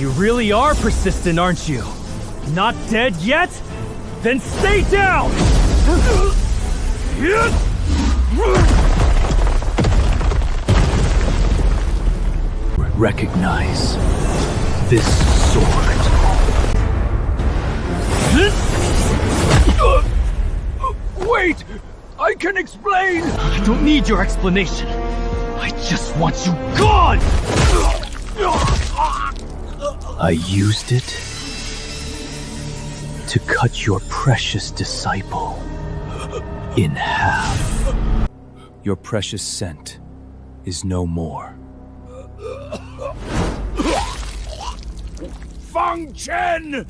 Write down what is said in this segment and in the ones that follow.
You really are persistent, aren't you? Not dead yet? Then stay down! Recognize this sword. Wait! I can explain! I don't need your explanation. I just want you gone! I used it to cut your precious disciple in half. Your precious scent is no more. Fang Chen!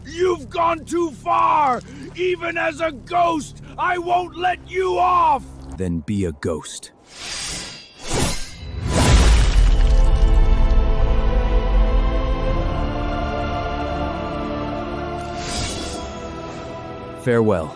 You've gone too far! Even as a ghost, I won't let you off! Then be a ghost. Farewell.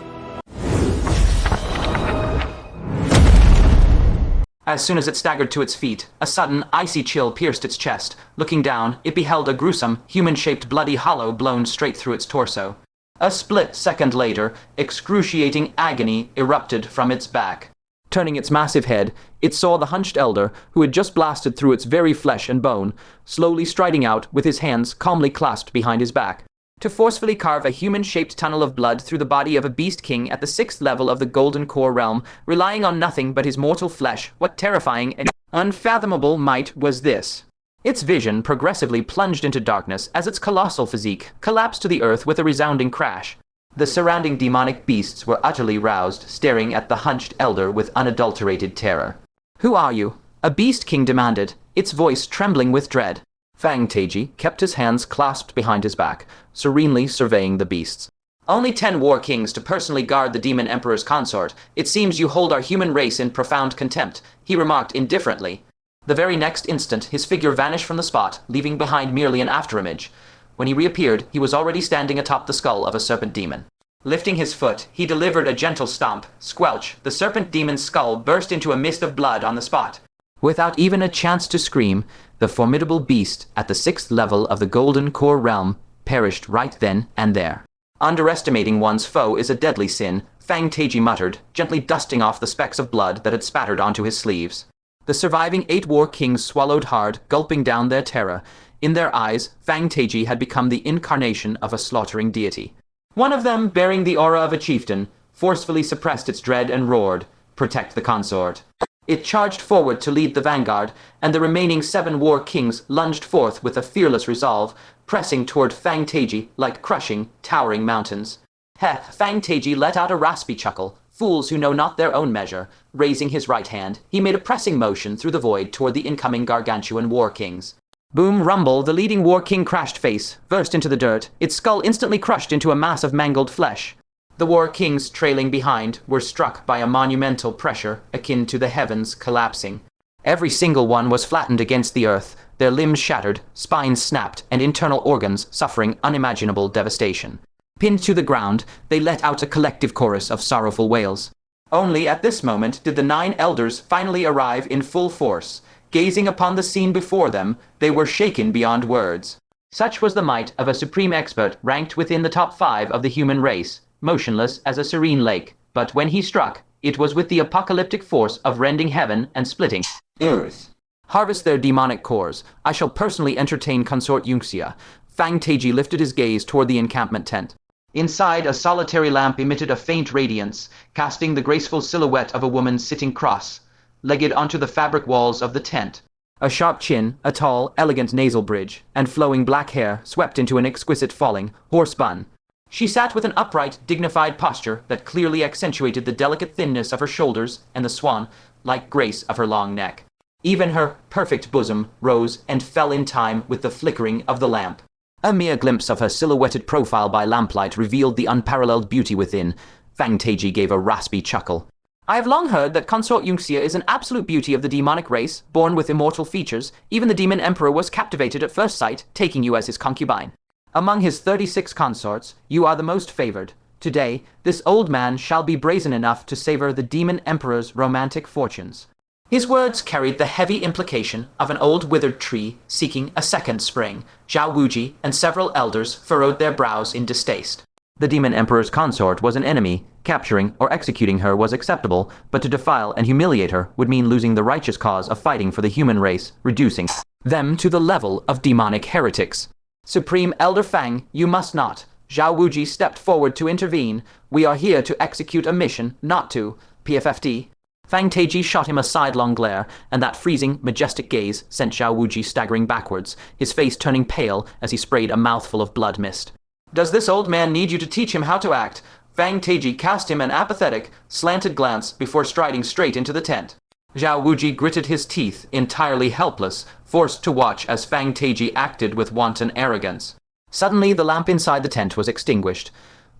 As soon as it staggered to its feet, a sudden, icy chill pierced its chest. Looking down, it beheld a gruesome, human-shaped bloody hollow blown straight through its torso. A split second later, excruciating agony erupted from its back. Turning its massive head, it saw the hunched elder, who had just blasted through its very flesh and bone, slowly striding out with his hands calmly clasped behind his back, to forcefully carve a human-shaped tunnel of blood through the body of a beast king at the 6th level of the Golden Core realm, relying on nothing but his mortal flesh. What terrifying and unfathomable might was this? Its vision progressively plunged into darkness as its colossal physique collapsed to the earth with a resounding crash. The surrounding demonic beasts were utterly roused, staring at the hunched elder with unadulterated terror. "Who are you?" a beast king demanded, its voice trembling with dread. Fang Taiji kept his hands clasped behind his back, serenely surveying the beasts. "Only 10 war kings to personally guard the demon emperor's consort. It seems you hold our human race in profound contempt," he remarked indifferently. The very next instant, his figure vanished from the spot, leaving behind merely an afterimage. When he reappeared, he was already standing atop the skull of a serpent demon. Lifting his foot, he delivered a gentle stomp. Squelch, the serpent demon's skull burst into a mist of blood on the spot. Without even a chance to scream, the formidable beast at the 6th level of the Golden Core realm perished right then and there. Underestimating one's foe is a deadly sin, Fang Taiji muttered, gently dusting off the specks of blood that had spattered onto his sleeves. The surviving 8 war kings swallowed hard, gulping down their terror. In their eyes, Fang Taiji had become the incarnation of a slaughtering deity. One of them, bearing the aura of a chieftain, forcefully suppressed its dread and roared, "Protect the consort." It charged forward to lead the vanguard, and the remaining 7 war kings lunged forth with a fearless resolve, pressing toward Fang Taiji like crushing, towering mountains. Fang Taiji let out a raspy chuckle. Fools who know not their own measure. Raising his right hand, he made a pressing motion through the void toward the incoming gargantuan war kings. Boom rumble, the leading war king crashed face, burst into the dirt, its skull instantly crushed into a mass of mangled flesh. The war kings trailing behind were struck by a monumental pressure akin to the heavens collapsing. Every single one was flattened against the earth, their limbs shattered, spines snapped, and internal organs suffering unimaginable devastation. Pinned to the ground, they let out a collective chorus of sorrowful wails. Only at this moment did the 9 elders finally arrive in full force. Gazing upon the scene before them, they were shaken beyond words. Such was the might of a supreme expert ranked within the top 5 of the human race, motionless as a serene lake. But when he struck, it was with the apocalyptic force of rending heaven and splitting earth. Harvest their demonic cores. I shall personally entertain Consort Yunxia. Fang Taiji lifted his gaze toward the encampment tent. Inside, a solitary lamp emitted a faint radiance, casting the graceful silhouette of a woman sitting cross-legged onto the fabric walls of the tent. A sharp chin, a tall, elegant nasal bridge, and flowing black hair swept into an exquisite falling, horse-bun. She sat with an upright, dignified posture that clearly accentuated the delicate thinness of her shoulders and the swan-like grace of her long neck. Even her perfect bosom rose and fell in time with the flickering of the lamp. A mere glimpse of her silhouetted profile by lamplight revealed the unparalleled beauty within. Fang Taiji gave a raspy chuckle. "I have long heard that Consort Yunxia is an absolute beauty of the demonic race, born with immortal features. Even the demon emperor was captivated at first sight, taking you as his concubine. Among his 36 consorts, you are the most favored. Today, this old man shall be brazen enough to savor the demon emperor's romantic fortunes." His words carried the heavy implication of an old withered tree seeking a second spring. Zhao Wuji and several elders furrowed their brows in distaste. The demon emperor's consort was an enemy. Capturing or executing her was acceptable, but to defile and humiliate her would mean losing the righteous cause of fighting for the human race, reducing them to the level of demonic heretics. Supreme Elder Fang, you must not. Zhao Wuji stepped forward to intervene. We are here to execute a mission, not to PFFD. Fang Taiji shot him a sidelong glare, and that freezing, majestic gaze sent Xiao Wuji staggering backwards, his face turning pale as he sprayed a mouthful of blood mist. Does this old man need you to teach him how to act? Fang Taiji cast him an apathetic, slanted glance before striding straight into the tent. Zhao Wuji gritted his teeth, entirely helpless, forced to watch as Fang Taiji acted with wanton arrogance. Suddenly, the lamp inside the tent was extinguished.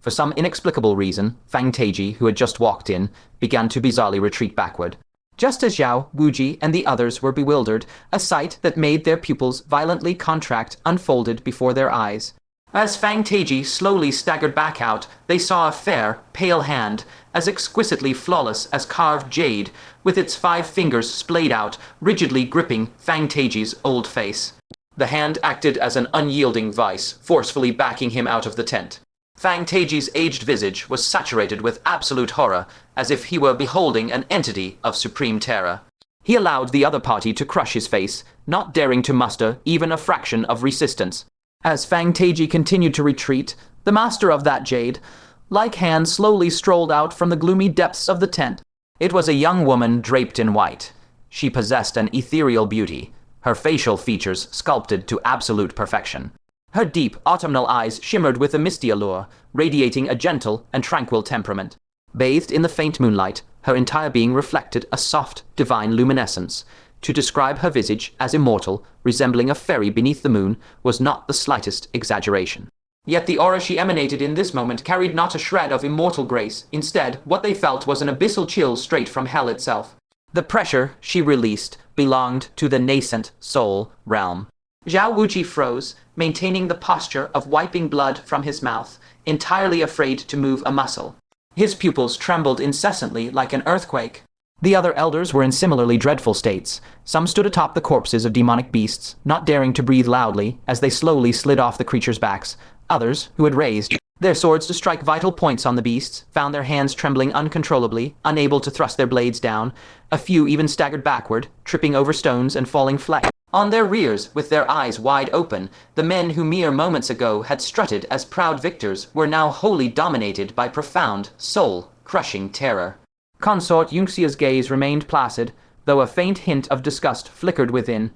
For some inexplicable reason, Fang Taiji, who had just walked in, began to bizarrely retreat backward. Just as Zhao, Wuji, and the others were bewildered, a sight that made their pupils violently contract unfolded before their eyes. As Fang Taiji slowly staggered back out, they saw a fair, pale hand, as exquisitely flawless as carved jade, with its 5 fingers splayed out, rigidly gripping Fang Taiji's old face. The hand acted as an unyielding vice, forcefully backing him out of the tent. Fang Taiji's aged visage was saturated with absolute horror, as if he were beholding an entity of supreme terror. He allowed the other party to crush his face, not daring to muster even a fraction of resistance. As Fang Taiji continued to retreat, the master of that jade-like hand slowly strolled out from the gloomy depths of the tent. It was a young woman draped in white. She possessed an ethereal beauty, her facial features sculpted to absolute perfection. Her deep, autumnal eyes shimmered with a misty allure, radiating a gentle and tranquil temperament. Bathed in the faint moonlight, her entire being reflected a soft, divine luminescence. To describe her visage as immortal, resembling a fairy beneath the moon, was not the slightest exaggeration. Yet the aura she emanated in this moment carried not a shred of immortal grace. Instead, what they felt was an abyssal chill straight from hell itself. The pressure she released belonged to the nascent soul realm. Zhao Wuji froze, maintaining the posture of wiping blood from his mouth, entirely afraid to move a muscle. His pupils trembled incessantly like an earthquake. The other elders were in similarly dreadful states. Some stood atop the corpses of demonic beasts, not daring to breathe loudly as they slowly slid off the creatures' backs. Others, who had raised their swords to strike vital points on the beasts, found their hands trembling uncontrollably, unable to thrust their blades down. A few even staggered backward, tripping over stones and falling flat on their rears with their eyes wide open. The men who mere moments ago had strutted as proud victors were now wholly dominated by profound, soul-crushing terror. Consort Yunxia's gaze remained placid, though a faint hint of disgust flickered within.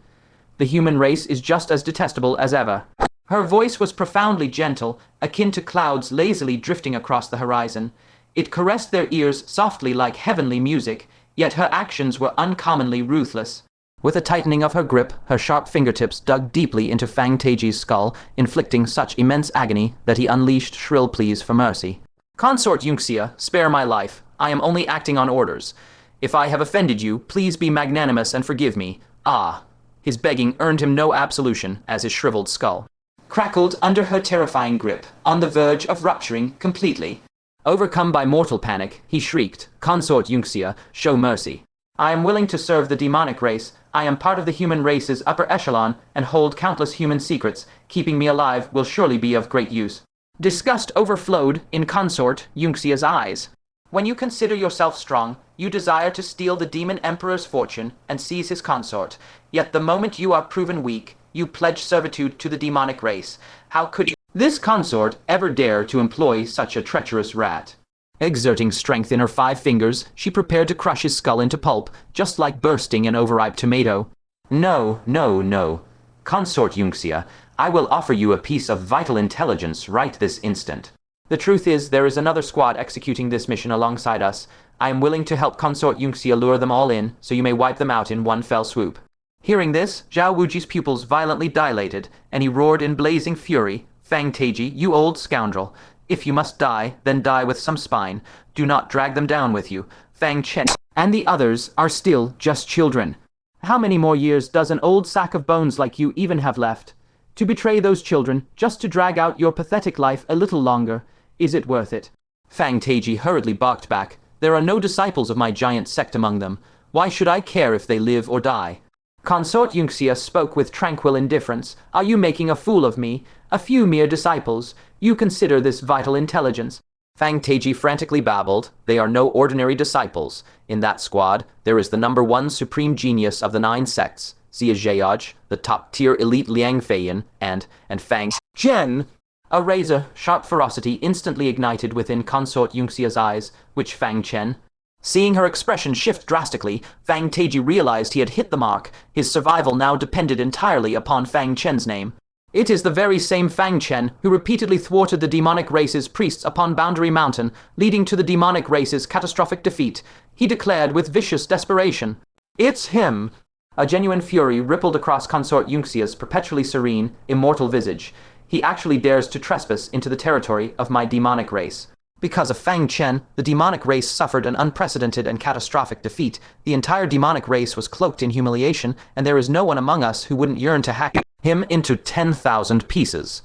The human race is just as detestable as ever. Her voice was profoundly gentle, akin to clouds lazily drifting across the horizon. It caressed their ears softly like heavenly music, yet her actions were uncommonly ruthless. With a tightening of her grip, her sharp fingertips dug deeply into Fang Taiji's skull, inflicting such immense agony that he unleashed shrill pleas for mercy. Consort Yunxia, spare my life. I am only acting on orders. If I have offended you, please be magnanimous and forgive me. Ah. His begging earned him no absolution, as his shriveled skull crackled under her terrifying grip, on the verge of rupturing completely. Overcome by mortal panic, he shrieked, Consort Yunxia, show mercy. I am willing to serve the demonic race. I am part of the human race's upper echelon and hold countless human secrets. Keeping me alive will surely be of great use. Disgust overflowed in Consort Yunxia's eyes. When you consider yourself strong, you desire to steal the demon emperor's fortune and seize his consort. Yet the moment you are proven weak, you pledge servitude to the demonic race. How could this consort ever dare to employ such a treacherous rat? Exerting strength in her 5 fingers, she prepared to crush his skull into pulp, just like bursting an overripe tomato. No, no, no. Consort Yunxia, I will offer you a piece of vital intelligence right this instant. The truth is, there is another squad executing this mission alongside us. I am willing to help Consort Yunxia lure them all in, so you may wipe them out in one fell swoop. Hearing this, Zhao Wuji's pupils violently dilated, and he roared in blazing fury, Fang Taiji, you old scoundrel. If you must die, then die with some spine. Do not drag them down with you. Fang Chen and the others are still just children. How many more years does an old sack of bones like you even have left? To betray those children, just to drag out your pathetic life a little longer, is it worth it? Fang Taiji hurriedly barked back. There are no disciples of my giant sect among them. Why should I care if they live or die? Consort Yunxia spoke with tranquil indifference. Are you making a fool of me? A few mere disciples. You consider this vital intelligence? Fang Taiji frantically babbled. They are no ordinary disciples. In that squad, there is the #1 supreme genius of the 9 sects, Xia Zheoj, the top-tier elite Liang Feiyan, and Fang Chen. A razor-sharp ferocity instantly ignited within Consort Yunxia's eyes, which Fang Chen. Seeing her expression shift drastically, Fang Taiji realized he had hit the mark. His survival now depended entirely upon Fang Chen's name. It is the very same Fang Chen who repeatedly thwarted the demonic race's priests upon Boundary Mountain, leading to the demonic race's catastrophic defeat. He declared with vicious desperation, "It's him!" A genuine fury rippled across Consort Yunxia's perpetually serene, immortal visage. He actually dares to trespass into the territory of my demonic race. Because of Fang Chen, the demonic race suffered an unprecedented and catastrophic defeat. The entire demonic race was cloaked in humiliation, and there is no one among us who wouldn't yearn to hack him into 10,000 pieces,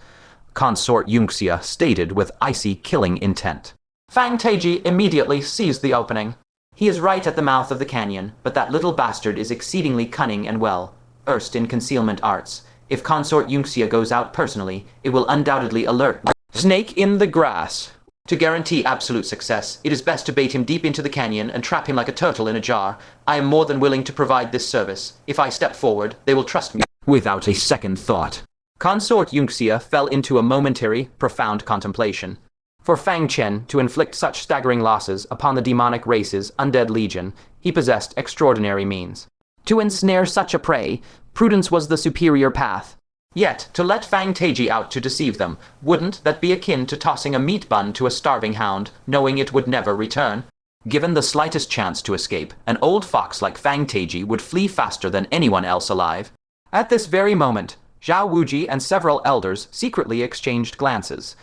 Consort Yunxia stated with icy killing intent. Fang Taiji immediately seized the opening. He is right at the mouth of the canyon, but that little bastard is exceedingly cunning and well versed in concealment arts. If Consort Yunxia goes out personally, it will undoubtedly alert Snake in the grass. To guarantee absolute success, it is best to bait him deep into the canyon and trap him like a turtle in a jar. I am more than willing to provide this service. If I step forward, they will trust me without a second thought. Consort Yunxia fell into a momentary, profound contemplation. For Fang Chen to inflict such staggering losses upon the demonic race's undead legion, he possessed extraordinary means. To ensnare such a prey, prudence was the superior path. Yet, to let Fang Taiji out to deceive them, wouldn't that be akin to tossing a meat bun to a starving hound, knowing it would never return? Given the slightest chance to escape, an old fox like Fang Taiji would flee faster than anyone else alive. At this very moment, Zhao Wuji and several elders secretly exchanged glances,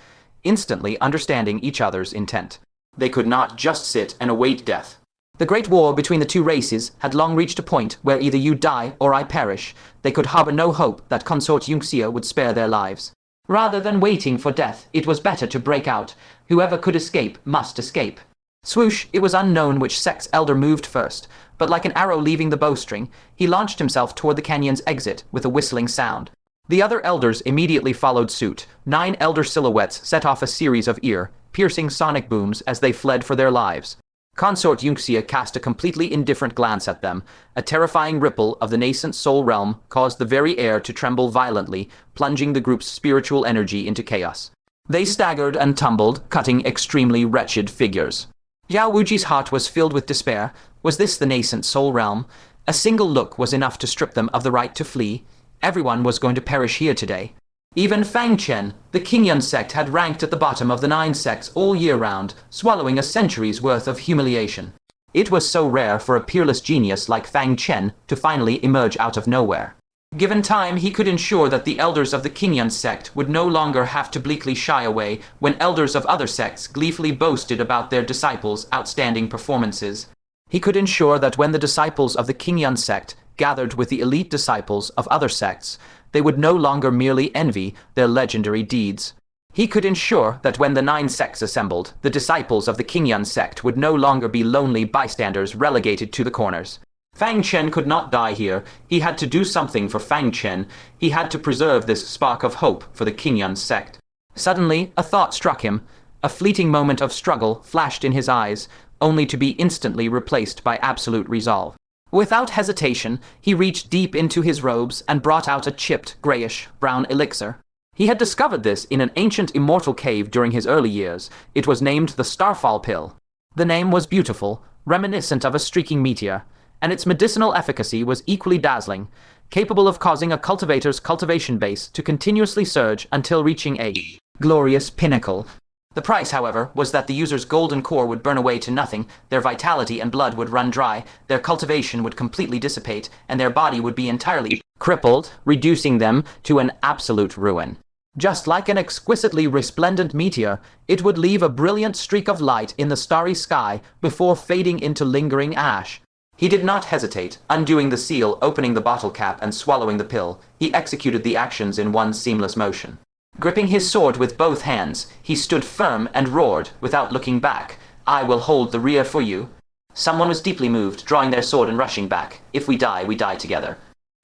instantly understanding each other's intent. They could not just sit and await death. The great war between the two races had long reached a point where either you die or I perish. They could harbor no hope that Consort Yunxia would spare their lives. Rather than waiting for death, it was better to break out. Whoever could escape must escape. Swoosh, it was unknown which sect's elder moved first, but like an arrow leaving the bowstring, he launched himself toward the canyon's exit with a whistling sound. The other elders immediately followed suit. 9 elder silhouettes set off a series of ear-piercing sonic booms as they fled for their lives. Consort Yunxia cast a completely indifferent glance at them. A terrifying ripple of the nascent soul realm caused the very air to tremble violently, plunging the group's spiritual energy into chaos. They staggered and tumbled, cutting extremely wretched figures. Xiao Wuji's heart was filled with despair. Was this the nascent soul realm? A single look was enough to strip them of the right to flee. Everyone was going to perish here today. Even Fang Chen, the Qingyun sect, had ranked at the bottom of the 9 sects all year round, swallowing a century's worth of humiliation. It was so rare for a peerless genius like Fang Chen to finally emerge out of nowhere. Given time, he could ensure that the elders of the Qingyun sect would no longer have to bleakly shy away when elders of other sects gleefully boasted about their disciples' outstanding performances. He could ensure that when the disciples of the Qingyun sect gathered with the elite disciples of other sects, they would no longer merely envy their legendary deeds. He could ensure that when the 9 sects assembled, the disciples of the Qingyun sect would no longer be lonely bystanders relegated to the corners. Fang Chen could not die here. He had to do something for Fang Chen. He had to preserve this spark of hope for the Qingyun sect. Suddenly, a thought struck him. A fleeting moment of struggle flashed in his eyes, only to be instantly replaced by absolute resolve. Without hesitation, he reached deep into his robes and brought out a chipped, grayish-brown elixir. He had discovered this in an ancient immortal cave during his early years. It was named the Starfall Pill. The name was beautiful, reminiscent of a streaking meteor, and its medicinal efficacy was equally dazzling, capable of causing a cultivator's cultivation base to continuously surge until reaching a glorious pinnacle. The price, however, was that the user's golden core would burn away to nothing, their vitality and blood would run dry, their cultivation would completely dissipate, and their body would be entirely crippled, reducing them to an absolute ruin. Just like an exquisitely resplendent meteor, it would leave a brilliant streak of light in the starry sky before fading into lingering ash. He did not hesitate, undoing the seal, opening the bottle cap, and swallowing the pill. He executed the actions in one seamless motion. Gripping his sword with both hands, he stood firm and roared, without looking back, "I will hold the rear for you." Someone was deeply moved, drawing their sword and rushing back. If we die together.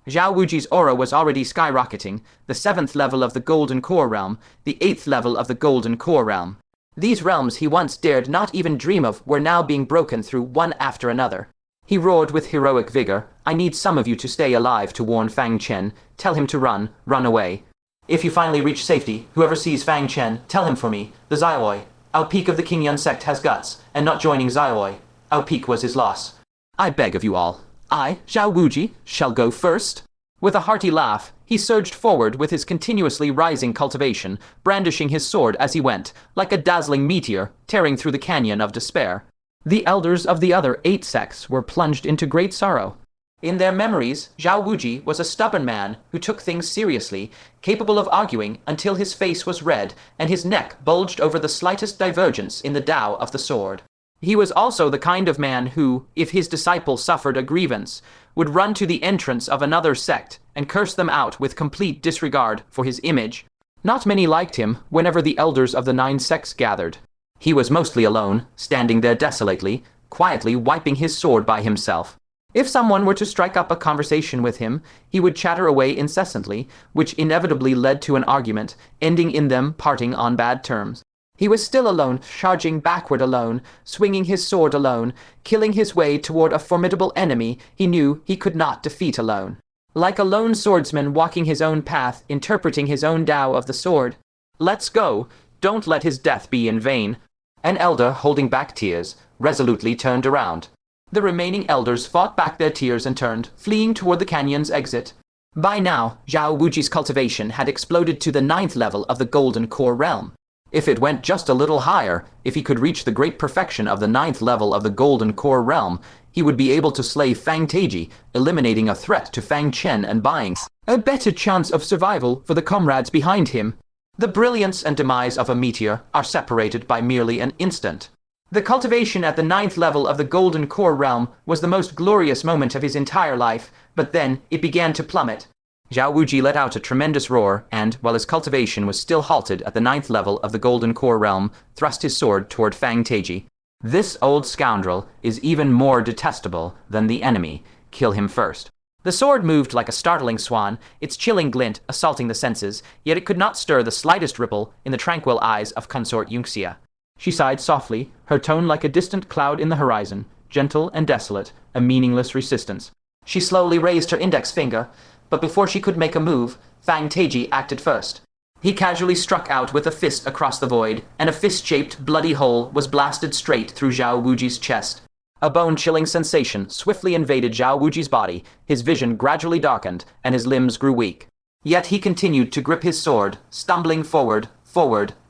Zhao Wuji's aura was already skyrocketing, the 7th level of the Golden Core Realm, the 8th level of the Golden Core Realm. These realms he once dared not even dream of were now being broken through one after another. He roared with heroic vigor, "I need some of you to stay alive to warn Fang Chen. Tell him to run away. If you finally reach safety, whoever sees Fang Chen, tell him for me, the Xiaowei. Our peak of the Qingyun sect has guts, and not joining Xiaowei. Our peak was his loss. I beg of you all. I, Zhao Wuji, shall go first." With a hearty laugh, he surged forward with his continuously rising cultivation, brandishing his sword as he went, like a dazzling meteor, tearing through the canyon of despair. The elders of the other 8 sects were plunged into great sorrow. In their memories, Zhao Wuji was a stubborn man who took things seriously, capable of arguing until his face was red and his neck bulged over the slightest divergence in the Tao of the sword. He was also the kind of man who, if his disciple suffered a grievance, would run to the entrance of another sect and curse them out with complete disregard for his image. Not many liked him whenever the elders of the 9 sects gathered. He was mostly alone, standing there desolately, quietly wiping his sword by himself. If someone were to strike up a conversation with him, he would chatter away incessantly, which inevitably led to an argument, ending in them parting on bad terms. He was still alone, charging backward alone, swinging his sword alone, killing his way toward a formidable enemy he knew he could not defeat alone. Like a lone swordsman walking his own path, interpreting his own Tao of the sword. "Let's go. Don't let his death be in vain." An elder, holding back tears, resolutely turned around. The remaining elders fought back their tears and turned, fleeing toward the canyon's exit. By now, Zhao Wuji's cultivation had exploded to the 9th level of the Golden Core Realm. If it went just a little higher, if he could reach the great perfection of the 9th level of the Golden Core Realm, he would be able to slay Fang Taiji, eliminating a threat to Fang Chen and buying a better chance of survival for the comrades behind him. The brilliance and demise of a meteor are separated by merely an instant. The cultivation at the 9th level of the Golden Core Realm was the most glorious moment of his entire life, but then it began to plummet. Zhao Wuji let out a tremendous roar and, while his cultivation was still halted at the 9th level of the Golden Core Realm, thrust his sword toward Fang Taiji. "This old scoundrel is even more detestable than the enemy. Kill him first." The sword moved like a startling swan, its chilling glint assaulting the senses, yet it could not stir the slightest ripple in the tranquil eyes of Consort Yunxia. She sighed softly, her tone like a distant cloud in the horizon, gentle and desolate, a meaningless resistance. She slowly raised her index finger, but before she could make a move, Fang Taiji acted first. He casually struck out with a fist across the void, and a fist-shaped, bloody hole was blasted straight through Zhao Wuji's chest. A bone-chilling sensation swiftly invaded Zhao Wuji's body, his vision gradually darkened, and his limbs grew weak. Yet he continued to grip his sword, stumbling forward,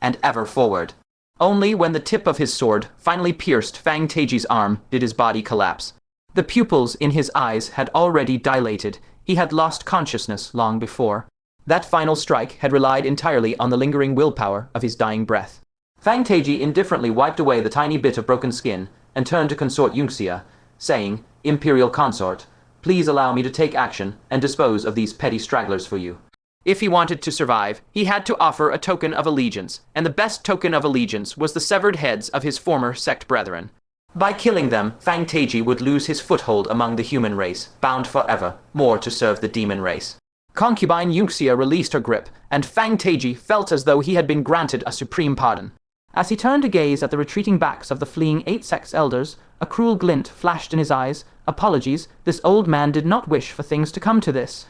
and ever forward. Only when the tip of his sword finally pierced Fang Taiji's arm did his body collapse. The pupils in his eyes had already dilated. He had lost consciousness long before. That final strike had relied entirely on the lingering willpower of his dying breath. Fang Taiji indifferently wiped away the tiny bit of broken skin and turned to Consort Yunxia, saying, "Imperial Consort, please allow me to take action and dispose of these petty stragglers for you." If he wanted to survive, he had to offer a token of allegiance, and the best token of allegiance was the severed heads of his former sect brethren. By killing them, Fang Taiji would lose his foothold among the human race, bound forever, more to serve the demon race. Concubine Yunxia released her grip, and Fang Taiji felt as though he had been granted a supreme pardon. As he turned to gaze at the retreating backs of the fleeing 8 sects elders, a cruel glint flashed in his eyes. Apologies, this old man did not wish for things to come to this.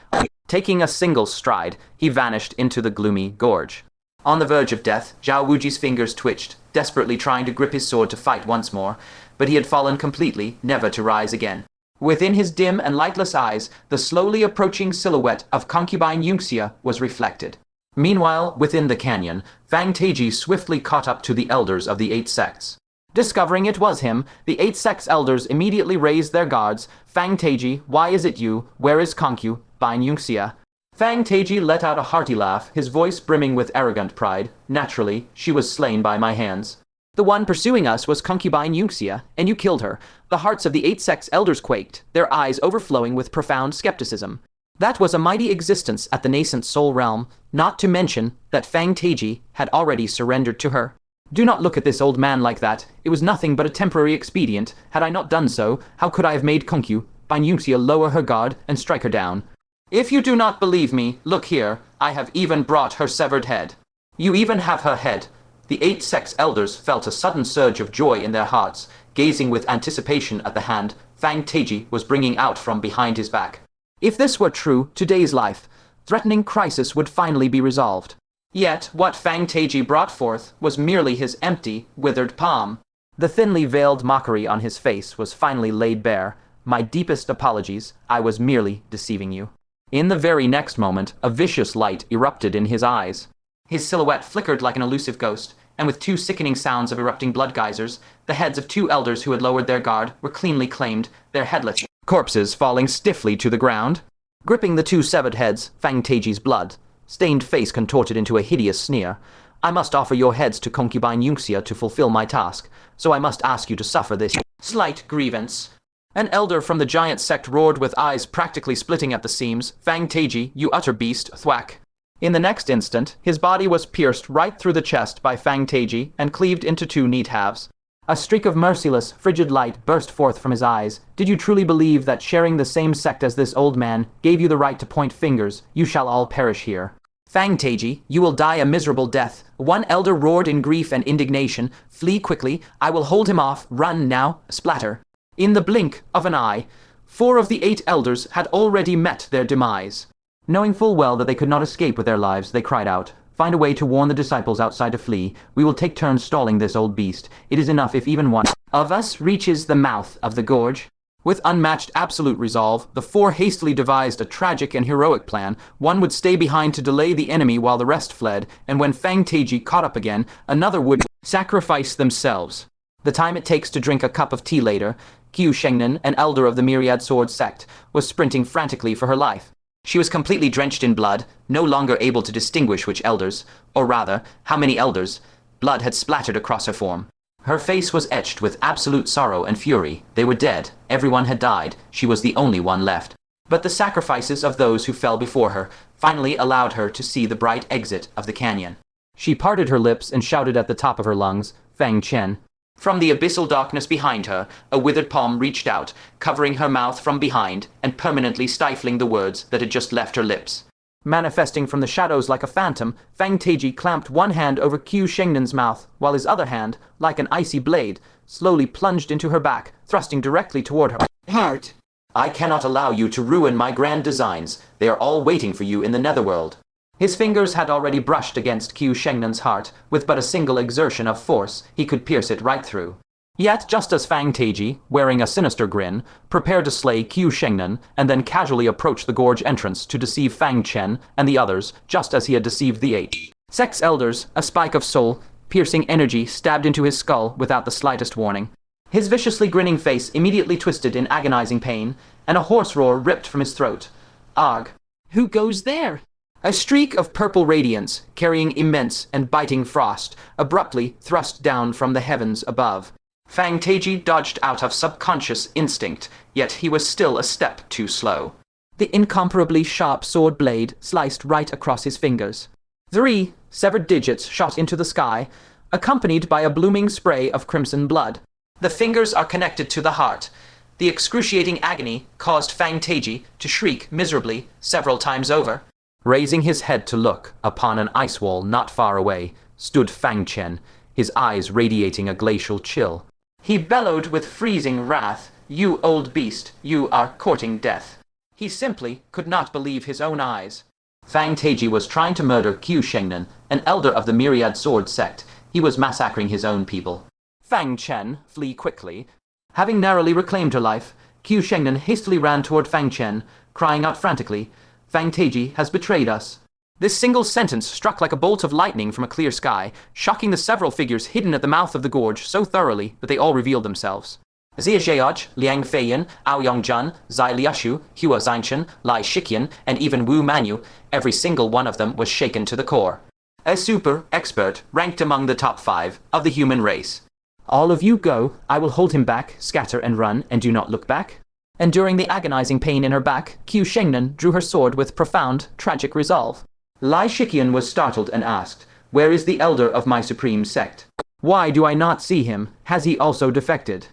Taking a single stride, he vanished into the gloomy gorge. On the verge of death, Zhao Wuji's fingers twitched, desperately trying to grip his sword to fight once more, but he had fallen completely, never to rise again. Within his dim and lightless eyes, the slowly approaching silhouette of concubine Yunxia was reflected. Meanwhile, within the canyon, Fang Taiji swiftly caught up to the elders of the 8 sects. Discovering it was him, the 8 sects elders immediately raised their guards. "Fang Taiji, why is it you? Where is concubine Yunxia?" Fang Taiji let out a hearty laugh, his voice brimming with arrogant pride. "Naturally, she was slain by my hands." "The one pursuing us was concubine Yunxia, and you killed her." The hearts of the 8 sects elders quaked, their eyes overflowing with profound skepticism. That was a mighty existence at the Nascent Soul Realm, not to mention that Fang Taiji had already surrendered to her. Do not look at this old man like that. It was nothing but a temporary expedient. Had I not done so, how could I have made Concubine Yunxia lower her guard and strike her down? If you do not believe me, look here. I have even brought her severed head. You even have her head. The 8 Sect's elders felt a sudden surge of joy in their hearts, gazing with anticipation at the hand Fang Taiji was bringing out from behind his back. If this were true, today's life, threatening crisis would finally be resolved. Yet, what Fang Taiji brought forth was merely his empty, withered palm. The thinly veiled mockery on his face was finally laid bare. My deepest apologies, I was merely deceiving you. In the very next moment, a vicious light erupted in his eyes. His silhouette flickered like an elusive ghost, and with 2 sickening sounds of erupting blood geysers, the heads of 2 elders who had lowered their guard were cleanly claimed, their headless corpses falling stiffly to the ground. Gripping the 2 severed heads, Fang Taiji's blood-stained face contorted into a hideous sneer. I must offer your heads to Concubine Yunxia to fulfill my task, so I must ask you to suffer this slight grievance. An elder from the giant sect roared with eyes practically splitting at the seams. Fang Taiji, you utter beast, thwack. In the next instant, his body was pierced right through the chest by Fang Taiji and cleaved into 2 neat halves. A streak of merciless, frigid light burst forth from his eyes. Did you truly believe that sharing the same sect as this old man gave you the right to point fingers? You shall all perish here. Fang Taiji, you will die a miserable death. One elder roared in grief and indignation. Flee quickly. I will hold him off. Run now. Splatter. In the blink of an eye, 4 of the 8 elders had already met their demise. Knowing full well that they could not escape with their lives, they cried out, "Find a way to warn the disciples outside to flee. We will take turns stalling this old beast. It is enough if even one of us reaches the mouth of the gorge." With unmatched absolute resolve, the 4 hastily devised a tragic and heroic plan. One would stay behind to delay the enemy while the rest fled, and when Fang Taiji caught up again, another would sacrifice themselves. The time it takes to drink a cup of tea later, Qiu Shengnan, an elder of the Myriad Sword sect, was sprinting frantically for her life. She was completely drenched in blood, no longer able to distinguish which elders, or rather, how many elders. Blood had splattered across her form. Her face was etched with absolute sorrow and fury. They were dead. Everyone had died. She was the only one left. But the sacrifices of those who fell before her finally allowed her to see the bright exit of the canyon. She parted her lips and shouted at the top of her lungs, "Fang Chen." From the abyssal darkness behind her, a withered palm reached out, covering her mouth from behind and permanently stifling the words that had just left her lips. Manifesting from the shadows like a phantom, Fang Taiji clamped one hand over Qiu Shengnan's mouth, while his other hand, like an icy blade, slowly plunged into her back, thrusting directly toward her heart. "I cannot allow you to ruin my grand designs. They are all waiting for you in the netherworld." His fingers had already brushed against Qiu Shengnan's heart. With but a single exertion of force, he could pierce it right through. Yet, just as Fang Taiji, wearing a sinister grin, prepared to slay Qiu Shengnan and then casually approach the gorge entrance to deceive Fang Chen and the others, just as he had deceived the 8 Sect's elders, a spike of soul-piercing energy stabbed into his skull without the slightest warning. His viciously grinning face immediately twisted in agonizing pain, and a hoarse roar ripped from his throat. "Arg! Who goes there?" A streak of purple radiance, carrying immense and biting frost, abruptly thrust down from the heavens above. Fang Taiji dodged out of subconscious instinct, yet he was still a step too slow. The incomparably sharp sword blade sliced right across his fingers. 3 severed digits shot into the sky, accompanied by a blooming spray of crimson blood. The fingers are connected to the heart. The excruciating agony caused Fang Taiji to shriek miserably several times over. Raising his head to look, upon an ice wall not far away, stood Fang Chen, his eyes radiating a glacial chill. He bellowed with freezing wrath, "You old beast, you are courting death." He simply could not believe his own eyes. Fang Taiji was trying to murder Qiu Shengnan, an elder of the Myriad Sword sect. He was massacring his own people. Fang Chen, flee quickly. Having narrowly reclaimed her life, Qiu Shengnan hastily ran toward Fang Chen, crying out frantically, "Fang Taiji has betrayed us." This single sentence struck like a bolt of lightning from a clear sky, shocking the several figures hidden at the mouth of the gorge so thoroughly that they all revealed themselves. Xia Zheoj, Liang Feiyan, Ao Yongjun, Zai Liashu, Hua Zainshan, Lai Shiqian, and even Wu Manu, every single one of them was shaken to the core. A super expert ranked among the top 5 of the human race. "All of you go. I will hold him back, scatter and run, and do not look back." Enduring the agonizing pain in her back, Qiu Shengnan drew her sword with profound, tragic resolve. Lai Shiqian was startled and asked, "Where is the elder of my supreme sect?" Why do I not see him? Has he also defected?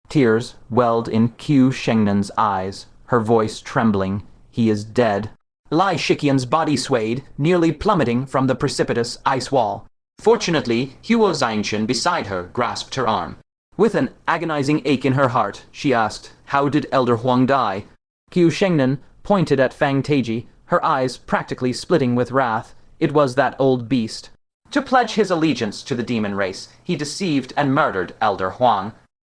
Tears welled in Qiu Shengnen's eyes, her voice trembling. He is dead. Lai Shiqian's body swayed, nearly plummeting from the precipitous ice wall. Fortunately, Huo Zhangchen beside her grasped her arm. With an agonizing ache in her heart, she asked, "How did Elder Huang die?" Qiu Shengnen pointed at Fang Taiji, her eyes practically splitting with wrath. It was that old beast. To pledge his allegiance to the demon race, he deceived and murdered Elder Huang.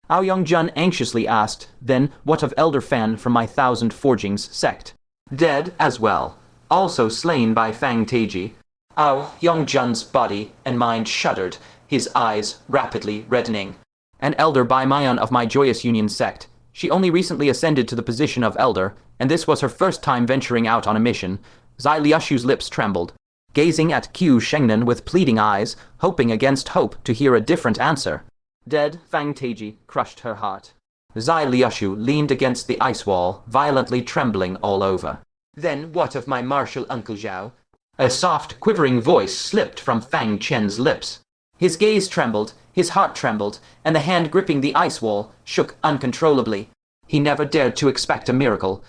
Aoyong Jun anxiously asked, "Then what of Elder Fan from my 1,000 Forgings sect?" "Dead as well, also slain by Fang Taiji." Aoyong Jun's body and mind shuddered, his eyes rapidly reddening. "An elder Baimayan of my Joyous Union sect. She only recently ascended to the position of elder, and this was her first time venturing out on a mission." Zai Liushu's lips trembled, gazing at Qiu Shengnen with pleading eyes, hoping against hope to hear a different answer. Dead, Fang Taiji crushed her heart. Zai Liushu leaned against the ice wall, violently trembling all over. "Then what of my martial uncle Zhao?" A soft, quivering voice slipped from Fang Chen's lips. His gaze trembled, his heart trembled, and the hand gripping the ice wall shook uncontrollably. He never dared to expect a miracle,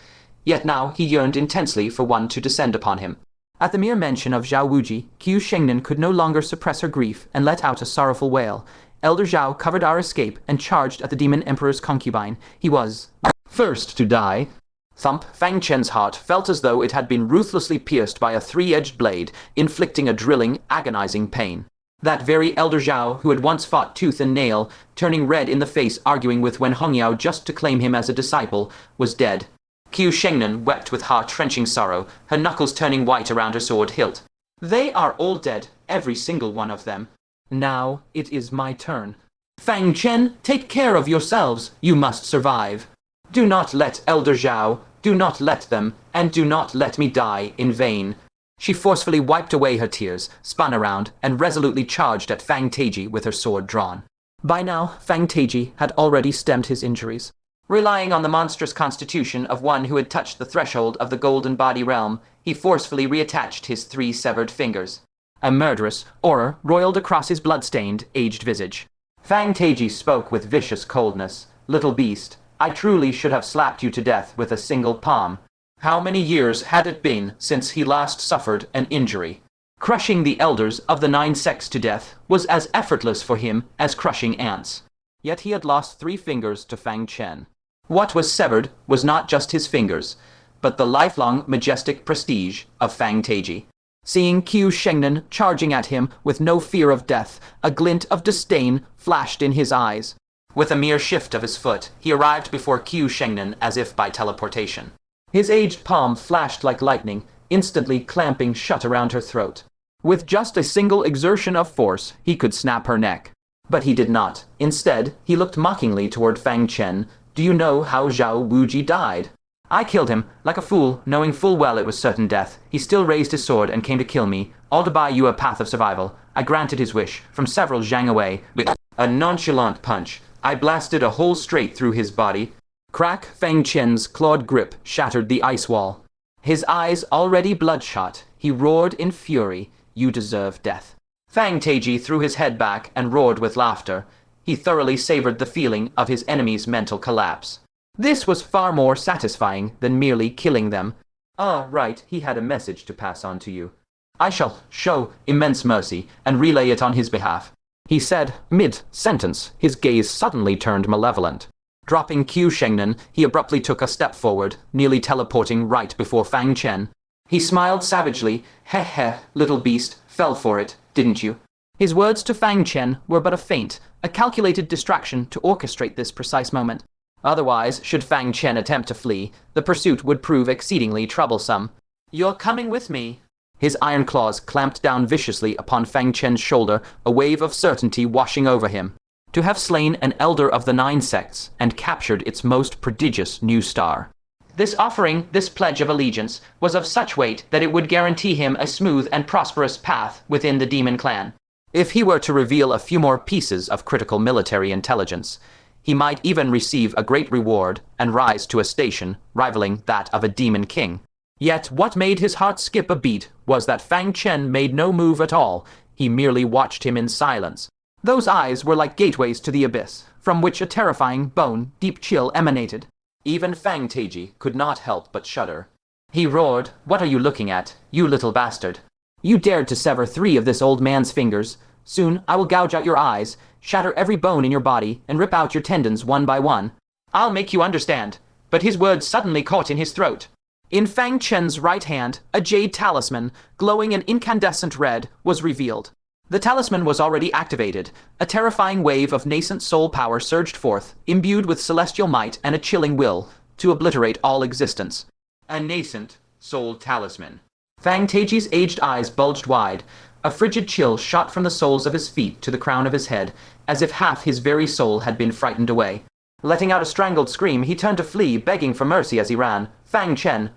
yet now he yearned intensely for one to descend upon him. At the mere mention of Zhao Wuji, Qiu Shengnen could no longer suppress her grief and let out a sorrowful wail. Elder Zhao covered our escape and charged at the Demon Emperor's concubine. He was first to die. Thump, Fang Chen's heart felt as though it had been ruthlessly pierced by a three-edged blade, inflicting a drilling, agonizing pain. That very Elder Zhao who had once fought tooth and nail, turning red in the face arguing with Wen Hongyao just to claim him as a disciple, was dead. Qiu Shengnen wept with heart-wrenching sorrow, her knuckles turning white around her sword hilt. "They are all dead, every single one of them. Now it is my turn. Fang Chen, take care of yourselves. You must survive. Do not let Elder Zhao, do not let them, and do not let me die in vain." She forcefully wiped away her tears, spun around, and resolutely charged at Fang Taiji with her sword drawn. By now, Fang Taiji had already stemmed his injuries. Relying on the monstrous constitution of one who had touched the threshold of the golden body realm, he forcefully reattached his 3 severed fingers. A murderous aura roiled across his blood-stained, aged visage. Fang Taiji spoke with vicious coldness. "Little beast, I truly should have slapped you to death with a single palm. How many years had it been since he last suffered an injury? Crushing the elders of the 9 sects to death was as effortless for him as crushing ants. Yet he had lost 3 fingers to Fang Chen. What was severed was not just his fingers, but the lifelong majestic prestige of Fang Taiji. Seeing Qiu Shengnen charging at him with no fear of death, a glint of disdain flashed in his eyes. With a mere shift of his foot, he arrived before Qiu Shengnen as if by teleportation. His aged palm flashed like lightning, instantly clamping shut around her throat. With just a single exertion of force, he could snap her neck. But he did not. Instead, he looked mockingly toward Fang Chen. "Do you know how Zhao Wuji died?" "I killed him, like a fool, knowing full well it was certain death. He still raised his sword and came to kill me, all to buy you a path of survival. I granted his wish, from several zhang away. With a nonchalant punch, I blasted a hole straight through his body." Crack, Fang Chen's clawed grip shattered the ice wall. His eyes already bloodshot, he roared in fury, "You deserve death." Fang Taiji threw his head back and roared with laughter. He thoroughly savored the feeling of his enemy's mental collapse. This was far more satisfying than merely killing them. "Ah, right, he had a message to pass on to you. I shall show immense mercy and relay it on his behalf," he said, mid-sentence, his gaze suddenly turned malevolent. Dropping Qiu Shengnen, he abruptly took a step forward, nearly teleporting right before Fang Chen. He smiled savagely. "Heh, little beast, fell for it, didn't you?" His words to Fang Chen were but a feint, a calculated distraction to orchestrate this precise moment. Otherwise, should Fang Chen attempt to flee, the pursuit would prove exceedingly troublesome. "You're coming with me." His iron claws clamped down viciously upon Fang Chen's shoulder, a wave of certainty washing over him. To have slain an elder of the 9 sects and captured its most prodigious new star. This offering, this pledge of allegiance, was of such weight that it would guarantee him a smooth and prosperous path within the demon clan. If he were to reveal a few more pieces of critical military intelligence, he might even receive a great reward and rise to a station rivaling that of a demon king. Yet what made his heart skip a beat was that Fang Chen made no move at all. He merely watched him in silence. Those eyes were like gateways to the abyss, from which a terrifying, bone-deep chill emanated. Even Fang Taiji could not help but shudder. He roared, "What are you looking at, you little bastard? You dared to sever 3 of this old man's fingers. Soon I will gouge out your eyes, shatter every bone in your body, and rip out your tendons one by one. I'll make you understand." But his words suddenly caught in his throat. In Fang Chen's right hand, a jade talisman, glowing an incandescent red, was revealed. The talisman was already activated. A terrifying wave of nascent soul power surged forth, imbued with celestial might and a chilling will, to obliterate all existence. A nascent soul talisman. Fang Taiji's aged eyes bulged wide. A frigid chill shot from the soles of his feet to the crown of his head, as if half his very soul had been frightened away. Letting out a strangled scream, he turned to flee, begging for mercy as he ran. Fang Chen,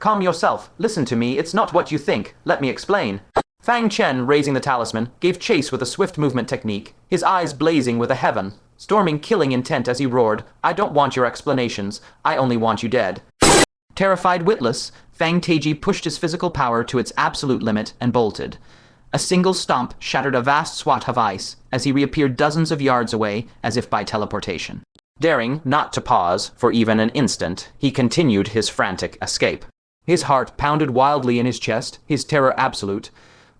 calm yourself. Listen to me, it's not what you think. Let me explain." Fang Chen, raising the talisman, gave chase with a swift movement technique, his eyes blazing with a heaven, storming killing intent as he roared, "I don't want your explanations, I only want you dead." Terrified witless, Fang Taiji pushed his physical power to its absolute limit and bolted. A single stomp shattered a vast swath of ice as he reappeared dozens of yards away as if by teleportation. Daring not to pause for even an instant, he continued his frantic escape. His heart pounded wildly in his chest, his terror absolute.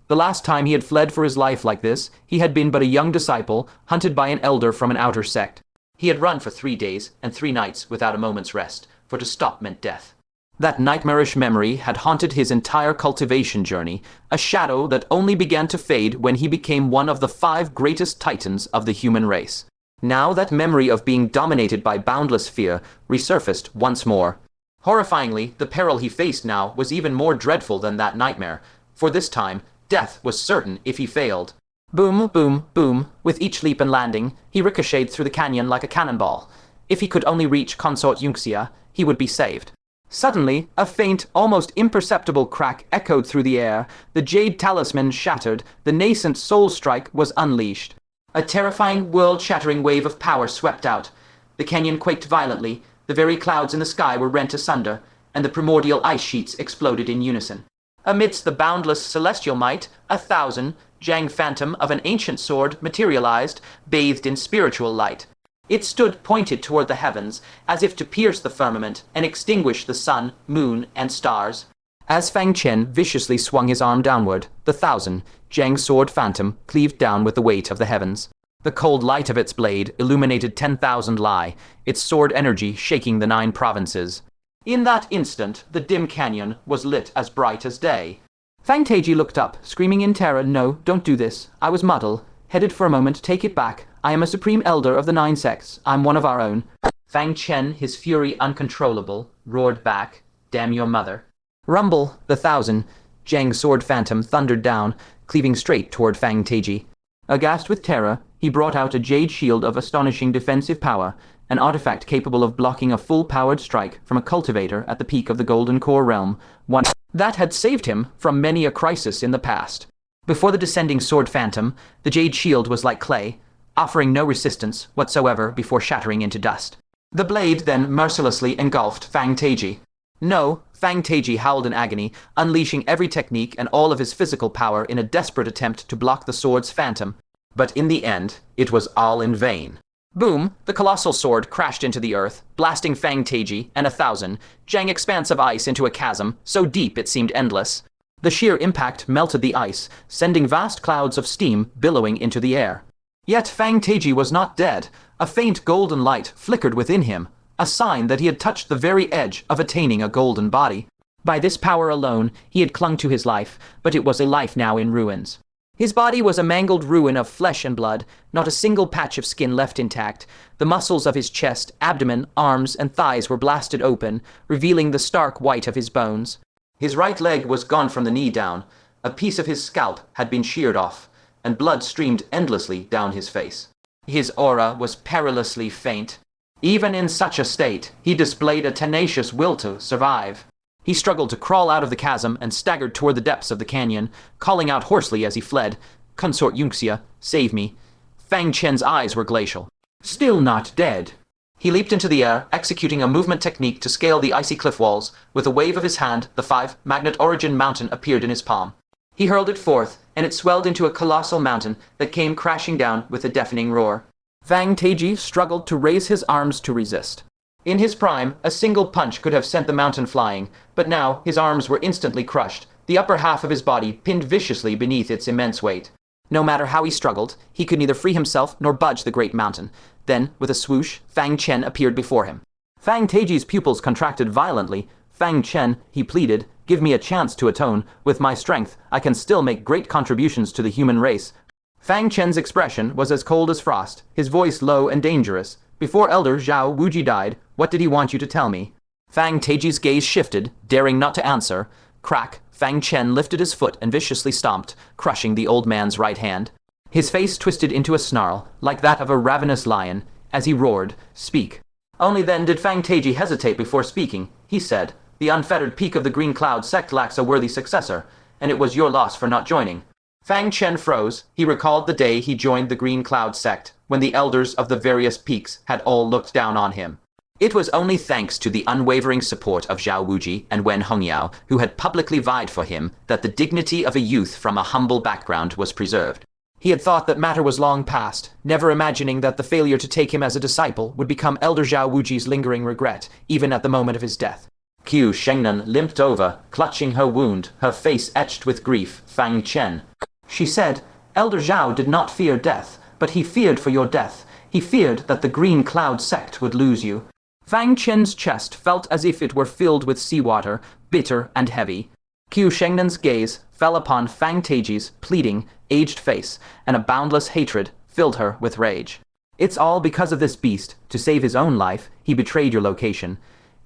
The last time he had fled for his life like this, he had been but a young disciple, hunted by an elder from an outer sect. He had run for 3 days and 3 nights without a moment's rest, for to stop meant death. That nightmarish memory had haunted his entire cultivation journey, a shadow that only began to fade when he became one of the 5 greatest titans of the human race. Now that memory of being dominated by boundless fear resurfaced once more. Horrifyingly, the peril he faced now was even more dreadful than that nightmare, for this time, death was certain if he failed. Boom, boom, boom. With each leap and landing, he ricocheted through the canyon like a cannonball. If he could only reach Consort Yunxia, he would be saved. Suddenly, a faint, almost imperceptible crack echoed through the air. The jade talisman shattered. The nascent soul strike was unleashed. A terrifying, world-shattering wave of power swept out. The canyon quaked violently. The very clouds in the sky were rent asunder, and the primordial ice sheets exploded in unison. Amidst the boundless celestial might, 1,000, Jiang Phantom of an ancient sword materialized, bathed in spiritual light. It stood pointed toward the heavens, as if to pierce the firmament and extinguish the sun, moon, and stars. As Fang Chen viciously swung his arm downward, the 1,000, Jiang's sword phantom cleaved down with the weight of the heavens. The cold light of its blade illuminated 10,000 Lai, its sword energy shaking the 9 provinces. In that instant, the dim canyon was lit as bright as day. Fang Taiji looked up, screaming in terror, "No, don't do this. I was muddled. Headed for a moment, take it back. I am a supreme elder of the 9 sects. I'm one of our own." Fang Chen, his fury uncontrollable, roared back, "Damn your mother." Rumble, the 1,000, Jiang's sword phantom thundered down, cleaving straight toward Fang Taiji. Aghast with terror, he brought out a jade shield of astonishing defensive power, an artifact capable of blocking a full-powered strike from a cultivator at the peak of the Golden Core realm, one that had saved him from many a crisis in the past. Before the descending sword phantom, the jade shield was like clay, offering no resistance whatsoever before shattering into dust. The blade then mercilessly engulfed Fang Taiji. "No," Fang Taiji howled in agony, unleashing every technique and all of his physical power in a desperate attempt to block the sword's phantom. But in the end, it was all in vain. Boom! The colossal sword crashed into the earth, blasting Fang Taiji and 1,000, Jiang expanse of ice into a chasm, so deep it seemed endless. The sheer impact melted the ice, sending vast clouds of steam billowing into the air. Yet Fang Taiji was not dead. A faint golden light flickered within him, a sign that he had touched the very edge of attaining a golden body. By this power alone, he had clung to his life, but it was a life now in ruins. His body was a mangled ruin of flesh and blood, not a single patch of skin left intact. The muscles of his chest, abdomen, arms, and thighs were blasted open, revealing the stark white of his bones. His right leg was gone from the knee down. A piece of his scalp had been sheared off, and blood streamed endlessly down his face. His aura was perilously faint. Even in such a state, he displayed a tenacious will to survive. He struggled to crawl out of the chasm and staggered toward the depths of the canyon, calling out hoarsely as he fled, "Consort Yunxia, save me." Fang Chen's eyes were glacial. Still not dead. He leaped into the air, executing a movement technique to scale the icy cliff walls. With a wave of his hand, the 5 Magnet Origin mountain appeared in his palm. He hurled it forth, and it swelled into a colossal mountain that came crashing down with a deafening roar. Fang Taiji struggled to raise his arms to resist. In his prime, a single punch could have sent the mountain flying, but now his arms were instantly crushed, the upper half of his body pinned viciously beneath its immense weight. No matter how he struggled, he could neither free himself nor budge the great mountain. Then, with a swoosh, Fang Chen appeared before him. Fang Taiji's pupils contracted violently. "Fang Chen," he pleaded, "give me a chance to atone. With my strength, I can still make great contributions to the human race." Fang Chen's expression was as cold as frost, his voice low and dangerous. "Before Elder Zhao Wuji died, what did he want you to tell me?" Fang Taiji's gaze shifted, daring not to answer. Crack, Fang Chen lifted his foot and viciously stomped, crushing the old man's right hand. His face twisted into a snarl, like that of a ravenous lion, as he roared, "Speak." Only then did Fang Taiji hesitate before speaking. He said, "The unfettered peak of the Green Cloud Sect lacks a worthy successor, and it was your loss for not joining." Fang Chen froze. He recalled the day he joined the Green Cloud Sect, when the elders of the various peaks had all looked down on him. It was only thanks to the unwavering support of Zhao Wuji and Wen Hongyao, who had publicly vied for him, that the dignity of a youth from a humble background was preserved. He had thought that matter was long past, never imagining that the failure to take him as a disciple would become Elder Zhao Wuji's lingering regret, even at the moment of his death. Qiu Shengnan limped over, clutching her wound, her face etched with grief. "Fang Chen," she said, "Elder Zhao did not fear death, but he feared for your death. He feared that the Green Cloud Sect would lose you." Fang Chen's chest felt as if it were filled with seawater, bitter and heavy. Qiu Shengnan's gaze fell upon Fang Taiji's pleading, aged face, and a boundless hatred filled her with rage. "It's all because of this beast. To save his own life, he betrayed your location.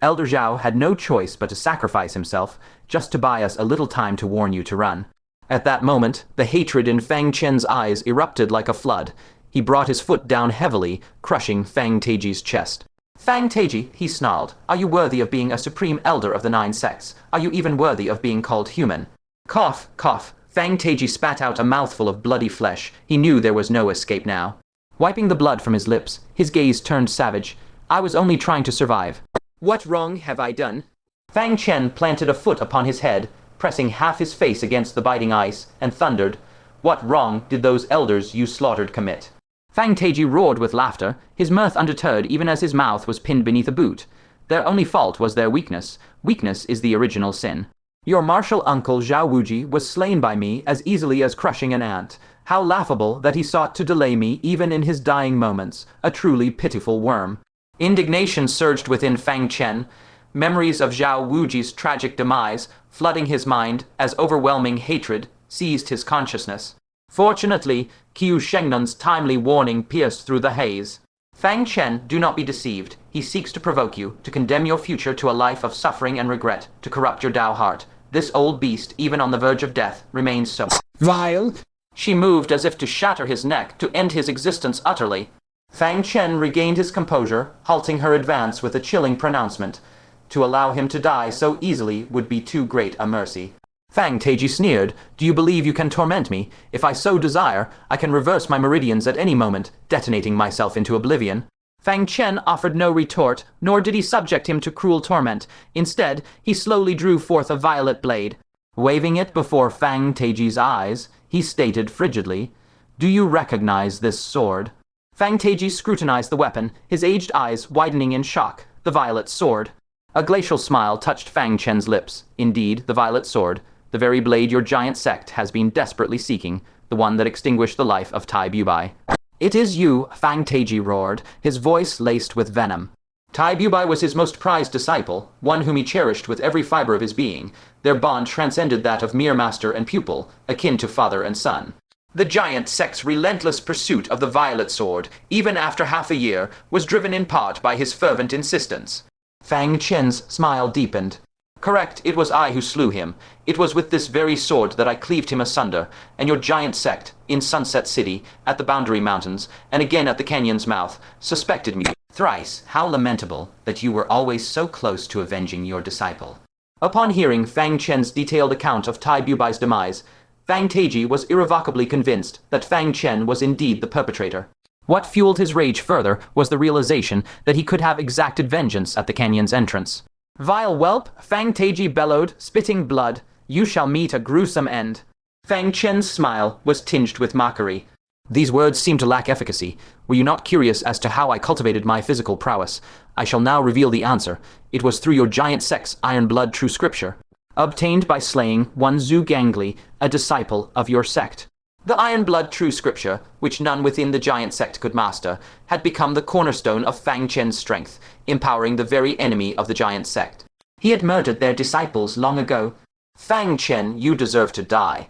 Elder Zhao had no choice but to sacrifice himself, just to buy us a little time to warn you to run." At that moment, the hatred in Fang Chen's eyes erupted like a flood. He brought his foot down heavily, crushing Fang Taiji's chest. "Fang Taiji," he snarled, "are you worthy of being a supreme elder of the 9 sects? Are you even worthy of being called human?" Cough, cough. Fang Taiji spat out a mouthful of bloody flesh. He knew there was no escape now. Wiping the blood from his lips, his gaze turned savage. "I was only trying to survive." "What wrong have I done?" Fang Chen planted a foot upon his head, pressing half his face against the biting ice, and thundered, "What wrong did those elders you slaughtered commit?" Fang Taiji roared with laughter, his mirth undeterred even as his mouth was pinned beneath a boot. "Their only fault was their weakness. Weakness is the original sin. Your martial uncle Zhao Wuji was slain by me as easily as crushing an ant. How laughable that he sought to delay me even in his dying moments, a truly pitiful worm." Indignation surged within Fang Chen, memories of Zhao Wuji's tragic demise flooding his mind as overwhelming hatred seized his consciousness. Fortunately, Qiu Shengnan's timely warning pierced through the haze. "Fang Chen, do not be deceived. He seeks to provoke you, to condemn your future to a life of suffering and regret, to corrupt your Dao heart. This old beast, even on the verge of death, remains so vile." She moved as if to shatter his neck, to end his existence utterly. Fang Chen regained his composure, halting her advance with a chilling pronouncement. To allow him to die so easily would be too great a mercy. Fang Taiji sneered, "Do you believe you can torment me? If I so desire, I can reverse my meridians at any moment, detonating myself into oblivion." Fang Chen offered no retort, nor did he subject him to cruel torment. Instead, he slowly drew forth a violet blade. Waving it before Fang Taiji's eyes, he stated frigidly, "Do you recognize this sword?" Fang Taiji scrutinized the weapon, his aged eyes widening in shock. The violet sword. A glacial smile touched Fang Chen's lips. Indeed, the violet sword. The very blade your giant sect has been desperately seeking, the one that extinguished the life of Tai Bubai. "It is you," Fang Taiji roared, his voice laced with venom. Tai Bubai was his most prized disciple, one whom he cherished with every fiber of his being. Their bond transcended that of mere master and pupil, akin to father and son. The giant sect's relentless pursuit of the violet sword, even after half a year, was driven in part by his fervent insistence. Fang Chen's smile deepened. "Correct, it was I who slew him. It was with this very sword that I cleaved him asunder, and your giant sect, in Sunset City, at the Boundary Mountains, and again at the canyon's mouth, suspected me. Thrice, how lamentable that you were always so close to avenging your disciple." Upon hearing Fang Chen's detailed account of Tai Bubai's demise, Fang Taiji was irrevocably convinced that Fang Chen was indeed the perpetrator. What fueled his rage further was the realization that he could have exacted vengeance at the canyon's entrance. "Vile whelp," Fang Taiji bellowed, spitting blood, "you shall meet a gruesome end." Fang Chen's smile was tinged with mockery. These words seem to lack efficacy. Were you not curious as to how I cultivated my physical prowess? I shall now reveal the answer. It was through your giant sect's iron blood true scripture, obtained by slaying one Zhu Gangli, a disciple of your sect. The iron blood true scripture, which none within the giant sect could master, had become the cornerstone of Fang Chen's strength, empowering the very enemy of the giant sect. He had murdered their disciples long ago. Fang Chen, you deserve to die.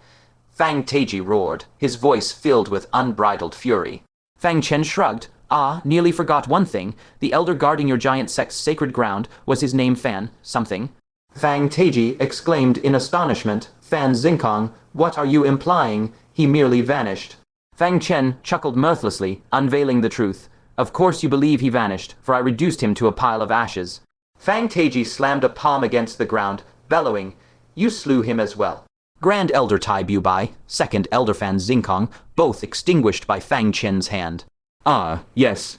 Fang Taiji roared, his voice filled with unbridled fury. Fang Chen shrugged. Nearly forgot one thing. The elder guarding your giant sect's sacred ground was his name Fan something. Fang Taiji exclaimed in astonishment. Fan Zinkong, what are you implying? He merely vanished. Fang Chen chuckled mirthlessly, unveiling the truth. Of course you believe he vanished, for I reduced him to a pile of ashes. Fang Taiji slammed a palm against the ground, bellowing, you slew him as well. Grand Elder Tai Bubai, Second Elder Fan Zinkong, both extinguished by Fang Chen's hand. Yes.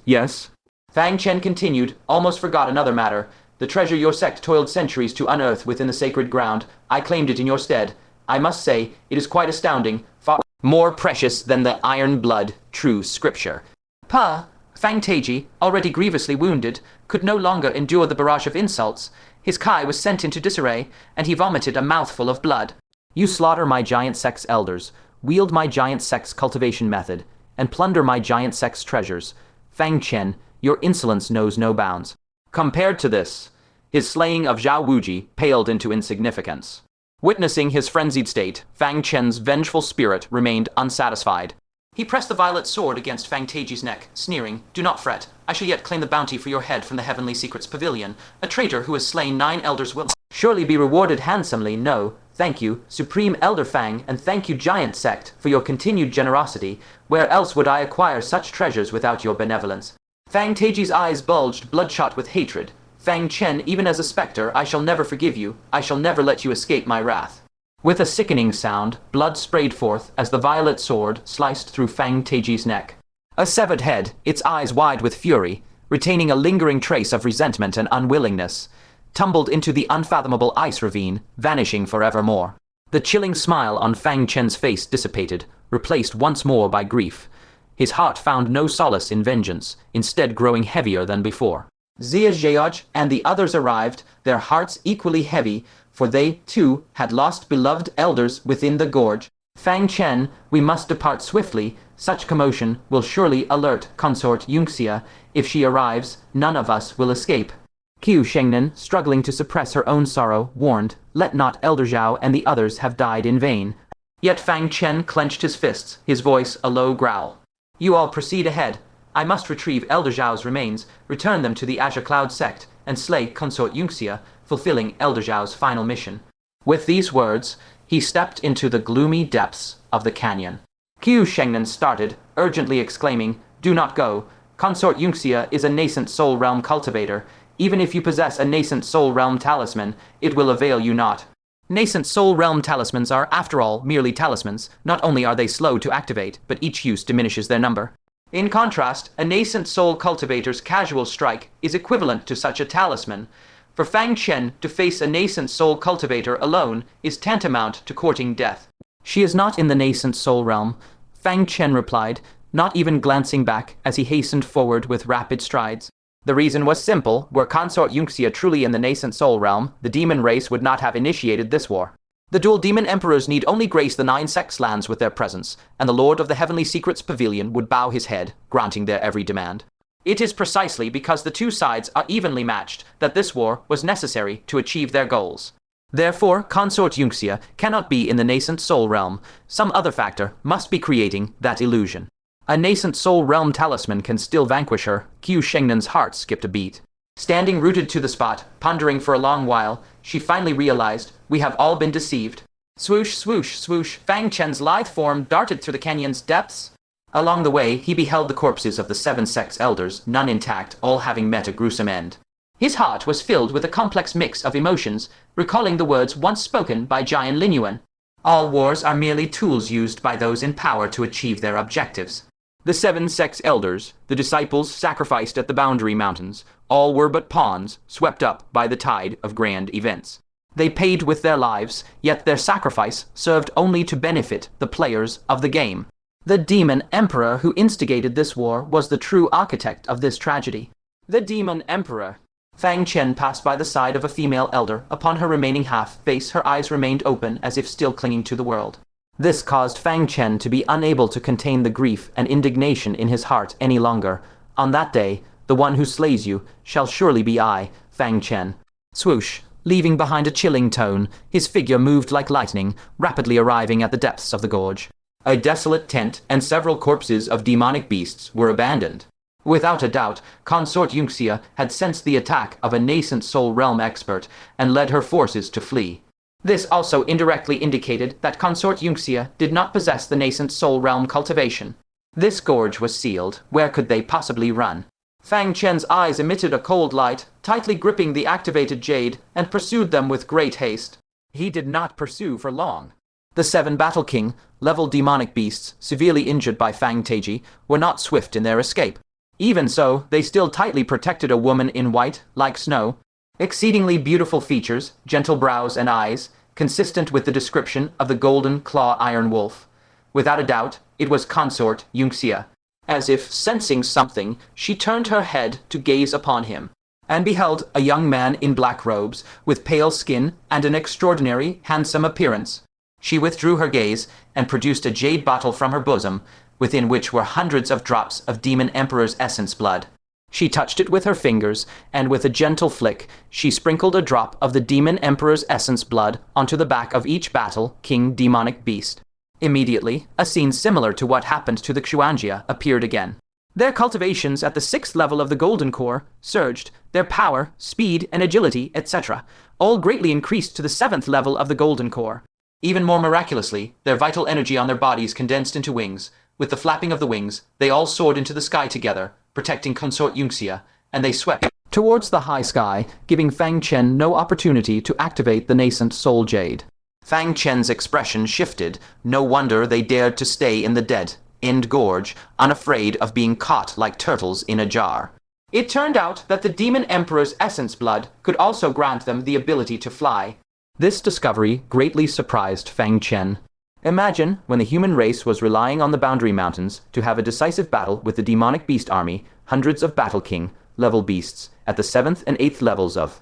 Fang Chen continued, almost forgot another matter. The treasure your sect toiled centuries to unearth within the sacred ground, I claimed it in your stead. I must say, it is quite astounding, far more precious than the iron blood, true scripture. Fang Taiji, already grievously wounded, could no longer endure the barrage of insults. His kai was sent into disarray, and he vomited a mouthful of blood. You slaughter my giant sect's elders, wield my giant sect's cultivation method, and plunder my giant sect's treasures. Fang Chen, your insolence knows no bounds. Compared to this, his slaying of Zhao Wuji paled into insignificance. Witnessing his frenzied state, Fang Chen's vengeful spirit remained unsatisfied. He pressed the violet sword against Fang Taiji's neck, sneering, do not fret, I shall yet claim the bounty for your head from the Heavenly Secrets Pavilion. A traitor who has slain 9 elders will surely be rewarded handsomely. No, thank you, Supreme Elder Fang, and thank you, Giant Sect, for your continued generosity. Where else would I acquire such treasures without your benevolence? Fang Taiji's eyes bulged, bloodshot with hatred. Fang Chen, even as a specter, I shall never forgive you. I shall never let you escape my wrath. With a sickening sound, blood sprayed forth as the violet sword sliced through Fang Taiji's neck. A severed head, its eyes wide with fury, retaining a lingering trace of resentment and unwillingness, tumbled into the unfathomable ice ravine, vanishing forevermore. The chilling smile on Fang Chen's face dissipated, replaced once more by grief. His heart found no solace in vengeance, instead growing heavier than before. Zia Zheoj and the others arrived, their hearts equally heavy, for they, too, had lost beloved elders within the gorge. Fang Chen, we must depart swiftly. Such commotion will surely alert Consort Yunxia. If she arrives, none of us will escape. Qiu Shengnan, struggling to suppress her own sorrow, warned, let not Elder Zhao and the others have died in vain. Yet Fang Chen clenched his fists, his voice a low growl. You all proceed ahead. I must retrieve Elder Zhao's remains, return them to the Azure Cloud sect, and slay Consort Yunxia, fulfilling Elder Zhao's final mission. With these words, he stepped into the gloomy depths of the canyon. Qiu Shengnan started, urgently exclaiming, do not go. Consort Yunxia is a nascent soul realm cultivator. Even if you possess a nascent soul realm talisman, it will avail you not. Nascent soul realm talismans are, after all, merely talismans. Not only are they slow to activate, but each use diminishes their number. In contrast, a nascent soul cultivator's casual strike is equivalent to such a talisman. For Fang Chen to face a nascent soul cultivator alone is tantamount to courting death. She is not in the nascent soul realm, Fang Chen replied, not even glancing back as he hastened forward with rapid strides. The reason was simple. Were Consort Yunxia truly in the nascent soul realm, the demon race would not have initiated this war. The dual demon emperors need only grace the 9 sects' lands with their presence, and the Lord of the Heavenly Secrets Pavilion would bow his head, granting their every demand. It is precisely because the two sides are evenly matched that this war was necessary to achieve their goals. Therefore, Consort Yunxia cannot be in the nascent soul realm. Some other factor must be creating that illusion. A nascent soul realm talisman can still vanquish her. Qiu Shengnan's heart skipped a beat. Standing rooted to the spot, pondering for a long while, she finally realized, we have all been deceived. Swoosh, swoosh, swoosh, Fang Chen's lithe form darted through the canyon's depths. Along the way, he beheld the corpses of the 7 sects' elders, none intact, all having met a gruesome end. His heart was filled with a complex mix of emotions, recalling the words once spoken by Jian Linyuan. All wars are merely tools used by those in power to achieve their objectives. The 7 sects' elders, the disciples sacrificed at the Boundary Mountains, all were but pawns, swept up by the tide of grand events. They paid with their lives, yet their sacrifice served only to benefit the players of the game. The demon emperor who instigated this war was the true architect of this tragedy. The demon emperor. Fang Chen passed by the side of a female elder. Upon her remaining half-face, her eyes remained open as if still clinging to the world. This caused Fang Chen to be unable to contain the grief and indignation in his heart any longer. On that day, the one who slays you shall surely be I, Fang Chen. Swoosh. Leaving behind a chilling tone, his figure moved like lightning, rapidly arriving at the depths of the gorge. A desolate tent and several corpses of demonic beasts were abandoned. Without a doubt, Consort Yunxia had sensed the attack of a nascent soul realm expert and led her forces to flee. This also indirectly indicated that Consort Yunxia did not possess the nascent soul realm cultivation. This gorge was sealed. Where could they possibly run? Fang Chen's eyes emitted a cold light, tightly gripping the activated jade, and pursued them with great haste. He did not pursue for long. The 7 Battle King, level demonic beasts, severely injured by Fang Taiji, were not swift in their escape. Even so, they still tightly protected a woman in white, like snow. Exceedingly beautiful features, gentle brows and eyes, consistent with the description of the golden claw iron wolf. Without a doubt, it was Consort Yunxia. As if sensing something, she turned her head to gaze upon him, and beheld a young man in black robes, with pale skin and an extraordinary, handsome appearance. She withdrew her gaze and produced a jade bottle from her bosom, within which were hundreds of drops of Demon Emperor's essence blood. She touched it with her fingers, and with a gentle flick, she sprinkled a drop of the Demon Emperor's essence blood onto the back of each Battle King demonic beast. Immediately, a scene similar to what happened to the Xuanjia appeared again. Their cultivations at the 6th level of the Golden Core surged, their power, speed, and agility, etc., all greatly increased to the 7th level of the Golden Core. Even more miraculously, their vital energy on their bodies condensed into wings. With the flapping of the wings, they all soared into the sky together, protecting Consort Yunxia, and they swept towards the high sky, giving Fang Chen no opportunity to activate the nascent soul jade. Fang Chen's expression shifted. No wonder they dared to stay in the dead-end gorge, unafraid of being caught like turtles in a jar. It turned out that the Demon Emperor's essence blood could also grant them the ability to fly. This discovery greatly surprised Fang Chen. Imagine when the human race was relying on the Boundary Mountains to have a decisive battle with the demonic beast army, hundreds of Battle King level beasts at the 7th and 8th levels of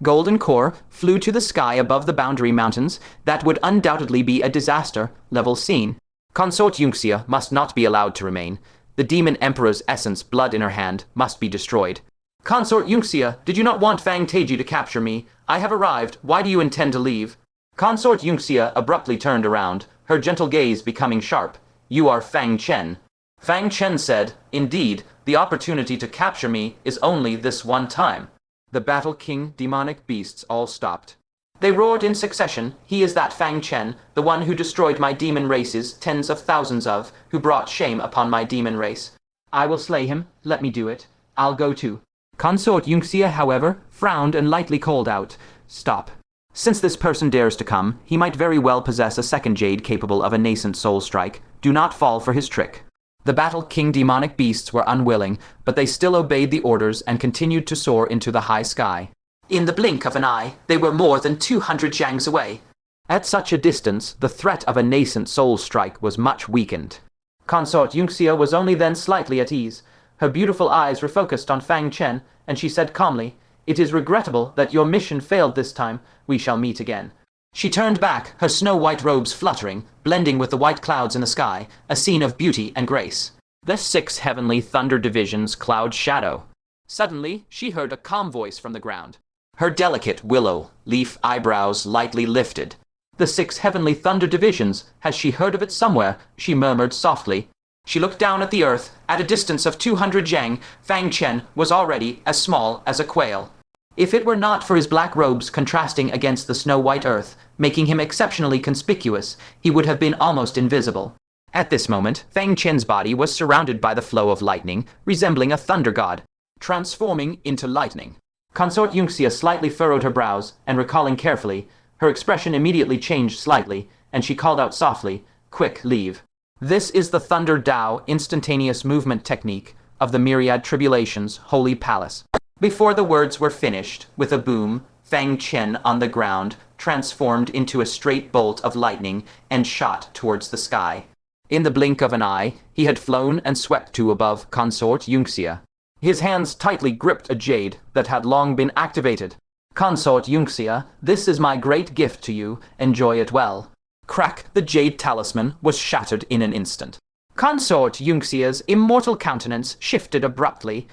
Golden Core flew to the sky above the Boundary Mountains. That would undoubtedly be a disaster level scene. Consort Yunxia must not be allowed to remain. The Demon Emperor's essence blood in her hand must be destroyed. Consort Yunxia, did you not want Fang Taiji to capture me? I have arrived. Why do you intend to leave? Consort Yunxia abruptly turned around, her gentle gaze becoming sharp. You are Fang Chen. Fang Chen said, indeed, the opportunity to capture me is only this one time. The Battle King demonic beasts all stopped. They roared in succession. He is that Fang Chen, the one who destroyed my demon races, tens of thousands of, who brought shame upon my demon race. I will slay him. Let me do it. I'll go too. Consort Yunxia, however, frowned and lightly called out, Stop. Since this person dares to come, he might very well possess a second jade capable of a nascent soul strike. Do not fall for his trick. The Battle King demonic beasts were unwilling, but they still obeyed the orders and continued to soar into the high sky. In the blink of an eye, they were more than 200 jiangs away. At such a distance, the threat of a nascent soul strike was much weakened. Consort Yunxia was only then slightly at ease. Her beautiful eyes were focused on Fang Chen, and she said calmly, It is regrettable that your mission failed this time. We shall meet again. She turned back, her snow-white robes fluttering, blending with the white clouds in the sky, a scene of beauty and grace. The 6 heavenly thunder divisions cloud shadow. Suddenly, she heard a calm voice from the ground. Her delicate willow leaf eyebrows lightly lifted. The 6 heavenly thunder divisions, has she heard of it somewhere? She murmured softly. She looked down at the earth. At a distance of 200 jiang, Fang Chen was already as small as a quail. If it were not for his black robes contrasting against the snow-white earth, making him exceptionally conspicuous, he would have been almost invisible. At this moment, Fang Chen's body was surrounded by the flow of lightning, resembling a thunder god, transforming into lightning. Consort Yunxia slightly furrowed her brows, and recalling carefully, her expression immediately changed slightly, and she called out softly, Quick, leave. This is the Thunder Dao instantaneous movement technique of the Myriad Tribulations Holy Palace. Before the words were finished, with a boom, Fang Chen on the ground, transformed into a straight bolt of lightning and shot towards the sky. In the blink of an eye, he had flown and swept to above Consort Yunxia. His hands tightly gripped a jade that had long been activated. "Consort Yunxia, this is my great gift to you. Enjoy it well." Crack, the jade talisman was shattered in an instant. Consort Yunxia's immortal countenance shifted abruptly,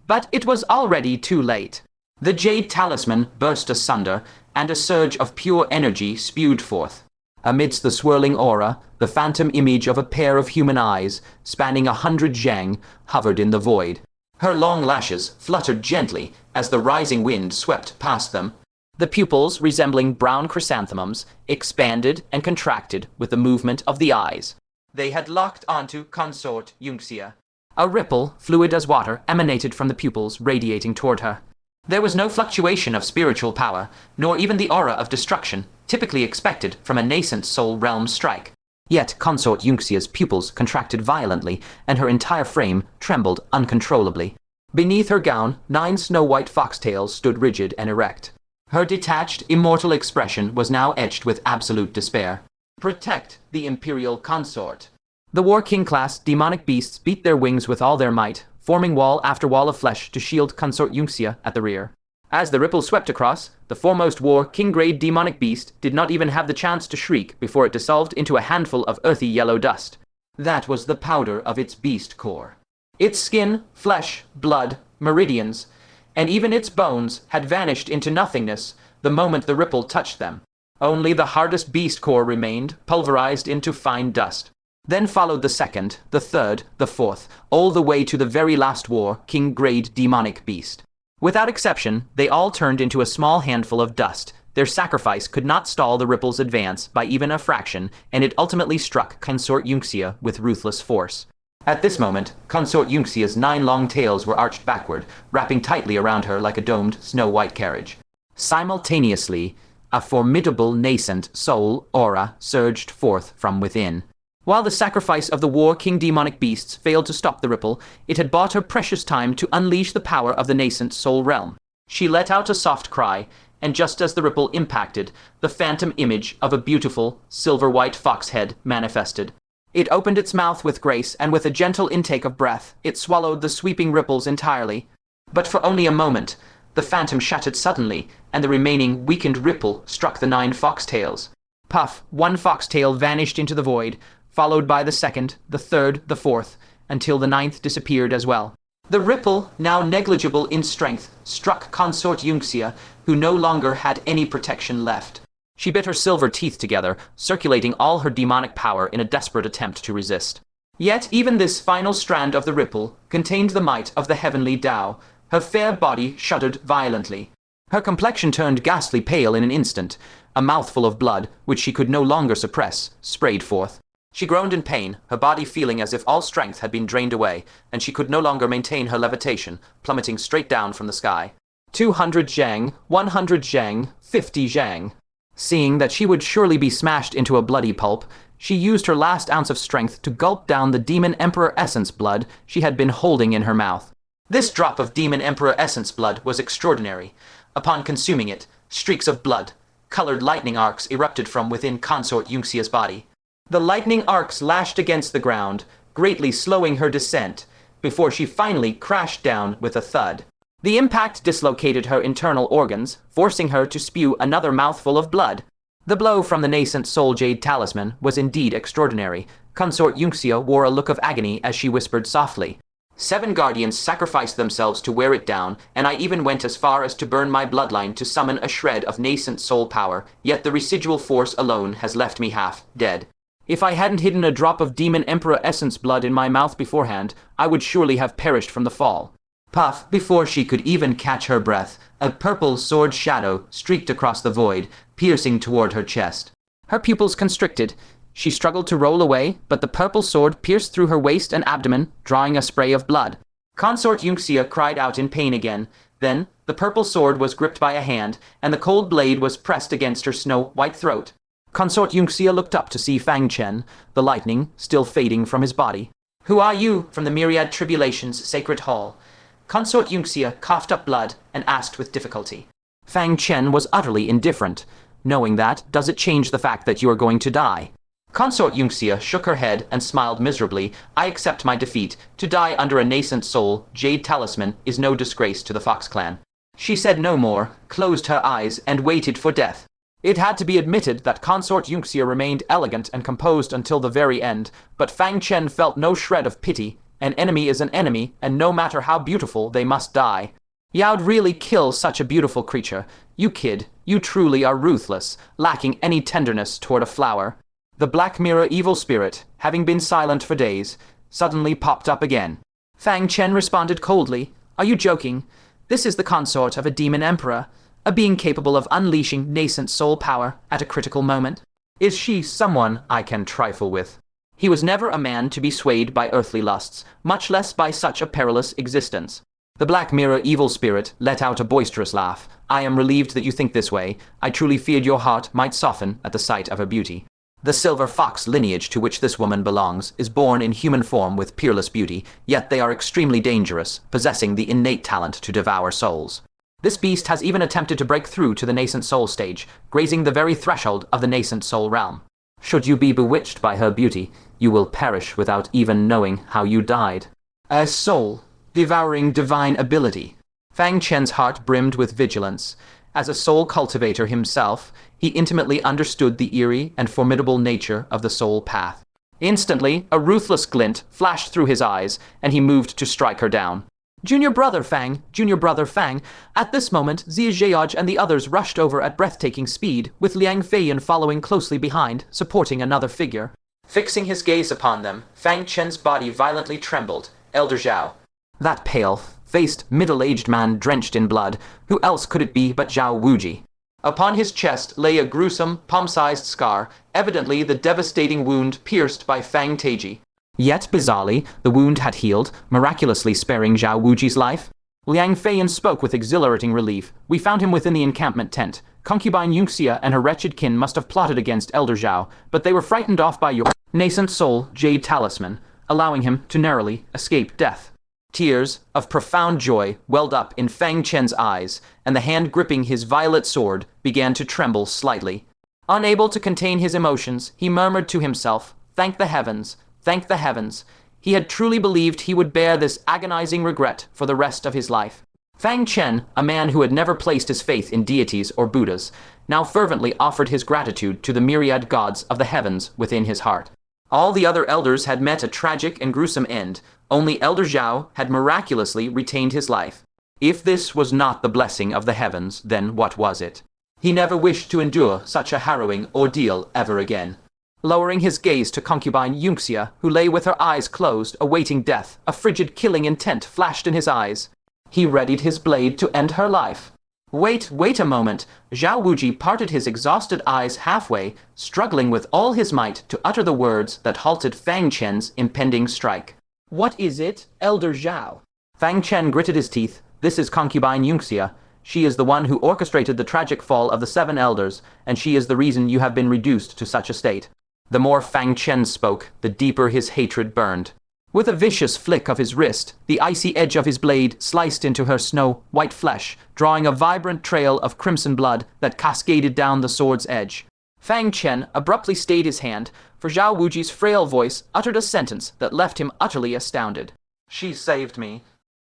but it was already too late. The jade talisman burst asunder, and a surge of pure energy spewed forth. Amidst the swirling aura, the phantom image of a pair of human eyes, spanning 100 zhang, hovered in the void. Her long lashes fluttered gently as the rising wind swept past them. The pupils, resembling brown chrysanthemums, expanded and contracted with the movement of the eyes. They had locked onto Consort Yunxia. A ripple, fluid as water, emanated from the pupils, radiating toward her. There was no fluctuation of spiritual power, nor even the aura of destruction, typically expected from a nascent soul realm strike. Yet Consort Yunxia's pupils contracted violently, and her entire frame trembled uncontrollably. Beneath her gown, 9 snow-white foxtails stood rigid and erect. Her detached, immortal expression was now etched with absolute despair. "Protect the Imperial Consort." The War King-class demonic beasts beat their wings with all their might, forming wall after wall of flesh to shield Consort Yunxia at the rear. As the ripple swept across, the foremost War King-grade demonic beast did not even have the chance to shriek before it dissolved into a handful of earthy yellow dust. That was the powder of its beast core. Its skin, flesh, blood, meridians, and even its bones had vanished into nothingness the moment the ripple touched them. Only the hardest beast core remained, pulverized into fine dust. Then followed the second, the third, the fourth, all the way to the very last War King-grade demonic beast. Without exception, they all turned into a small handful of dust. Their sacrifice could not stall the ripple's advance by even a fraction, and it ultimately struck Consort Yunxia with ruthless force. At this moment, Consort Yunxia's 9 long tails were arched backward, wrapping tightly around her like a domed, snow-white carriage. Simultaneously, a formidable nascent soul aura surged forth from within. While the sacrifice of the War King demonic beasts failed to stop the ripple, it had bought her precious time to unleash the power of the nascent soul realm. She let out a soft cry, and just as the ripple impacted, the phantom image of a beautiful, silver-white fox head manifested. It opened its mouth with grace, and with a gentle intake of breath, it swallowed the sweeping ripples entirely. But for only a moment, the phantom shattered suddenly, and the remaining weakened ripple struck the 9 foxtails. Puff, 1 foxtail vanished into the void, followed by the second, the third, the fourth, until the 9th disappeared as well. The ripple, now negligible in strength, struck Consort Yunxia, who no longer had any protection left. She bit her silver teeth together, circulating all her demonic power in a desperate attempt to resist. Yet even this final strand of the ripple contained the might of the heavenly Tao. Her fair body shuddered violently. Her complexion turned ghastly pale in an instant. A mouthful of blood, which she could no longer suppress, sprayed forth. She groaned in pain, her body feeling as if all strength had been drained away, and she could no longer maintain her levitation, plummeting straight down from the sky. 200 zhang, 100 zhang, 50 zhang. Seeing that she would surely be smashed into a bloody pulp, she used her last ounce of strength to gulp down the Demon Emperor Essence blood she had been holding in her mouth. This drop of Demon Emperor Essence blood was extraordinary. Upon consuming it, streaks of blood, colored lightning arcs erupted from within Consort Yunxia's body. The lightning arcs lashed against the ground, greatly slowing her descent, before she finally crashed down with a thud. The impact dislocated her internal organs, forcing her to spew another mouthful of blood. The blow from the nascent soul jade talisman was indeed extraordinary. Consort Yunxia wore a look of agony as she whispered softly, 7 guardians sacrificed themselves to wear it down, and I even went as far as to burn my bloodline to summon a shred of nascent soul power, yet the residual force alone has left me half dead. If I hadn't hidden a drop of Demon Emperor Essence blood in my mouth beforehand, I would surely have perished from the fall. Puff, before she could even catch her breath, a purple sword shadow streaked across the void, piercing toward her chest. Her pupils constricted. She struggled to roll away, but the purple sword pierced through her waist and abdomen, drawing a spray of blood. Consort Yunxia cried out in pain again. Then, the purple sword was gripped by a hand, and the cold blade was pressed against her snow-white throat. Consort Yunxia looked up to see Fang Chen, the lightning still fading from his body. "Who are you from the Myriad Tribulation's sacred hall?" Consort Yunxia coughed up blood and asked with difficulty. Fang Chen was utterly indifferent. Knowing that, does it change the fact that you are going to die? Consort Yunxia shook her head and smiled miserably. I accept my defeat. To die under a nascent soul, jade talisman, is no disgrace to the Fox clan. She said no more, closed her eyes, and waited for death. It had to be admitted that Consort Yunxia remained elegant and composed until the very end, but Fang Chen felt no shred of pity. An enemy is an enemy, and no matter how beautiful, they must die. You'd really kill such a beautiful creature. You kid, you truly are ruthless, lacking any tenderness toward a flower. The Black Mirror evil spirit, having been silent for days, suddenly popped up again. Fang Chen responded coldly. Are you joking? This is the consort of a demon emperor, a being capable of unleashing nascent soul power at a critical moment. Is she someone I can trifle with? He was never a man to be swayed by earthly lusts, much less by such a perilous existence. The Black Mirror evil spirit let out a boisterous laugh. I am relieved that you think this way. I truly feared your heart might soften at the sight of her beauty. The silver fox lineage to which this woman belongs is born in human form with peerless beauty, yet they are extremely dangerous, possessing the innate talent to devour souls. This beast has even attempted to break through to the nascent soul stage, grazing the very threshold of the nascent soul realm. Should you be bewitched by her beauty, you will perish without even knowing how you died. A soul, devouring divine ability. Fang Chen's heart brimmed with vigilance. As a soul cultivator himself, he intimately understood the eerie and formidable nature of the soul path. Instantly, a ruthless glint flashed through his eyes, and he moved to strike her down. Junior brother Fang, junior brother Fang. At this moment, Ziyaj and the others rushed over at breathtaking speed, with Liang Feiyan following closely behind, supporting another figure. Fixing his gaze upon them, Fang Chen's body violently trembled. Elder Zhao. That pale-faced, middle-aged man drenched in blood. Who else could it be but Zhao Wuji? Upon his chest lay a gruesome, palm-sized scar, evidently the devastating wound pierced by Fang Taiji. Yet, bizarrely, the wound had healed, miraculously sparing Zhao Wuji's life. Liang Feiyan spoke with exhilarating relief. We found him within the encampment tent. Concubine Yunxia and her wretched kin must have plotted against Elder Zhao, but they were frightened off by your nascent soul jade talisman, allowing him to narrowly escape death. Tears of profound joy welled up in Fang Chen's eyes, and the hand gripping his violet sword began to tremble slightly. Unable to contain his emotions, he murmured to himself, "Thank the heavens, thank the heavens." He had truly believed he would bear this agonizing regret for the rest of his life. Fang Chen, a man who had never placed his faith in deities or Buddhas, now fervently offered his gratitude to the myriad gods of the heavens within his heart. All the other elders had met a tragic and gruesome end. Only Elder Zhao had miraculously retained his life. If this was not the blessing of the heavens, then what was it? He never wished to endure such a harrowing ordeal ever again. Lowering his gaze to concubine Yunxia, who lay with her eyes closed, awaiting death, a frigid killing intent flashed in his eyes. He readied his blade to end her life. Wait a moment. Zhao Wuji parted his exhausted eyes halfway, struggling with all his might to utter the words that halted Fang Chen's impending strike. What is it, Elder Zhao? Fang Chen gritted his teeth. This is concubine Yunxia. She is the one who orchestrated the tragic fall of the 7 elders, and she is the reason you have been reduced to such a state. The more Fang Chen spoke, the deeper his hatred burned. With a vicious flick of his wrist, the icy edge of his blade sliced into her snow-white flesh, drawing a vibrant trail of crimson blood that cascaded down the sword's edge. Fang Chen abruptly stayed his hand, for Zhao Wuji's frail voice uttered a sentence that left him utterly astounded. She saved me.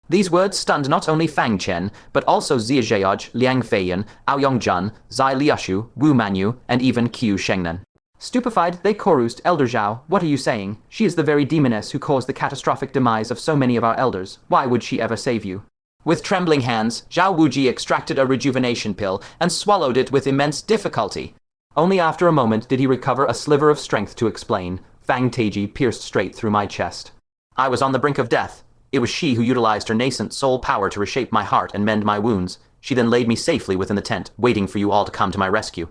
These words stunned not only Fang Chen, but also Ziyaj, Liang Feiyan, Aoyongjun, Zai Liashu, Wu Manu, and even Qiu Shengnan. Stupefied, they chorused, Elder Zhao, what are you saying? She is the very demoness who caused the catastrophic demise of so many of our elders. Why would she ever save you? With trembling hands, Zhao Wuji extracted a rejuvenation pill and swallowed it with immense difficulty. Only after a moment did he recover a sliver of strength to explain. Fang Taiji pierced straight through my chest. I was on the brink of death. It was she who utilized her nascent soul power to reshape my heart and mend my wounds. She then laid me safely within the tent, waiting for you all to come to my rescue.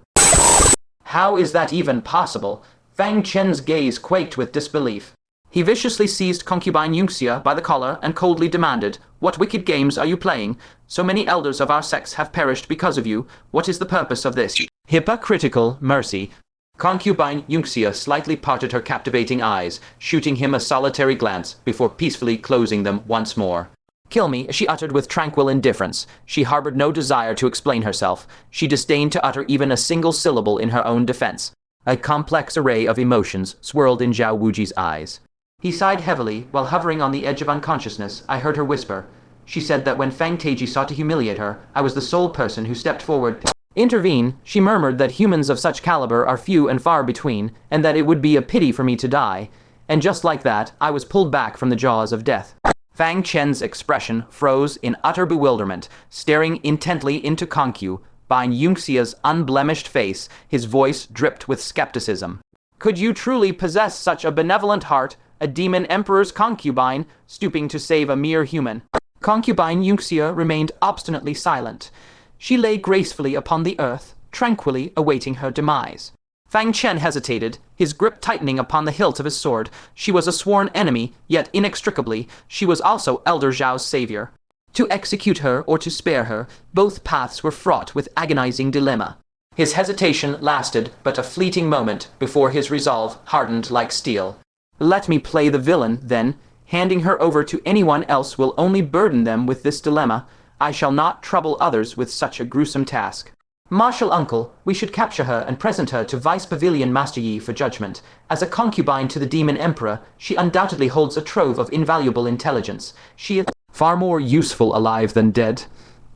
How is that even possible? Fang Chen's gaze quaked with disbelief. He viciously seized concubine Yunxia by the collar and coldly demanded, What wicked games are you playing? So many elders of our sects have perished because of you. What is the purpose of this hypocritical mercy? Concubine Yunxia slightly parted her captivating eyes, shooting him a solitary glance before peacefully closing them once more. Kill me, she uttered with tranquil indifference. She harbored no desire to explain herself. She disdained to utter even a single syllable in her own defense. A complex array of emotions swirled in Zhao Wuji's eyes. He sighed heavily. While hovering on the edge of unconsciousness, I heard her whisper. She said that when Fang Taiji sought to humiliate her, I was the sole person who stepped forward. Intervene, she murmured that humans of such caliber are few and far between, and that it would be a pity for me to die. And just like that, I was pulled back from the jaws of death. Fang Chen's expression froze in utter bewilderment, staring intently into Consort Yunxia's unblemished face. His voice dripped with skepticism. Could you truly possess such a benevolent heart, a demon emperor's concubine, stooping to save a mere human? Concubine Yunxia remained obstinately silent. She lay gracefully upon the earth, tranquilly awaiting her demise. Fang Chen hesitated, his grip tightening upon the hilt of his sword. She was a sworn enemy, yet inextricably, she was also Elder Zhao's savior. To execute her or to spare her, both paths were fraught with agonizing dilemma. His hesitation lasted but a fleeting moment before his resolve hardened like steel. Let me play the villain, then. Handing her over to anyone else will only burden them with this dilemma. I shall not trouble others with such a gruesome task. Martial uncle, we should capture her and present her to Vice Pavilion Master Yi for judgment. As a concubine to the Demon Emperor, she undoubtedly holds a trove of invaluable intelligence. She is far more useful alive than dead,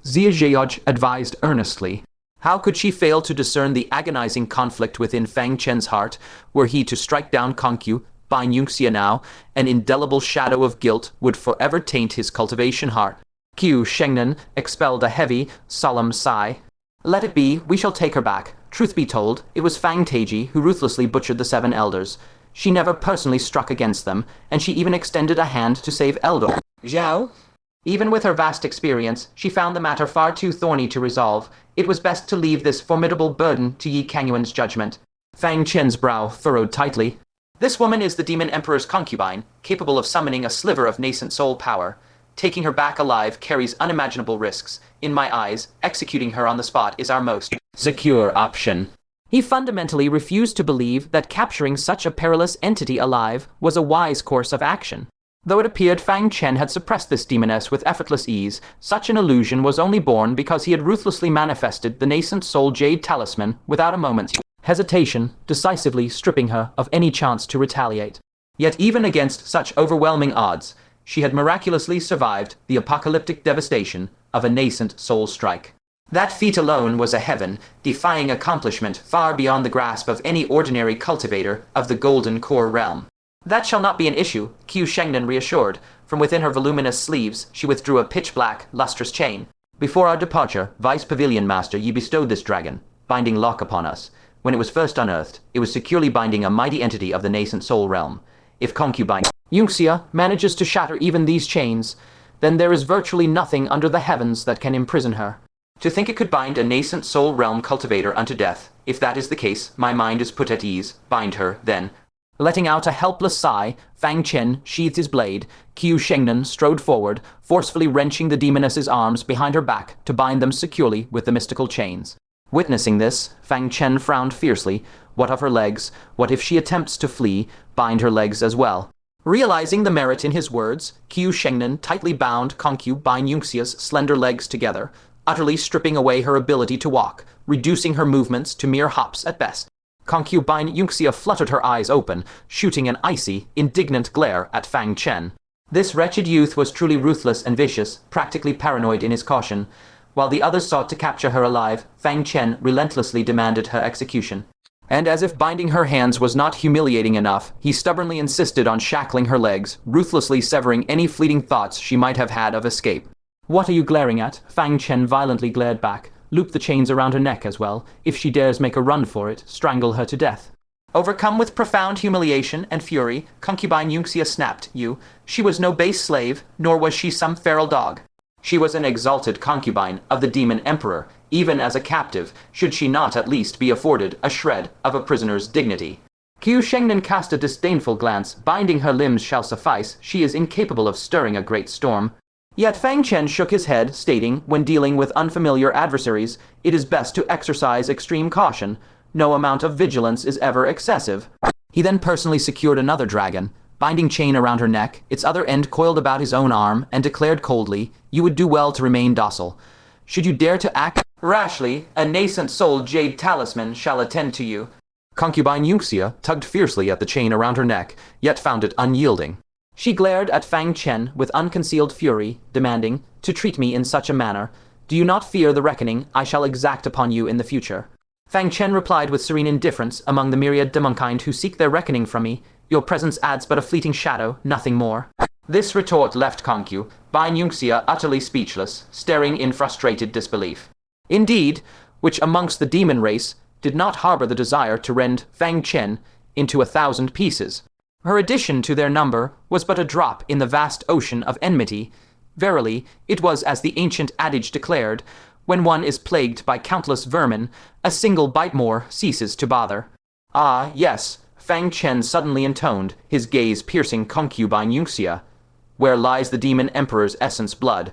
Zia Zheoj advised earnestly. How could she fail to discern the agonizing conflict within Fang Chen's heart, were he to strike down Consort Yunxia now? An indelible shadow of guilt would forever taint his cultivation heart. Qiu Shengnan expelled a heavy, solemn sigh. Let it be, we shall take her back. Truth be told, it was Fang Taiji who ruthlessly butchered the 7 elders. She never personally struck against them, and she even extended a hand to save Eldor. Zhao? Even with her vast experience, she found the matter far too thorny to resolve. It was best to leave this formidable burden to Yi Kangyuan's judgment. Fang Chen's brow furrowed tightly. This woman is the Demon Emperor's concubine, capable of summoning a sliver of nascent soul power. Taking her back alive carries unimaginable risks. In my eyes, executing her on the spot is our most secure option. He fundamentally refused to believe that capturing such a perilous entity alive was a wise course of action. Though it appeared Fang Chen had suppressed this demoness with effortless ease, such an illusion was only born because he had ruthlessly manifested the Nascent Soul Jade Talisman without a moment's hesitation, decisively stripping her of any chance to retaliate. Yet even against such overwhelming odds, she had miraculously survived the apocalyptic devastation of a nascent soul strike. That feat alone was a heaven-defying accomplishment far beyond the grasp of any ordinary cultivator of the Golden Core realm. That shall not be an issue, Qiu Shengnan reassured. From within her voluminous sleeves, she withdrew a pitch-black, lustrous chain. Before our departure, Vice Pavilion Master, you bestowed this dragon, binding lock upon us. When it was first unearthed, it was securely binding a mighty entity of the nascent soul realm. If concubine Yunxia manages to shatter even these chains, then there is virtually nothing under the heavens that can imprison her. To think it could bind a nascent soul realm cultivator unto death, if that is the case, my mind is put at ease. Bind her, then. Letting out a helpless sigh, Fang Chen sheathed his blade. Qiu Shengnan strode forward, forcefully wrenching the demoness's arms behind her back to bind them securely with the mystical chains. Witnessing this, Fang Chen frowned fiercely. What of her legs? What if she attempts to flee? Bind her legs as well. Realizing the merit in his words, Qiu Shengnan tightly bound Consort Yunxia's slender legs together, utterly stripping away her ability to walk, reducing her movements to mere hops at best. Consort Yunxia fluttered her eyes open, shooting an icy, indignant glare at Fang Chen. This wretched youth was truly ruthless and vicious, practically paranoid in his caution. While the others sought to capture her alive, Fang Chen relentlessly demanded her execution. And as if binding her hands was not humiliating enough, he stubbornly insisted on shackling her legs, ruthlessly severing any fleeting thoughts she might have had of escape. What are you glaring at? Fang Chen violently glared back. Loop the chains around her neck as well. If she dares make a run for it, strangle her to death. Overcome with profound humiliation and fury, concubine Yunxia snapped, She was no base slave, nor was she some feral dog. She was an exalted concubine of the Demon Emperor. Even as a captive, should she not at least be afforded a shred of a prisoner's dignity? Qiu Shengnan cast a disdainful glance. Binding her limbs shall suffice. She is incapable of stirring a great storm. Yet Fang Chen shook his head, stating, when dealing with unfamiliar adversaries, it is best to exercise extreme caution. No amount of vigilance is ever excessive. He then personally secured another dragon, binding chain around her neck, its other end coiled about his own arm, and declared coldly, "You would do well to remain docile. Should you dare to act rashly, a nascent soul jade talisman shall attend to you." Concubine Yunxia tugged fiercely at the chain around her neck, yet found it unyielding. She glared at Fang Chen with unconcealed fury, demanding, "To treat me in such a manner, do you not fear the reckoning I shall exact upon you in the future?" Fang Chen replied with serene indifference, "Among the myriad demonkind who seek their reckoning from me, your presence adds but a fleeting shadow, nothing more." This retort left Concubine Yunxia utterly speechless, staring in frustrated disbelief. Indeed, which amongst the demon race did not harbor the desire to rend Fang Chen into 1,000 pieces. Her addition to their number was but a drop in the vast ocean of enmity. Verily, it was as the ancient adage declared, when one is plagued by countless vermin, a single bite more ceases to bother. "Ah, yes," Fang Chen suddenly intoned, his gaze piercing Concubine Yunxia. "Where lies the demon emperor's essence blood?"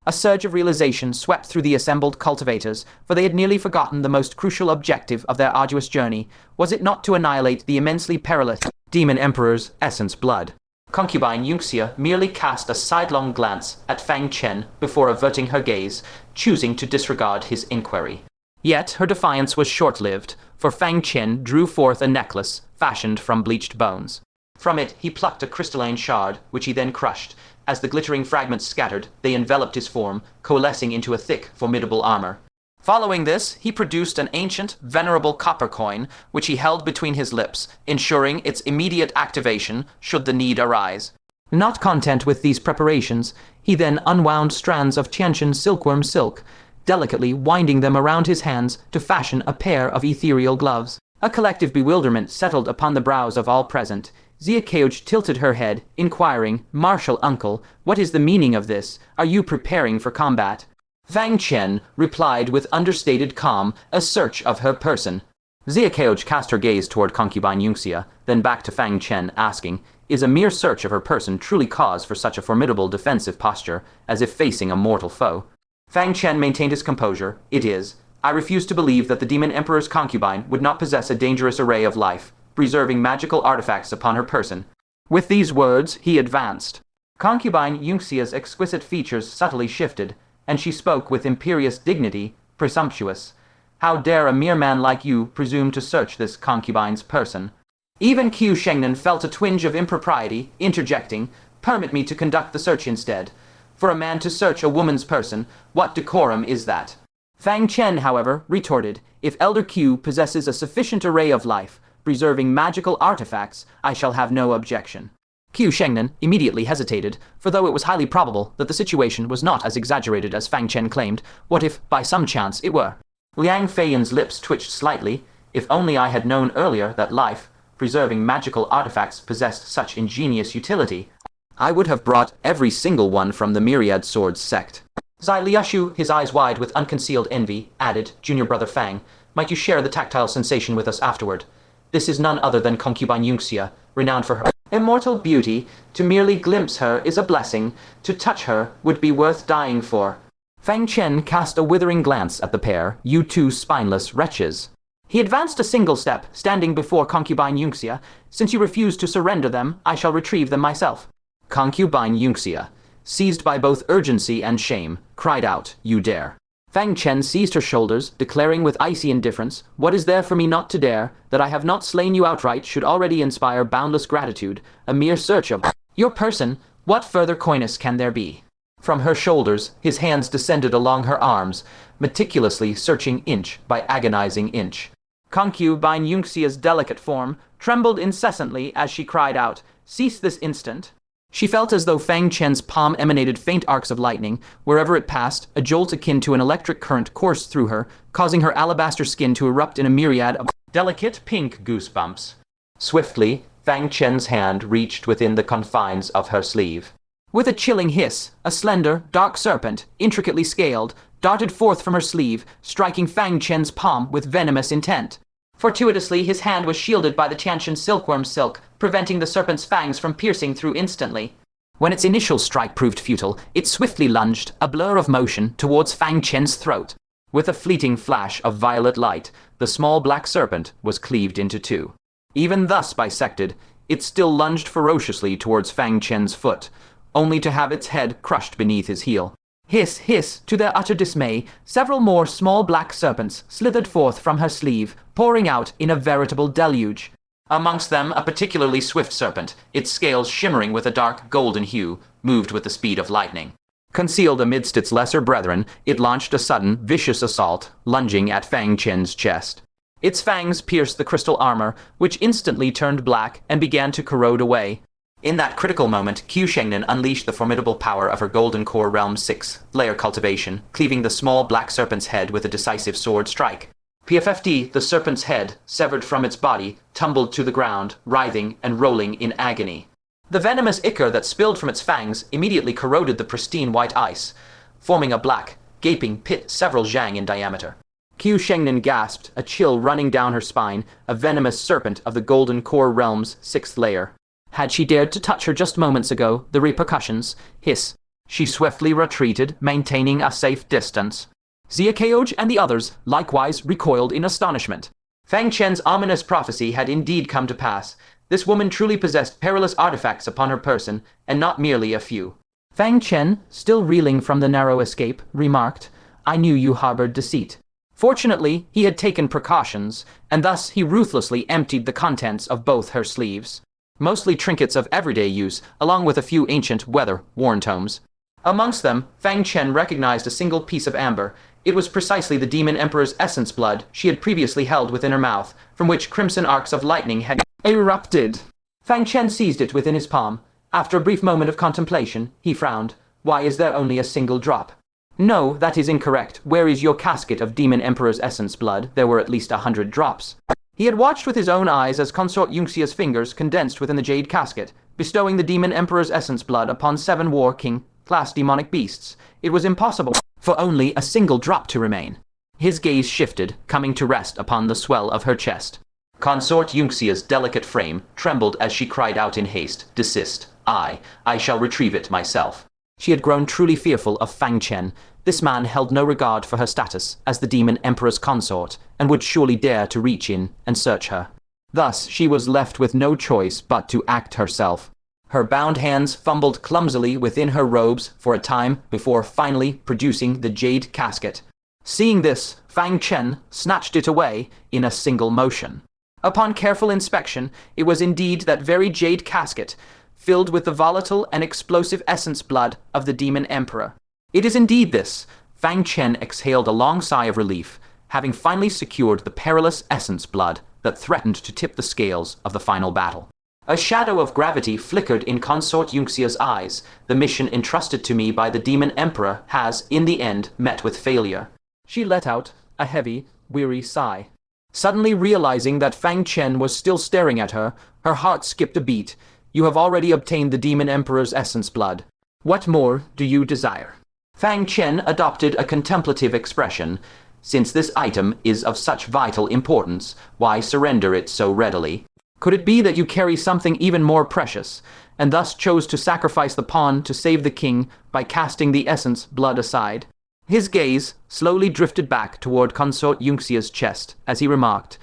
A surge of realization swept through the assembled cultivators, for they had nearly forgotten the most crucial objective of their arduous journey. Was it not to annihilate the immensely perilous demon emperor's essence blood? Concubine Yunxia merely cast a sidelong glance at Fang Chen before averting her gaze, choosing to disregard his inquiry. Yet her defiance was short-lived, for Fang Chen drew forth a necklace fashioned from bleached bones. From it he plucked a crystalline shard, which he then crushed. As the glittering fragments scattered, they enveloped his form, coalescing into a thick, formidable armor. Following this, he produced an ancient, venerable copper coin, which he held between his lips, ensuring its immediate activation should the need arise. Not content with these preparations, he then unwound strands of Tiantian silkworm silk, delicately winding them around his hands to fashion a pair of ethereal gloves. A collective bewilderment settled upon the brows of all present. Xiao tilted her head, inquiring, "Martial uncle, what is the meaning of this? Are you preparing for combat?" Fang Chen replied with understated calm, a search of her person. Xiao cast her gaze toward Concubine Yunxia, then back to Fang Chen, asking, "Is a mere search of her person truly cause for such a formidable defensive posture, as if facing a mortal foe?" Fang Chen maintained his composure. "It is. I refuse to believe that the demon emperor's concubine would not possess a dangerous array of life, preserving magical artifacts upon her person." With these words, he advanced. Concubine Yunxia's exquisite features subtly shifted, and she spoke with imperious dignity, presumptuous. "How dare a mere man like you presume to search this concubine's person?" Even Qiu Shengnan felt a twinge of impropriety, interjecting, "Permit me to conduct the search instead. For a man to search a woman's person, what decorum is that?" Fang Chen, however, retorted, "If Elder Qiu possesses a sufficient array of life, preserving magical artifacts, I shall have no objection." Qiu Shengnan immediately hesitated, for though it was highly probable that the situation was not as exaggerated as Fang Chen claimed, what if, by some chance, it were? Liang Feiyan's lips twitched slightly. "If only I had known earlier that life, preserving magical artifacts, possessed such ingenious utility, I would have brought every single one from the Myriad Swords sect." Zai Liushu, his eyes wide with unconcealed envy, added, "Junior brother Fang, might you share the tactile sensation with us afterward? This is none other than Concubine Yunxia, renowned for her immortal beauty. To merely glimpse her is a blessing. To touch her would be worth dying for." Fang Chen cast a withering glance at the pair, "You two spineless wretches." He advanced a single step, standing before Concubine Yunxia. "Since you refuse to surrender them, I shall retrieve them myself." Concubine Yunxia, seized by both urgency and shame, cried out, "You dare." Fang Chen seized her shoulders, declaring with icy indifference, "What is there for me not to dare? That I have not slain you outright should already inspire boundless gratitude. A mere search of your person, what further coyness can there be?" From her shoulders, his hands descended along her arms, meticulously searching inch by agonizing inch. Concubine Yunxia's delicate form trembled incessantly as she cried out, "Cease this instant." She felt as though Fang Chen's palm emanated faint arcs of lightning. Wherever it passed, a jolt akin to an electric current coursed through her, causing her alabaster skin to erupt in a myriad of delicate pink goosebumps. Swiftly, Fang Chen's hand reached within the confines of her sleeve. With a chilling hiss, a slender, dark serpent, intricately scaled, darted forth from her sleeve, striking Fang Chen's palm with venomous intent. Fortuitously, his hand was shielded by the Tiantian silkworm silk, preventing the serpent's fangs from piercing through instantly. When its initial strike proved futile, it swiftly lunged, a blur of motion, towards Fang Chen's throat. With a fleeting flash of violet light, the small black serpent was cleaved into two. Even thus bisected, it still lunged ferociously towards Fang Chen's foot, only to have its head crushed beneath his heel. Hiss, hiss, to their utter dismay, several more small black serpents slithered forth from her sleeve, pouring out in a veritable deluge. Amongst them a particularly swift serpent, its scales shimmering with a dark golden hue, moved with the speed of lightning. Concealed amidst its lesser brethren, it launched a sudden, vicious assault, lunging at Fang Chen's chest. Its fangs pierced the crystal armor, which instantly turned black and began to corrode away. In that critical moment, Qiu Shengnan unleashed the formidable power of her Golden Core Realm 6 layer cultivation, cleaving the small black serpent's head with a decisive sword strike. PFFD, the serpent's head, severed from its body, tumbled to the ground, writhing and rolling in agony. The venomous ichor that spilled from its fangs immediately corroded the pristine white ice, forming a black, gaping pit several zhang in diameter. Qiu Shengnan gasped, a chill running down her spine, a venomous serpent of the Golden Core Realm's 6th layer. Had she dared to touch her just moments ago, the repercussions, hiss. She swiftly retreated, maintaining a safe distance. Xiakeoj and the others likewise recoiled in astonishment. Fang Chen's ominous prophecy had indeed come to pass. This woman truly possessed perilous artifacts upon her person, and not merely a few. Fang Chen, still reeling from the narrow escape, remarked, "I knew you harbored deceit." Fortunately, he had taken precautions, and thus he ruthlessly emptied the contents of both her sleeves. Mostly trinkets of everyday use, along with a few ancient, weather-worn tomes. Amongst them, Fang Chen recognized a single piece of amber. It was precisely the Demon Emperor's essence blood she had previously held within her mouth, from which crimson arcs of lightning had erupted. Fang Chen seized it within his palm. After a brief moment of contemplation, he frowned. "Why is there only a single drop?" "No, that is incorrect. Where is your casket of Demon Emperor's essence blood? There were at least 100 drops. He had watched with his own eyes as Consort Yunxia's fingers condensed within the jade casket, bestowing the Demon Emperor's essence blood upon 7 War King-class demonic beasts. It was impossible for only a single drop to remain. His gaze shifted, coming to rest upon the swell of her chest. Consort Yunxia's delicate frame trembled as she cried out in haste, "Desist. I shall retrieve it myself." She had grown truly fearful of Fang Chen. This man held no regard for her status as the Demon Emperor's consort, and would surely dare to reach in and search her. Thus she was left with no choice but to act herself. Her bound hands fumbled clumsily within her robes for a time before finally producing the jade casket. Seeing this, Fang Chen snatched it away in a single motion. Upon careful inspection, it was indeed that very jade casket, filled with the volatile and explosive essence blood of the Demon Emperor. It is indeed this. Fang Chen exhaled a long sigh of relief, having finally secured the perilous essence blood that threatened to tip the scales of the final battle. A shadow of gravity flickered in Consort Yunxia's eyes. The mission entrusted to me by the Demon Emperor has, in the end, met with failure. She let out a heavy, weary sigh. Suddenly realizing that Fang Chen was still staring at her, her heart skipped a beat. "You have already obtained the Demon Emperor's essence blood. What more do you desire?" Fang Chen adopted a contemplative expression. "Since this item is of such vital importance, why surrender it so readily? Could it be that you carry something even more precious, and thus chose to sacrifice the pawn to save the king by casting the essence blood aside?" His gaze slowly drifted back toward Consort Yunxia's chest as he remarked,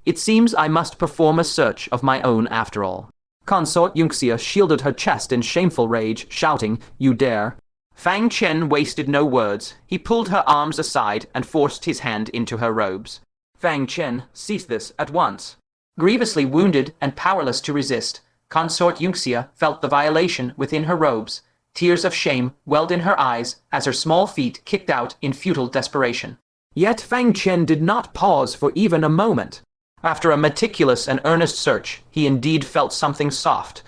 "It seems I must perform a search of my own after all." Consort Yunxia shielded her chest in shameful rage, shouting, "You dare!" Fang Chen wasted no words. He pulled her arms aside and forced his hand into her robes. Fang Chen ceased this at once. Grievously wounded and powerless to resist, Consort Yunxia felt the violation within her robes. Tears of shame welled in her eyes as her small feet kicked out in futile desperation. Yet Fang Chen did not pause for even a moment. After a meticulous and earnest search, he indeed felt something soft.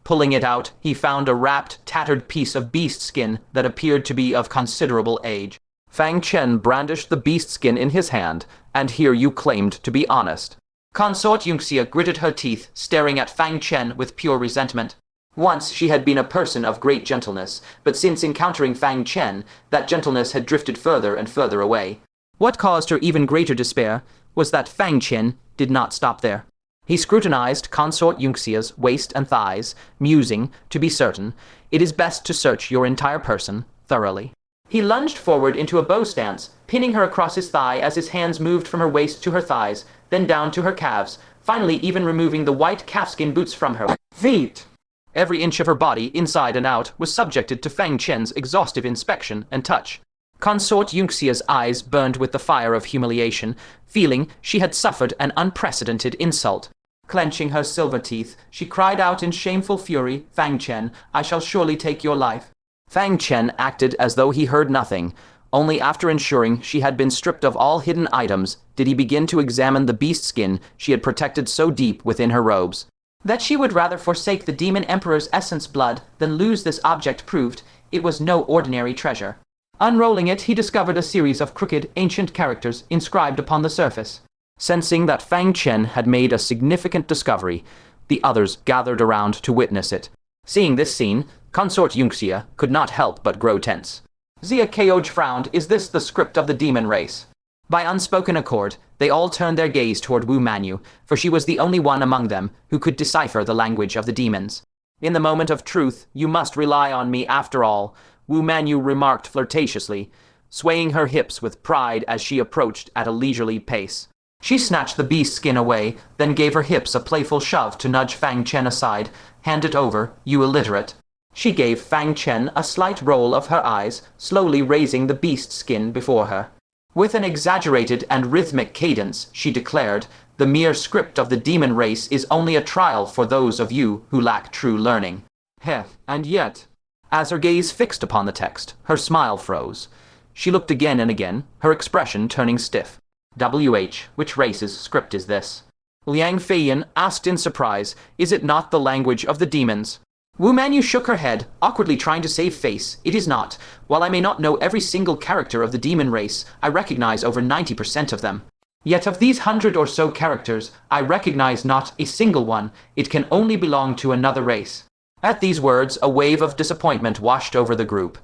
Pulling it out, he found a wrapped, tattered piece of beast skin that appeared to be of considerable age. Fang Chen brandished the beast skin in his hand, and here you claimed to be honest. Consort Yunxia gritted her teeth, staring at Fang Chen with pure resentment. Once she had been a person of great gentleness, but since encountering Fang Chen, that gentleness had drifted further and further away. What caused her even greater despair was that Fang Chen did not stop there. He scrutinized Consort Yunxia's waist and thighs, musing, to be certain, "It is best to search your entire person thoroughly." He lunged forward into a bow stance, pinning her across his thigh as his hands moved from her waist to her thighs, then down to her calves, finally even removing the white calfskin boots from her feet. Every inch of her body, inside and out, was subjected to Fang Chen's exhaustive inspection and touch. Consort Yunxia's eyes burned with the fire of humiliation, feeling she had suffered an unprecedented insult. Clenching her silver teeth, she cried out in shameful fury, "Fang Chen, I shall surely take your life." Fang Chen acted as though he heard nothing. Only after ensuring she had been stripped of all hidden items did he begin to examine the beast skin she had protected so deep within her robes. That she would rather forsake the demon emperor's essence blood than lose this object proved it was no ordinary treasure. Unrolling it, he discovered a series of crooked, ancient characters inscribed upon the surface. Sensing that Fang Chen had made a significant discovery, the others gathered around to witness it. Seeing this scene, Consort Yunxia could not help but grow tense. Zia Keoj frowned. Is this the script of the demon race? By unspoken accord, they all turned their gaze toward Wu Manu, for she was the only one among them who could decipher the language of the demons. In the moment of truth, you must rely on me after all, Wu Manu remarked flirtatiously, swaying her hips with pride as she approached at a leisurely pace. She snatched the beast skin away, then gave her hips a playful shove to nudge Fang Chen aside. Hand it over, you illiterate. She gave Fang Chen a slight roll of her eyes, slowly raising the beast skin before her. With an exaggerated and rhythmic cadence, she declared, the mere script of the demon race is only a trial for those of you who lack true learning. Heh, and yet... As her gaze fixed upon the text, her smile froze. She looked again and again, her expression turning stiff. Which race's script is this? Liang Feiyin asked in surprise, is it not the language of the demons? Wu Manu shook her head, awkwardly trying to save face. It is not. While I may not know every single character of the demon race, I recognize over 90% of them. Yet of these 100 or so characters, I recognize not a single one. It can only belong to another race. At these words, a wave of disappointment washed over the group.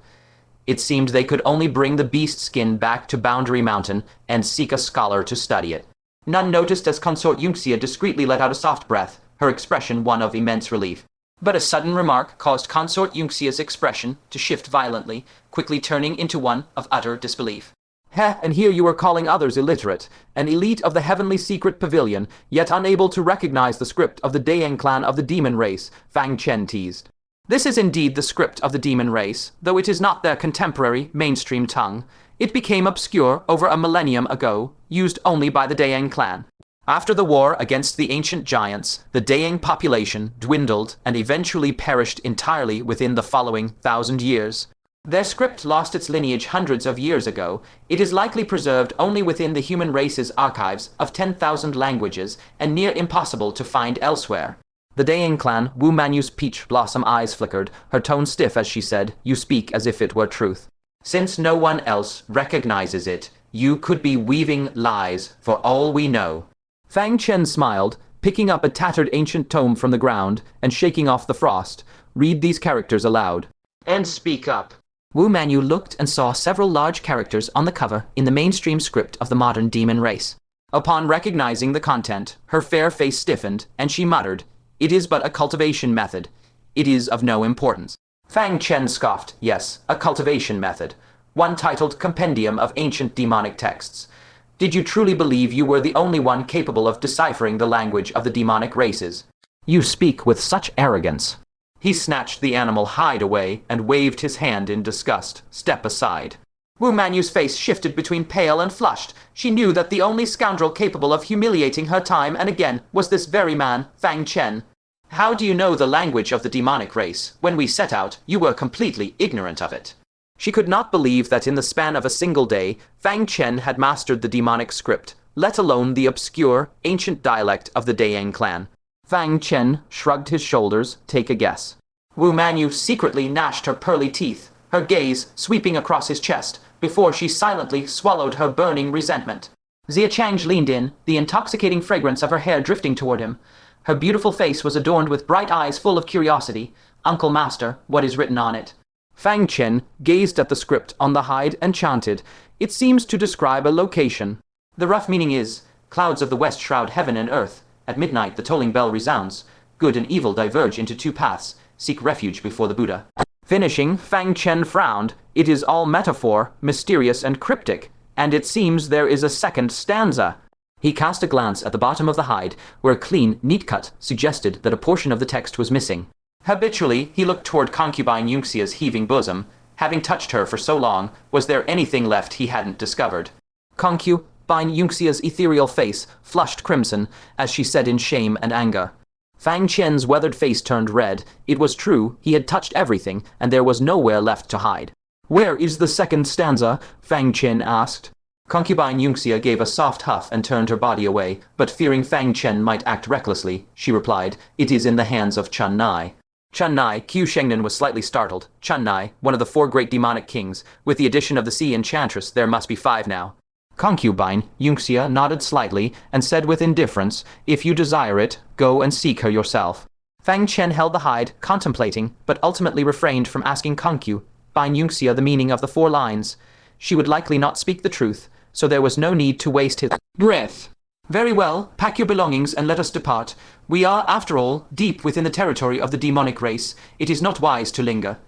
It seemed they could only bring the beast skin back to Boundary Mountain and seek a scholar to study it. None noticed as Consort Yunxia discreetly let out a soft breath, her expression one of immense relief. But a sudden remark caused Consort Yunxia's expression to shift violently, quickly turning into one of utter disbelief. Heh, and here you are calling others illiterate, an elite of the heavenly secret pavilion, yet unable to recognize the script of the Dayang clan of the demon race, Fang Chen teased. This is indeed the script of the demon race, though it is not their contemporary, mainstream tongue. It became obscure over a millennium ago, used only by the Dayang clan. After the war against the ancient giants, the Dayang population dwindled and eventually perished entirely within the following 1,000 years. Their script lost its lineage hundreds of years ago. It is likely preserved only within the human race's archives of 10,000 languages and near impossible to find elsewhere. The Dayang clan, Wu Manu's peach blossom eyes flickered, her tone stiff as she said, you speak as if it were truth. Since no one else recognizes it, you could be weaving lies for all we know. Fang Chen smiled, picking up a tattered ancient tome from the ground and shaking off the frost. Read these characters aloud. And speak up. Wu Manu looked and saw several large characters on the cover in the mainstream script of the modern demon race. Upon recognizing the content, her fair face stiffened, and she muttered, it is but a cultivation method. It is of no importance. Fang Chen scoffed, yes, a cultivation method. One titled Compendium of Ancient Demonic Texts. Did you truly believe you were the only one capable of deciphering the language of the demonic races? You speak with such arrogance. He snatched the animal hide away and waved his hand in disgust. Step aside. Wu Manu's face shifted between pale and flushed. She knew that the only scoundrel capable of humiliating her time and again was this very man, Fang Chen. How do you know the language of the demonic race? When we set out, you were completely ignorant of it. She could not believe that in the span of a single day, Fang Chen had mastered the demonic script, let alone the obscure, ancient dialect of the Dayang clan. Fang Chen shrugged his shoulders. Take a guess. Wu Manu secretly gnashed her pearly teeth, her gaze sweeping across his chest, before she silently swallowed her burning resentment. Zia Chang leaned in, the intoxicating fragrance of her hair drifting toward him. Her beautiful face was adorned with bright eyes full of curiosity. Uncle Master, what is written on it? Fang Chen gazed at the script on the hide and chanted, it seems to describe a location. The rough meaning is, clouds of the west shroud heaven and earth. At midnight the tolling bell resounds. Good and evil diverge into two paths. Seek refuge before the Buddha. Finishing, Fang Chen frowned. It is all metaphor, mysterious and cryptic, and it seems there is a second stanza. He cast a glance at the bottom of the hide, where a clean, neat cut suggested that a portion of the text was missing. Habitually, he looked toward concubine Yunxia's heaving bosom. Having touched her for so long, was there anything left he hadn't discovered? Concubine Yunxia's ethereal face flushed crimson as she said in shame and anger. Fang Chen's weathered face turned red. It was true, he had touched everything, and there was nowhere left to hide. "Where is the second stanza?" Fang Chen asked. Concubine Yunxia gave a soft huff and turned her body away, but fearing Fang Chen might act recklessly, she replied, "It is in the hands of Chun Nai." Chun Nai, Qiu Shengnan was slightly startled. Chun Nai, one of the 4 great demonic kings. With the addition of the sea enchantress, there must be 5 now. Concubine Yunxia nodded slightly and said with indifference, "If you desire it, go and seek her yourself." Fang Chen held the hide, contemplating, but ultimately refrained from asking Concubine Yunxia the meaning of the 4 lines. She would likely not speak the truth, so there was no need to waste his breath. "Very well, pack your belongings and let us depart. We are, after all, deep within the territory of the demonic race. It is not wise to linger."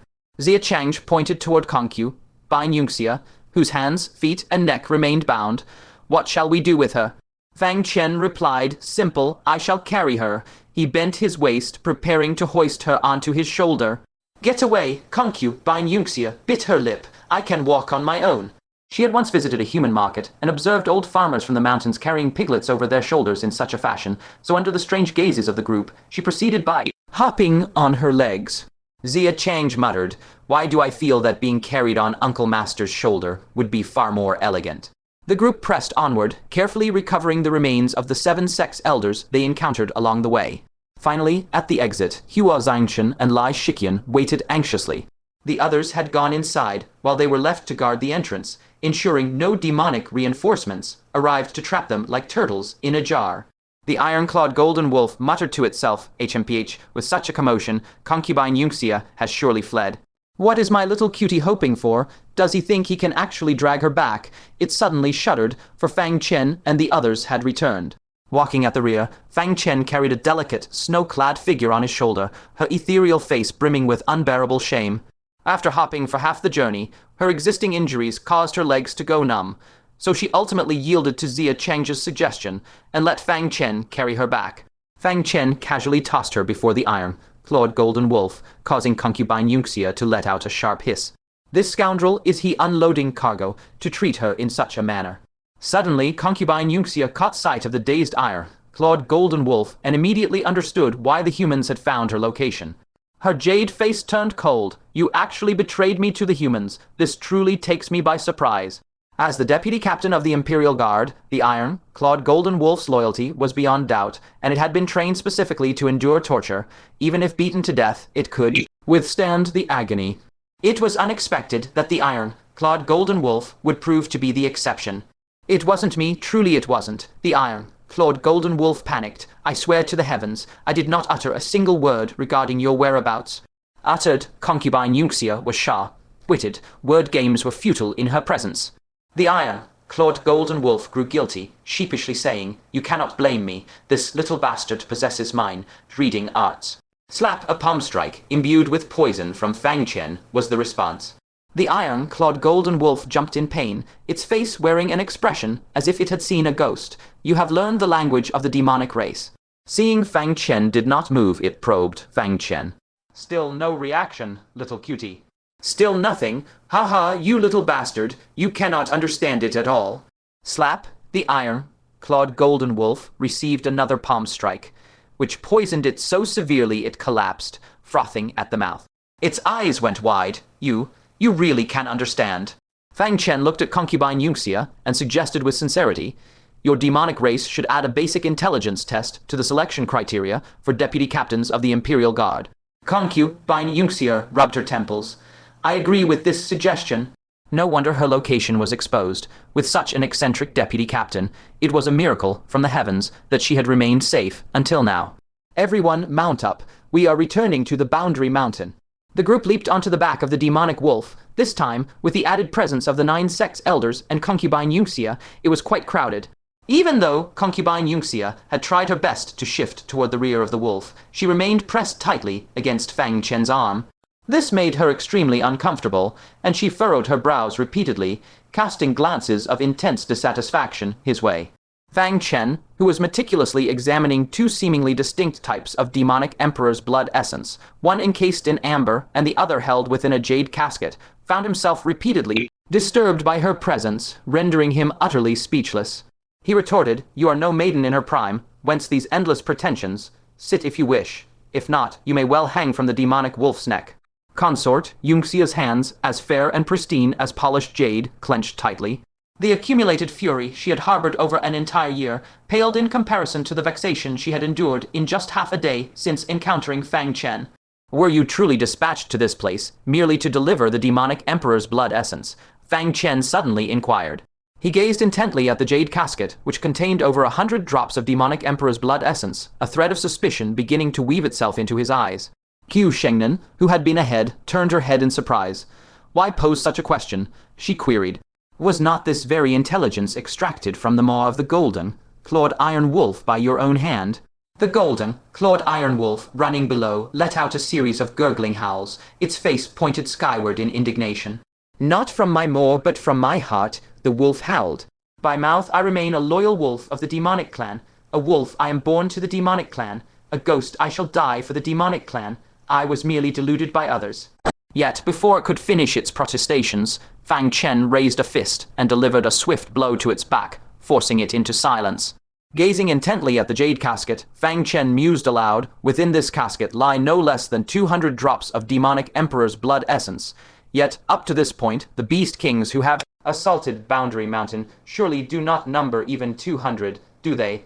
Zia Chang'e pointed toward concubine Yunxia, whose hands, feet, and neck remained bound. "What shall we do with her?" Fang Chen replied, "Simple, I shall carry her." He bent his waist, preparing to hoist her onto his shoulder. "Get away, concubine Yunxia, bit her lip. I can walk on my own." She had once visited a human market and observed old farmers from the mountains carrying piglets over their shoulders in such a fashion, so under the strange gazes of the group, she proceeded by hopping on her legs. Zia Chang'e muttered, "Why do I feel that being carried on Uncle Master's shoulder would be far more elegant?" The group pressed onward, carefully recovering the remains of the 7 Sect's elders they encountered along the way. Finally, at the exit, Hua Zhangchen and Lai Shiqian waited anxiously. The others had gone inside, while they were left to guard the entrance, ensuring no demonic reinforcements arrived to trap them like turtles in a jar. The iron-clawed golden wolf muttered to itself, HMPH, with such a commotion, concubine Yunxia has surely fled. What is my little cutie hoping for? Does he think he can actually drag her back? It suddenly shuddered, for Fang Chen and the others had returned. Walking at the rear, Fang Chen carried a delicate, snow-clad figure on his shoulder, her ethereal face brimming with unbearable shame. After hopping for half the journey, her existing injuries caused her legs to go numb, so she ultimately yielded to Zia Chang'e's suggestion and let Fang Chen carry her back. Fang Chen casually tossed her before the iron-clawed golden wolf, causing concubine Yunxia to let out a sharp hiss. This scoundrel is he unloading cargo to treat her in such a manner? Suddenly, concubine Yunxia caught sight of the dazed iron-clawed golden wolf and immediately understood why the humans had found her location. Her jade face turned cold. "You actually betrayed me to the humans. This truly takes me by surprise." As the deputy captain of the Imperial Guard, the iron-clawed golden wolf's loyalty was beyond doubt, and it had been trained specifically to endure torture. Even if beaten to death, it could withstand the agony. It was unexpected that the iron-clawed golden wolf would prove to be the exception. "It wasn't me, truly it wasn't." The iron-clawed golden wolf panicked. "I swear to the heavens, I did not utter a single word regarding your whereabouts." Uttered, concubine Yunxia was sharp-witted. Word games were futile in her presence. The iron-clawed golden wolf grew guilty, sheepishly saying, "You cannot blame me. This little bastard possesses mine reading arts." Slap, a palm strike, imbued with poison from Fang Chen, was the response. The iron-clawed golden wolf jumped in pain, its face wearing an expression as if it had seen a ghost. "You have learned the language of the demonic race." Seeing Fang Chen did not move, it probed Fang Chen. "Still no reaction, little cutie." "Still nothing? Ha ha, you little bastard. You cannot understand it at all." Slap, the iron-clawed golden wolf received another palm strike, which poisoned it so severely it collapsed, frothing at the mouth. Its eyes went wide. You really can understand." Fang Chen looked at concubine Yunxia and suggested with sincerity, "Your demonic race should add a basic intelligence test to the selection criteria for deputy captains of the Imperial Guard." Concubine Yunxia rubbed her temples. "I agree with this suggestion." No wonder her location was exposed. With such an eccentric deputy captain, it was a miracle from the heavens that she had remained safe until now. "Everyone mount up. We are returning to the Boundary Mountain." The group leaped onto the back of the demonic wolf. This time, with the added presence of the 9 Sect's elders and concubine Yunxia, it was quite crowded. Even though concubine Yunxia had tried her best to shift toward the rear of the wolf, she remained pressed tightly against Fang Chen's arm. This made her extremely uncomfortable, and she furrowed her brows repeatedly, casting glances of intense dissatisfaction his way. Fang Chen, who was meticulously examining two seemingly distinct types of demonic emperor's blood essence, one encased in amber and the other held within a jade casket, found himself repeatedly disturbed by her presence, rendering him utterly speechless. He retorted, "You are no maiden in her prime, whence these endless pretensions? Sit if you wish. If not, you may well hang from the demonic wolf's neck." Consort Yunxia's hands, as fair and pristine as polished jade, clenched tightly. The accumulated fury she had harbored over an entire year paled in comparison to the vexation she had endured in just half a day since encountering Fang Chen. "Were you truly dispatched to this place, merely to deliver the demonic emperor's blood essence?" Fang Chen suddenly inquired. He gazed intently at the jade casket, which contained over 100 drops of demonic emperor's blood essence, a thread of suspicion beginning to weave itself into his eyes. Qiu Shengnan, who had been ahead, turned her head in surprise. "Why pose such a question?" she queried. "Was not this very intelligence extracted from the maw of the golden, clawed iron wolf by your own hand?" The golden, clawed iron wolf, running below, let out a series of gurgling howls, its face pointed skyward in indignation. "Not from my maw, but from my heart," the wolf howled. "By mouth I remain a loyal wolf of the demonic clan. A wolf I am born to the demonic clan. A ghost I shall die for the demonic clan. I was merely deluded by others." Yet, before it could finish its protestations, Fang Chen raised a fist and delivered a swift blow to its back, forcing it into silence. Gazing intently at the jade casket, Fang Chen mused aloud, "Within this casket lie no less than 200 drops of demonic emperor's blood essence. Yet, up to this point, the beast kings who have assaulted Boundary Mountain surely do not number even 200, do they?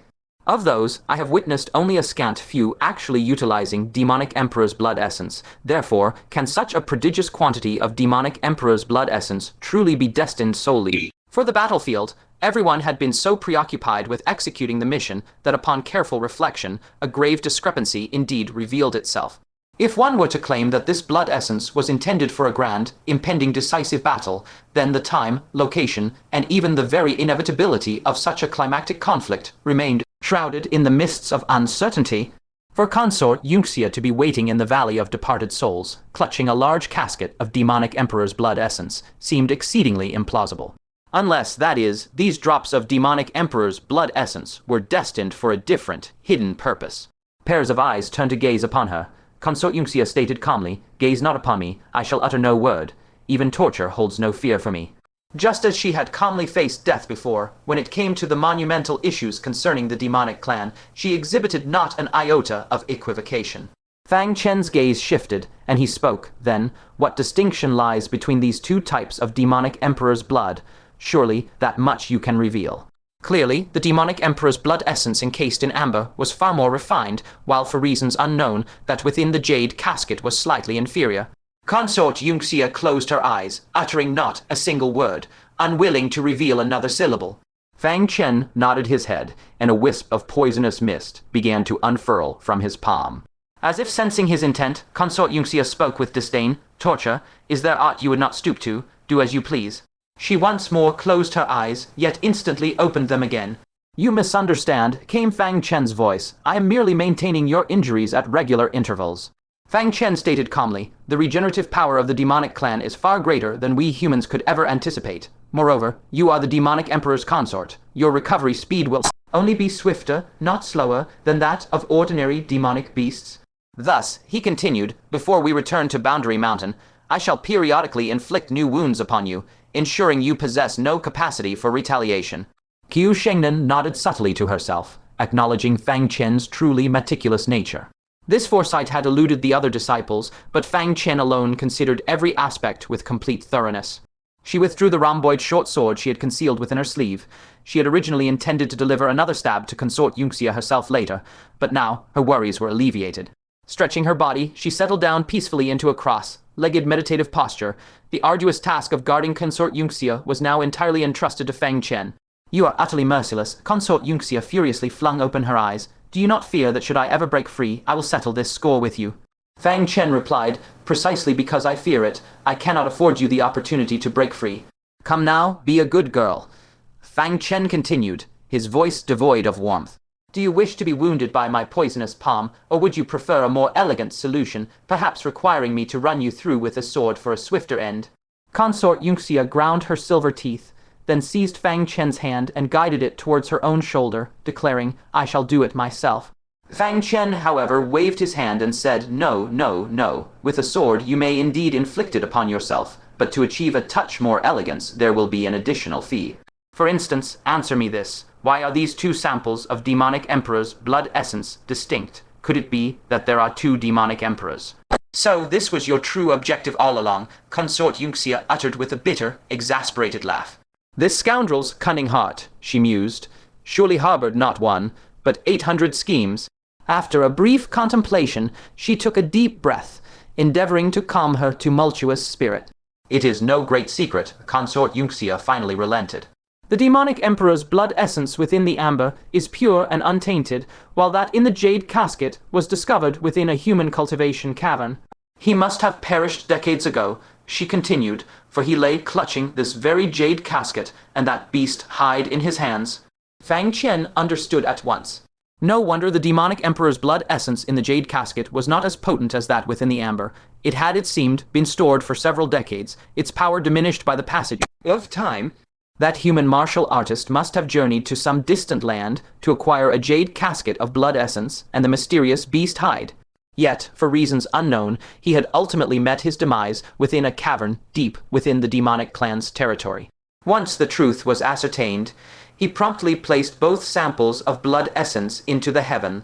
Of those, I have witnessed only a scant few actually utilizing demonic emperor's blood essence. Therefore, can such a prodigious quantity of demonic emperor's blood essence truly be destined solely for the battlefield? Everyone had been so preoccupied with executing the mission that upon careful reflection, a grave discrepancy indeed revealed itself. If one were to claim that this blood essence was intended for a grand, impending decisive battle, then the time, location, and even the very inevitability of such a climactic conflict remained shrouded in the mists of uncertainty. For Consort Yunxia to be waiting in the Valley of Departed Souls, clutching a large casket of demonic emperor's blood essence, seemed exceedingly implausible. Unless, that is, these drops of demonic emperor's blood essence were destined for a different, hidden purpose. Pairs of eyes turned to gaze upon her. Consort Yunxia stated calmly, "Gaze not upon me, I shall utter no word. Even torture holds no fear for me." Just as she had calmly faced death before, when it came to the monumental issues concerning the demonic clan, she exhibited not an iota of equivocation. Fang Chen's gaze shifted, and he spoke, then, "What distinction lies between these two types of demonic emperor's blood? Surely that much you can reveal." Clearly, the demonic emperor's blood essence encased in amber was far more refined, while for reasons unknown, that within the jade casket was slightly inferior. Consort Yunxia closed her eyes, uttering not a single word, unwilling to reveal another syllable. Fang Chen nodded his head, and a wisp of poisonous mist began to unfurl from his palm. As if sensing his intent, Consort Yunxia spoke with disdain. "Torture? Is there aught you would not stoop to? Do as you please." She once more closed her eyes, yet instantly opened them again. "You misunderstand," came Fang Chen's voice. "I am merely maintaining your injuries at regular intervals." Fang Chen stated calmly, "The regenerative power of the demonic clan is far greater than we humans could ever anticipate. Moreover, you are the demonic emperor's consort. Your recovery speed will only be swifter, not slower, than that of ordinary demonic beasts. Thus," he continued, "before we return to Boundary Mountain, I shall periodically inflict new wounds upon you, ensuring you possess no capacity for retaliation." Qiu Shengnan nodded subtly to herself, acknowledging Fang Chen's truly meticulous nature. This foresight had eluded the other disciples, but Fang Chen alone considered every aspect with complete thoroughness. She withdrew the rhomboid short sword she had concealed within her sleeve. She had originally intended to deliver another stab to Consort Yunxia herself later, but now her worries were alleviated. Stretching her body, she settled down peacefully into a cross-legged meditative posture. The arduous task of guarding Consort Yunxia was now entirely entrusted to Fang Chen. "You are utterly merciless." Consort Yunxia furiously flung open her eyes. "Do you not fear that should I ever break free, I will settle this score with you?" Fang Chen replied, "Precisely because I fear it, I cannot afford you the opportunity to break free. Come now, be a good girl." Fang Chen continued, his voice devoid of warmth. "Do you wish to be wounded by my poisonous palm, or would you prefer a more elegant solution, perhaps requiring me to run you through with a sword for a swifter end?" Consort Yunxia ground her silver teeth. then seized Fang Chen's hand and guided it towards her own shoulder, declaring, "I shall do it myself." Fang Chen, however, waved his hand and said, "No, no, no. With a sword you may indeed inflict it upon yourself, but to achieve a touch more elegance there will be an additional fee. For instance, answer me this. Why are these two samples of demonic emperor's blood essence distinct? Could it be that there are two demonic emperors?" "So this was your true objective all along," Consort Yunxia uttered with a bitter, exasperated laugh. "This scoundrel's cunning heart," she mused, "surely harbored not one, but 800 schemes." After a brief contemplation, she took a deep breath, endeavoring to calm her tumultuous spirit. "It is no great secret," Consort Yunxia finally relented. "The demonic emperor's blood essence within the amber is pure and untainted, while that in the jade casket was discovered within a human cultivation cavern. He must have perished decades ago," she continued, "for he lay clutching this very jade casket and that beast hide in his hands." Fang Chen understood at once. No wonder the demonic emperor's blood essence in the jade casket was not as potent as that within the amber. It had, it seemed, been stored for several decades, its power diminished by the passage of time. That human martial artist must have journeyed to some distant land to acquire a jade casket of blood essence and the mysterious beast hide. Yet, for reasons unknown, he had ultimately met his demise within a cavern deep within the demonic clan's territory. Once the truth was ascertained, he promptly placed both samples of blood essence into the heaven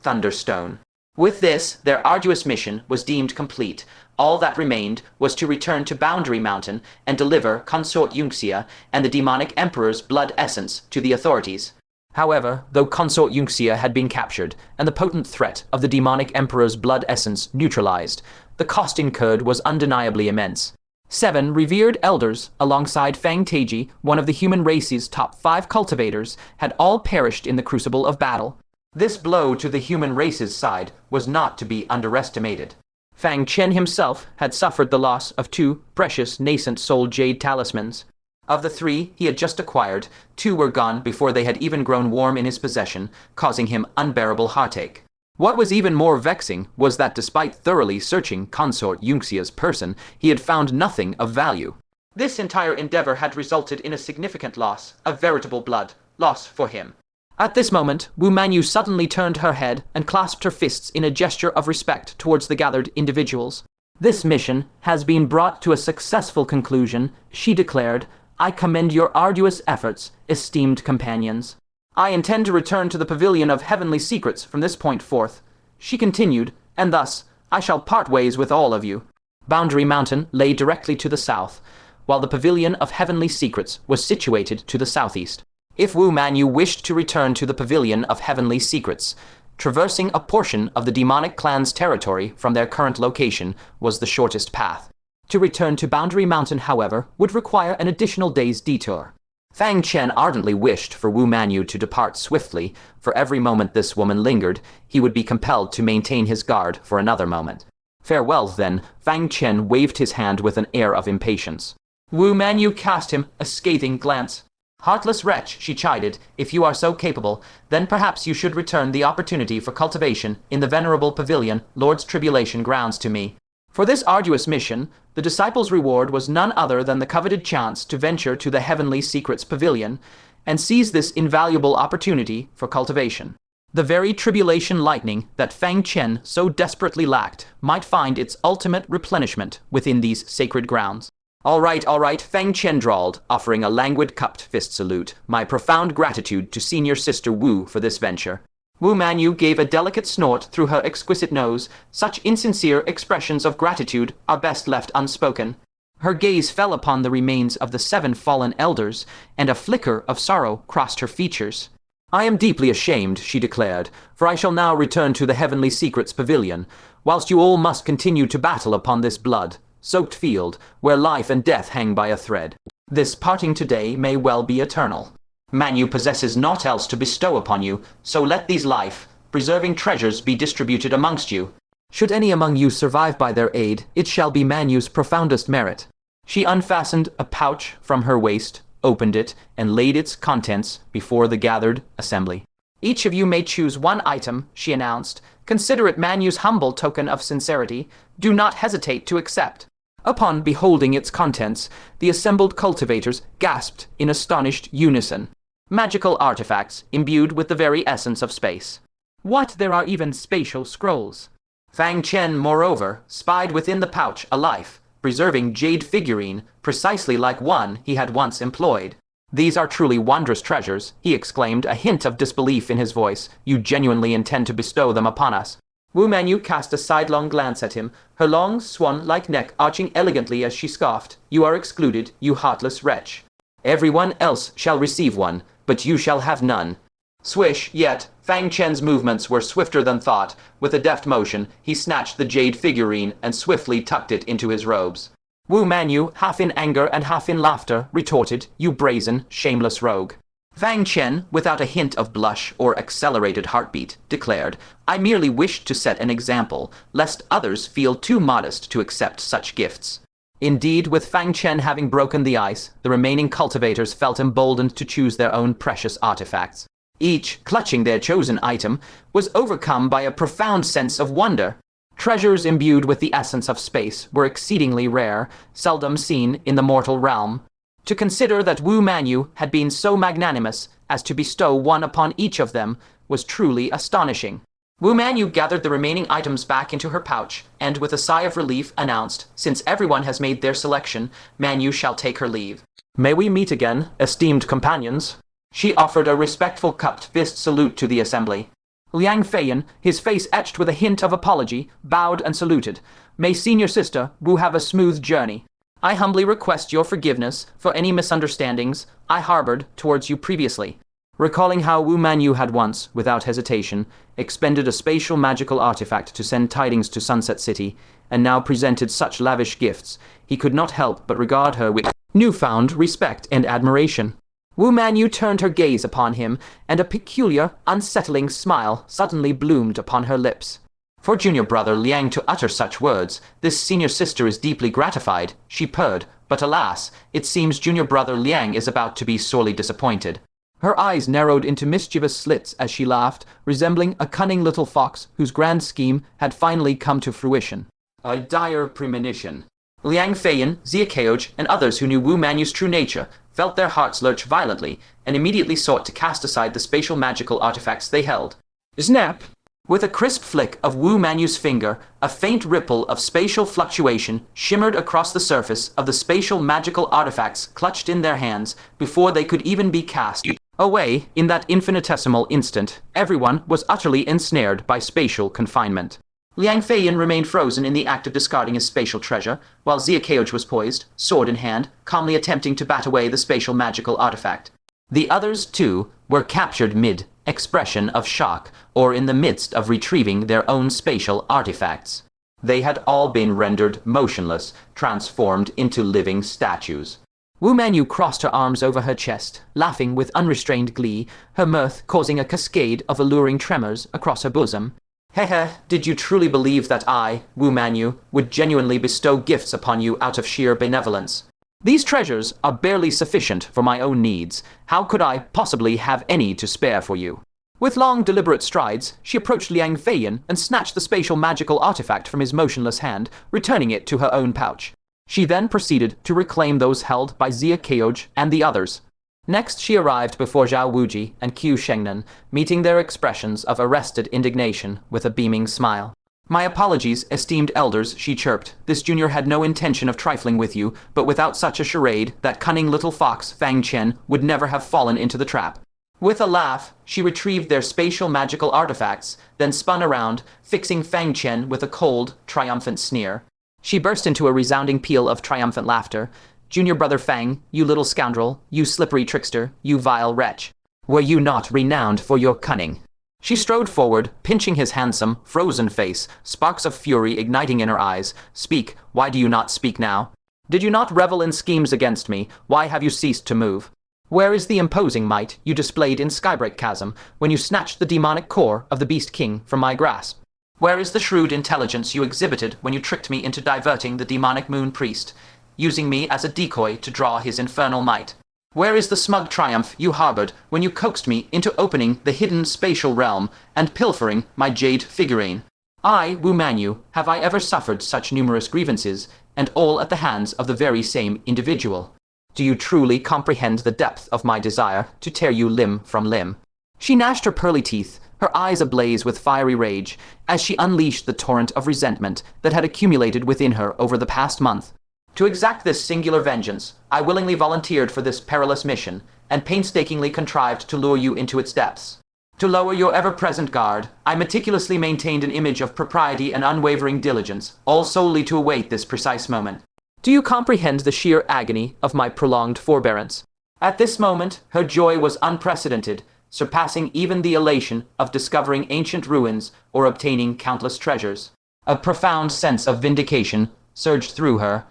thunderstone. With this, their arduous mission was deemed complete. All that remained was to return to Boundary Mountain and deliver Consort Yunxia and the demonic emperor's blood essence to the authorities. However, though Consort Yunxia had been captured and the potent threat of the demonic emperor's blood essence neutralized, the cost incurred was undeniably immense. 7 revered elders, alongside Fang Taiji, one of the human race's top 5 cultivators, had all perished in the crucible of battle. This blow to the human race's side was not to be underestimated. Fang Chen himself had suffered the loss of 2 precious Nascent Soul Jade Talismans. Of the 3 he had just acquired, 2 were gone before they had even grown warm in his possession, causing him unbearable heartache. What was even more vexing was that despite thoroughly searching Consort Yunxia's person, he had found nothing of value. This entire endeavor had resulted in a significant loss, a veritable blood loss for him. At this moment, Wu Manyu suddenly turned her head and clasped her fists in a gesture of respect towards the gathered individuals. "This mission has been brought to a successful conclusion," she declared. "I commend your arduous efforts, esteemed companions. I intend to return to the Pavilion of Heavenly Secrets from this point forth," she continued, "and thus I shall part ways with all of you." Boundary Mountain lay directly to the south, while the Pavilion of Heavenly Secrets was situated to the southeast. If Wu Manyu wished to return to the Pavilion of Heavenly Secrets, traversing a portion of the demonic clan's territory from their current location was the shortest path. To return to Boundary Mountain, however, would require an additional day's detour. Fang Chen ardently wished for Wu Manyu to depart swiftly. For every moment this woman lingered, he would be compelled to maintain his guard for another moment. "Farewell, then." Fang Chen waved his hand with an air of impatience. Wu Manyu cast him a scathing glance. "Heartless wretch," she chided, "if you are so capable, then perhaps you should return the opportunity for cultivation in the venerable pavilion, Lord's Tribulation grounds, to me." For this arduous mission, the disciple's reward was none other than the coveted chance to venture to the Heavenly Secrets Pavilion and seize this invaluable opportunity for cultivation. The very tribulation lightning that Fang Chen so desperately lacked might find its ultimate replenishment within these sacred grounds. All right, Fang Chen drawled, offering a languid cupped fist salute. "My profound gratitude to senior sister Wu for this venture." Wu Manyu gave a delicate snort through her exquisite nose. Such insincere expressions of gratitude are best left unspoken. Her gaze fell upon the remains of the 7 fallen elders, and a flicker of sorrow crossed her features. "I am deeply ashamed," she declared, "for I shall now return to the Heavenly Secrets Pavilion, whilst you all must continue to battle upon this blood-soaked field, where life and death hang by a thread. This parting today may well be eternal. Manu possesses naught else to bestow upon you, so let these life-preserving treasures be distributed amongst you. Should any among you survive by their aid, it shall be Manu's profoundest merit." She unfastened a pouch from her waist, opened it, and laid its contents before the gathered assembly. "Each of you may choose one item," she announced. "Consider it Manu's humble token of sincerity. Do not hesitate to accept." Upon beholding its contents, the assembled cultivators gasped in astonished unison. Magical artifacts imbued with the very essence of space. What, there are even spatial scrolls. Fang Chen, moreover, spied within the pouch a life, preserving jade figurine precisely like one he had once employed. "These are truly wondrous treasures," he exclaimed, a hint of disbelief in his voice. "You genuinely intend to bestow them upon us?" Wu Manu cast a sidelong glance at him, her long swan-like neck arching elegantly as she scoffed. "You are excluded, you heartless wretch. Everyone else shall receive one, but you shall have none." Swish, yet Fang Chen's movements were swifter than thought. With a deft motion, he snatched the jade figurine and swiftly tucked it into his robes. Wu Manu, half in anger and half in laughter, retorted, "You brazen, shameless rogue." Fang Chen, without a hint of blush or accelerated heartbeat, declared, "I merely wished to set an example, lest others feel too modest to accept such gifts." Indeed, with Fang Chen having broken the ice, the remaining cultivators felt emboldened to choose their own precious artifacts. Each, clutching their chosen item, was overcome by a profound sense of wonder. Treasures imbued with the essence of space were exceedingly rare, seldom seen in the mortal realm. To consider that Wu Manu had been so magnanimous as to bestow one upon each of them was truly astonishing. Wu Manu gathered the remaining items back into her pouch, and with a sigh of relief announced, "Since everyone has made their selection, Manu shall take her leave." "May we meet again, esteemed companions?" She offered a respectful cupped fist salute to the assembly. Liang Feiyan, his face etched with a hint of apology, bowed and saluted. "May senior sister Wu have a smooth journey. I humbly request your forgiveness for any misunderstandings I harbored towards you previously." Recalling how Wu Manu had once, without hesitation, expended a spatial magical artifact to send tidings to Sunset City, and now presented such lavish gifts, he could not help but regard her with newfound respect and admiration. Wu Manu turned her gaze upon him, and a peculiar, unsettling smile suddenly bloomed upon her lips. For junior brother Liang to utter such words, this senior sister is deeply gratified, she purred, but alas, it seems junior brother Liang is about to be sorely disappointed. Her eyes narrowed into mischievous slits as she laughed, resembling a cunning little fox whose grand scheme had finally come to fruition. A dire premonition. Liang Feiyan, Xia Keoj, and others who knew Wu Manu's true nature felt their hearts lurch violently, and immediately sought to cast aside the spatial magical artifacts they held. Snap! With a crisp flick of Wu Manu's finger, a faint ripple of spatial fluctuation shimmered across the surface of the spatial magical artifacts clutched in their hands before they could even be cast away. In that infinitesimal instant, everyone was utterly ensnared by spatial confinement. Liang Feiyan remained frozen in the act of discarding his spatial treasure, while Xia Keoj was poised, sword in hand, calmly attempting to bat away the spatial magical artifact. The others, too, were captured mid-expression of shock, or in the midst of retrieving their own spatial artifacts. They had all been rendered motionless, transformed into living statues. Wu Manu crossed her arms over her chest, laughing with unrestrained glee, her mirth causing a cascade of alluring tremors across her bosom. "Hehe, did you truly believe that I, Wu Manu, would genuinely bestow gifts upon you out of sheer benevolence? These treasures are barely sufficient for my own needs. How could I possibly have any to spare for you?" With long, deliberate strides, she approached Liang Feiyan and snatched the spatial magical artifact from his motionless hand, returning it to her own pouch. She then proceeded to reclaim those held by Xia Keoj and the others. Next, she arrived before Zhao Wuji and Qiu Shengnan, meeting their expressions of arrested indignation with a beaming smile. "My apologies, esteemed elders," she chirped. "This junior had no intention of trifling with you, but without such a charade, that cunning little fox, Fang Chen, would never have fallen into the trap." With a laugh, she retrieved their spatial magical artifacts, then spun around, fixing Fang Chen with a cold, triumphant sneer. She burst into a resounding peal of triumphant laughter. "Junior brother Fang, you little scoundrel, you slippery trickster, you vile wretch. Were you not renowned for your cunning?" She strode forward, pinching his handsome, frozen face, sparks of fury igniting in her eyes. "Speak, why do you not speak now? Did you not revel in schemes against me? Why have you ceased to move? Where is the imposing might you displayed in Skybreak Chasm when you snatched the demonic core of the Beast King from my grasp? Where is the shrewd intelligence you exhibited when you tricked me into diverting the demonic moon priest, using me as a decoy to draw his infernal might? Where is the smug triumph you harbored when you coaxed me into opening the hidden spatial realm and pilfering my jade figurine? I, Wu Manu, have I ever suffered such numerous grievances, and all at the hands of the very same individual. Do you truly comprehend the depth of my desire to tear you limb from limb? She gnashed her pearly teeth, her eyes ablaze with fiery rage, as she unleashed the torrent of resentment that had accumulated within her over the past month. To exact this singular vengeance, I willingly volunteered for this perilous mission, and painstakingly contrived to lure you into its depths. To lower your ever-present guard, I meticulously maintained an image of propriety and unwavering diligence, all solely to await this precise moment. Do you comprehend the sheer agony of my prolonged forbearance? At this moment, her joy was unprecedented, surpassing even the elation of discovering ancient ruins or obtaining countless treasures. A profound sense of vindication surged through her,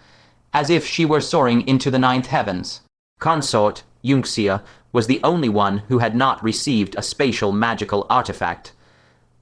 as if she were soaring into the ninth heavens. Consort Yunxia was the only one who had not received a spatial magical artifact.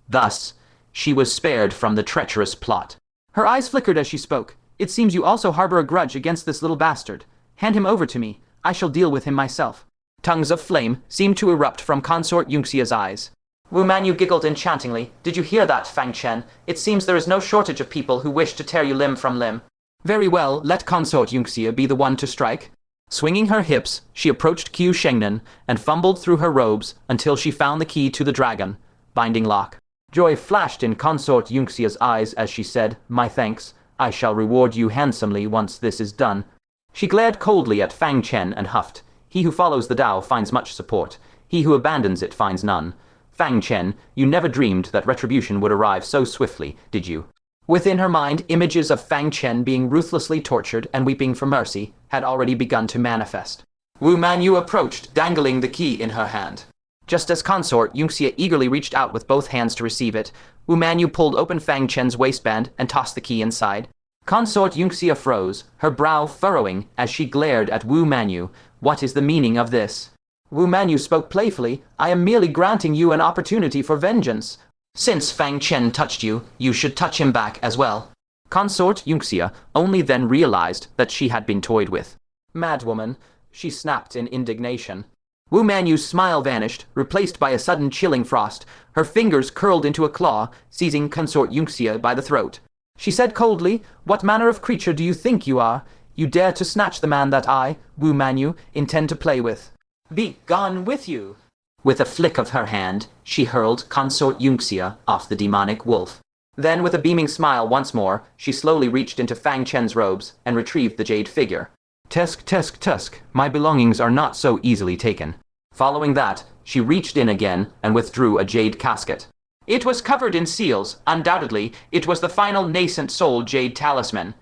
Thus, she was spared from the treacherous plot. Her eyes flickered as she spoke. It seems you also harbor a grudge against this little bastard. Hand him over to me. I shall deal with him myself. Tongues of flame seemed to erupt from Consort Yunxia's eyes. Wu Manu giggled enchantingly. Did you hear that, Fang Chen? It seems there is no shortage of people who wish to tear you limb from limb. Very well, let Consort Yunxia be the one to strike. Swinging her hips, she approached Qiu Shengnan and fumbled through her robes until she found the key to the dragon, binding lock. Joy flashed in Consort Yunxia's eyes as she said, "My thanks. I shall reward you handsomely once this is done." She glared coldly at Fang Chen and huffed. He who follows the Tao finds much support. He who abandons it finds none. Fang Chen, you never dreamed that retribution would arrive so swiftly, did you? Within her mind, images of Fang Chen being ruthlessly tortured and weeping for mercy had already begun to manifest. Wu Manu approached, dangling the key in her hand. Just as Consort Yunxia eagerly reached out with both hands to receive it, Wu Manu pulled open Fang Chen's waistband and tossed the key inside. Consort Yunxia froze, her brow furrowing as she glared at Wu Manu. What is the meaning of this? Wu Manu spoke playfully. I am merely granting you an opportunity for vengeance. Since Fang Chen touched you, you should touch him back as well. Consort Yunxia only then realized that she had been toyed with. Madwoman, she snapped in indignation. Wu Manu's smile vanished, replaced by a sudden chilling frost. Her fingers curled into a claw, seizing Consort Yunxia by the throat. She said coldly, "What manner of creature do you think you are? You dare to snatch the man that I, Wu Manu, intend to play with. Be gone with you!" With a flick of her hand, she hurled Consort Yunxia off the demonic wolf. Then, with a beaming smile once more, she slowly reached into Fang Chen's robes and retrieved the jade figure. Tusk, tusk, tusk, my belongings are not so easily taken. Following that, she reached in again and withdrew a jade casket. It was covered in seals. Undoubtedly, it was the final Nascent Soul Jade Talisman.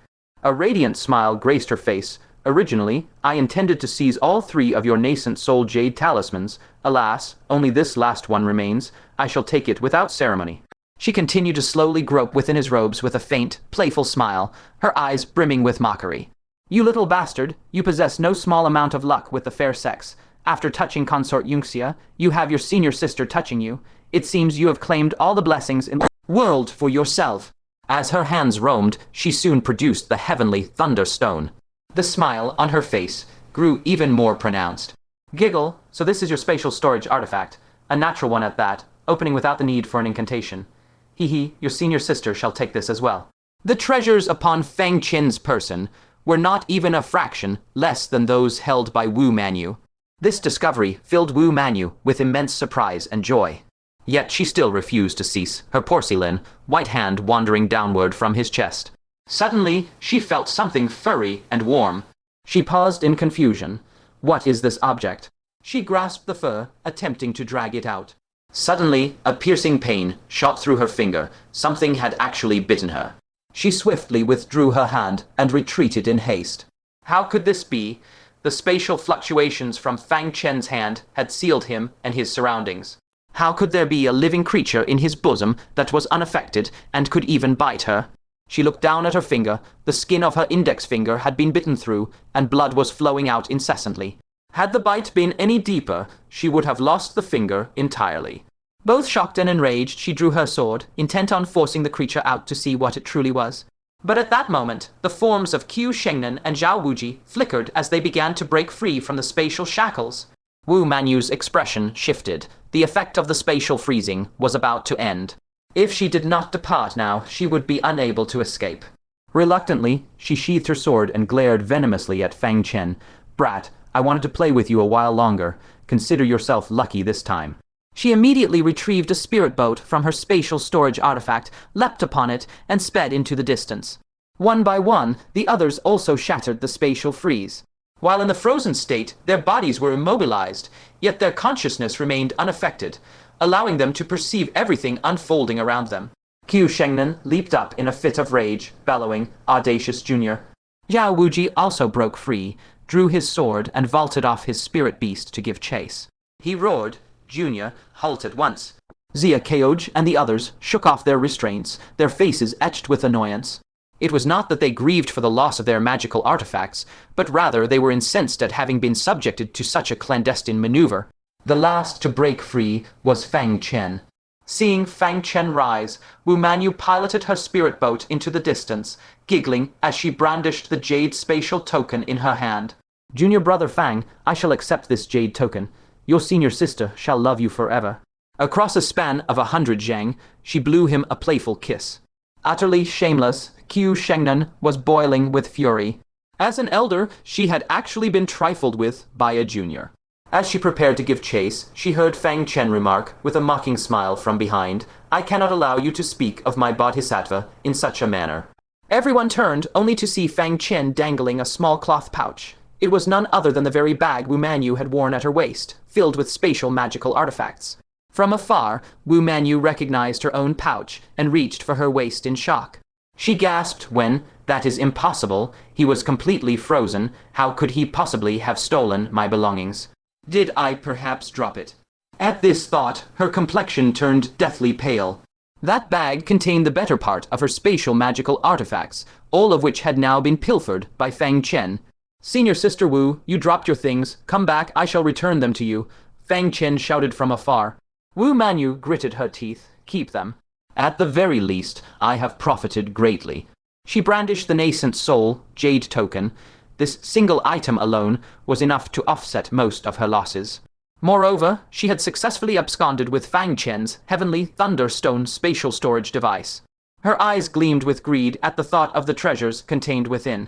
A radiant smile graced her face. Originally, I intended to seize all 3 of your Nascent Soul Jade Talismans. Alas, only this last one remains. I shall take it without ceremony. She continued to slowly grope within his robes with a faint, playful smile, her eyes brimming with mockery. You little bastard, you possess no small amount of luck with the fair sex. After touching Consort Yunxia, you have your senior sister touching you. It seems you have claimed all the blessings in the world for yourself. As her hands roamed, she soon produced the heavenly thunderstone. The smile on her face grew even more pronounced. Giggle, so this is your spatial storage artifact, a natural one at that, opening without the need for an incantation. Hee, your senior sister shall take this as well. The treasures upon Fang Chen's person were not even a fraction less than those held by Wu Manu. This discovery filled Wu Manu with immense surprise and joy. Yet she still refused to cease, her porcelain, white hand wandering downward from his chest. Suddenly, she felt something furry and warm. She paused in confusion. What is this object? She grasped the fur, attempting to drag it out. Suddenly, a piercing pain shot through her finger. Something had actually bitten her. She swiftly withdrew her hand and retreated in haste. How could this be? The spatial fluctuations from Fang Chen's hand had sealed him and his surroundings. How could there be a living creature in his bosom that was unaffected and could even bite her? She looked down at her finger. The skin of her index finger had been bitten through, and blood was flowing out incessantly. Had the bite been any deeper, she would have lost the finger entirely. Both shocked and enraged, she drew her sword, intent on forcing the creature out to see what it truly was. But at that moment, the forms of Qiu Shengnan and Zhao Wuji flickered as they began to break free from the spatial shackles. Wu Manu's expression shifted. The effect of the spatial freezing was about to end. If she did not depart now, she would be unable to escape. Reluctantly, she sheathed her sword and glared venomously at Fang Chen. "Brat, I wanted to play with you a while longer. Consider yourself lucky this time." She immediately retrieved a spirit boat from her spatial storage artifact, leapt upon it, and sped into the distance. One by one, the others also shattered the spatial freeze. While in the frozen state, their bodies were immobilized, yet their consciousness remained unaffected, allowing them to perceive everything unfolding around them. Qiu Shengnan leaped up in a fit of rage, bellowing, "Audacious Junior!" Zhao Wuji also broke free, drew his sword, and vaulted off his spirit beast to give chase. He roared. Junior halted once. Xia Keoj and the others shook off their restraints, their faces etched with annoyance. It was not that they grieved for the loss of their magical artifacts, but rather they were incensed at having been subjected to such a clandestine maneuver. The last to break free was Fang Chen. Seeing Fang Chen rise, Wu Manu piloted her spirit boat into the distance, giggling as she brandished the jade spatial token in her hand. "Junior brother Fang, I shall accept this jade token. Your senior sister shall love you forever." Across a span of 100 zhang, she blew him a playful kiss. Utterly shameless, Qiu Shengnan was boiling with fury. As an elder, she had actually been trifled with by a junior. As she prepared to give chase, she heard Fang Chen remark, with a mocking smile from behind, "I cannot allow you to speak of my bodhisattva in such a manner." Everyone turned, only to see Fang Chen dangling a small cloth pouch. It was none other than the very bag Wu Manu had worn at her waist, filled with spatial magical artifacts. From afar, Wu Manu recognized her own pouch and reached for her waist in shock. She gasped when, "That is impossible, he was completely frozen, how could he possibly have stolen my belongings? Did I perhaps drop it?" At this thought, her complexion turned deathly pale. That bag contained the better part of her spatial magical artifacts, all of which had now been pilfered by Fang Chen. "Senior Sister Wu, you dropped your things. Come back, I shall return them to you," Fang Chen shouted from afar. Wu Manu gritted her teeth. "Keep them. At the very least, I have profited greatly." She brandished the Nascent Soul jade token. This single item alone was enough to offset most of her losses. Moreover, she had successfully absconded with Fang Chen's heavenly thunderstone spatial storage device. Her eyes gleamed with greed at the thought of the treasures contained within.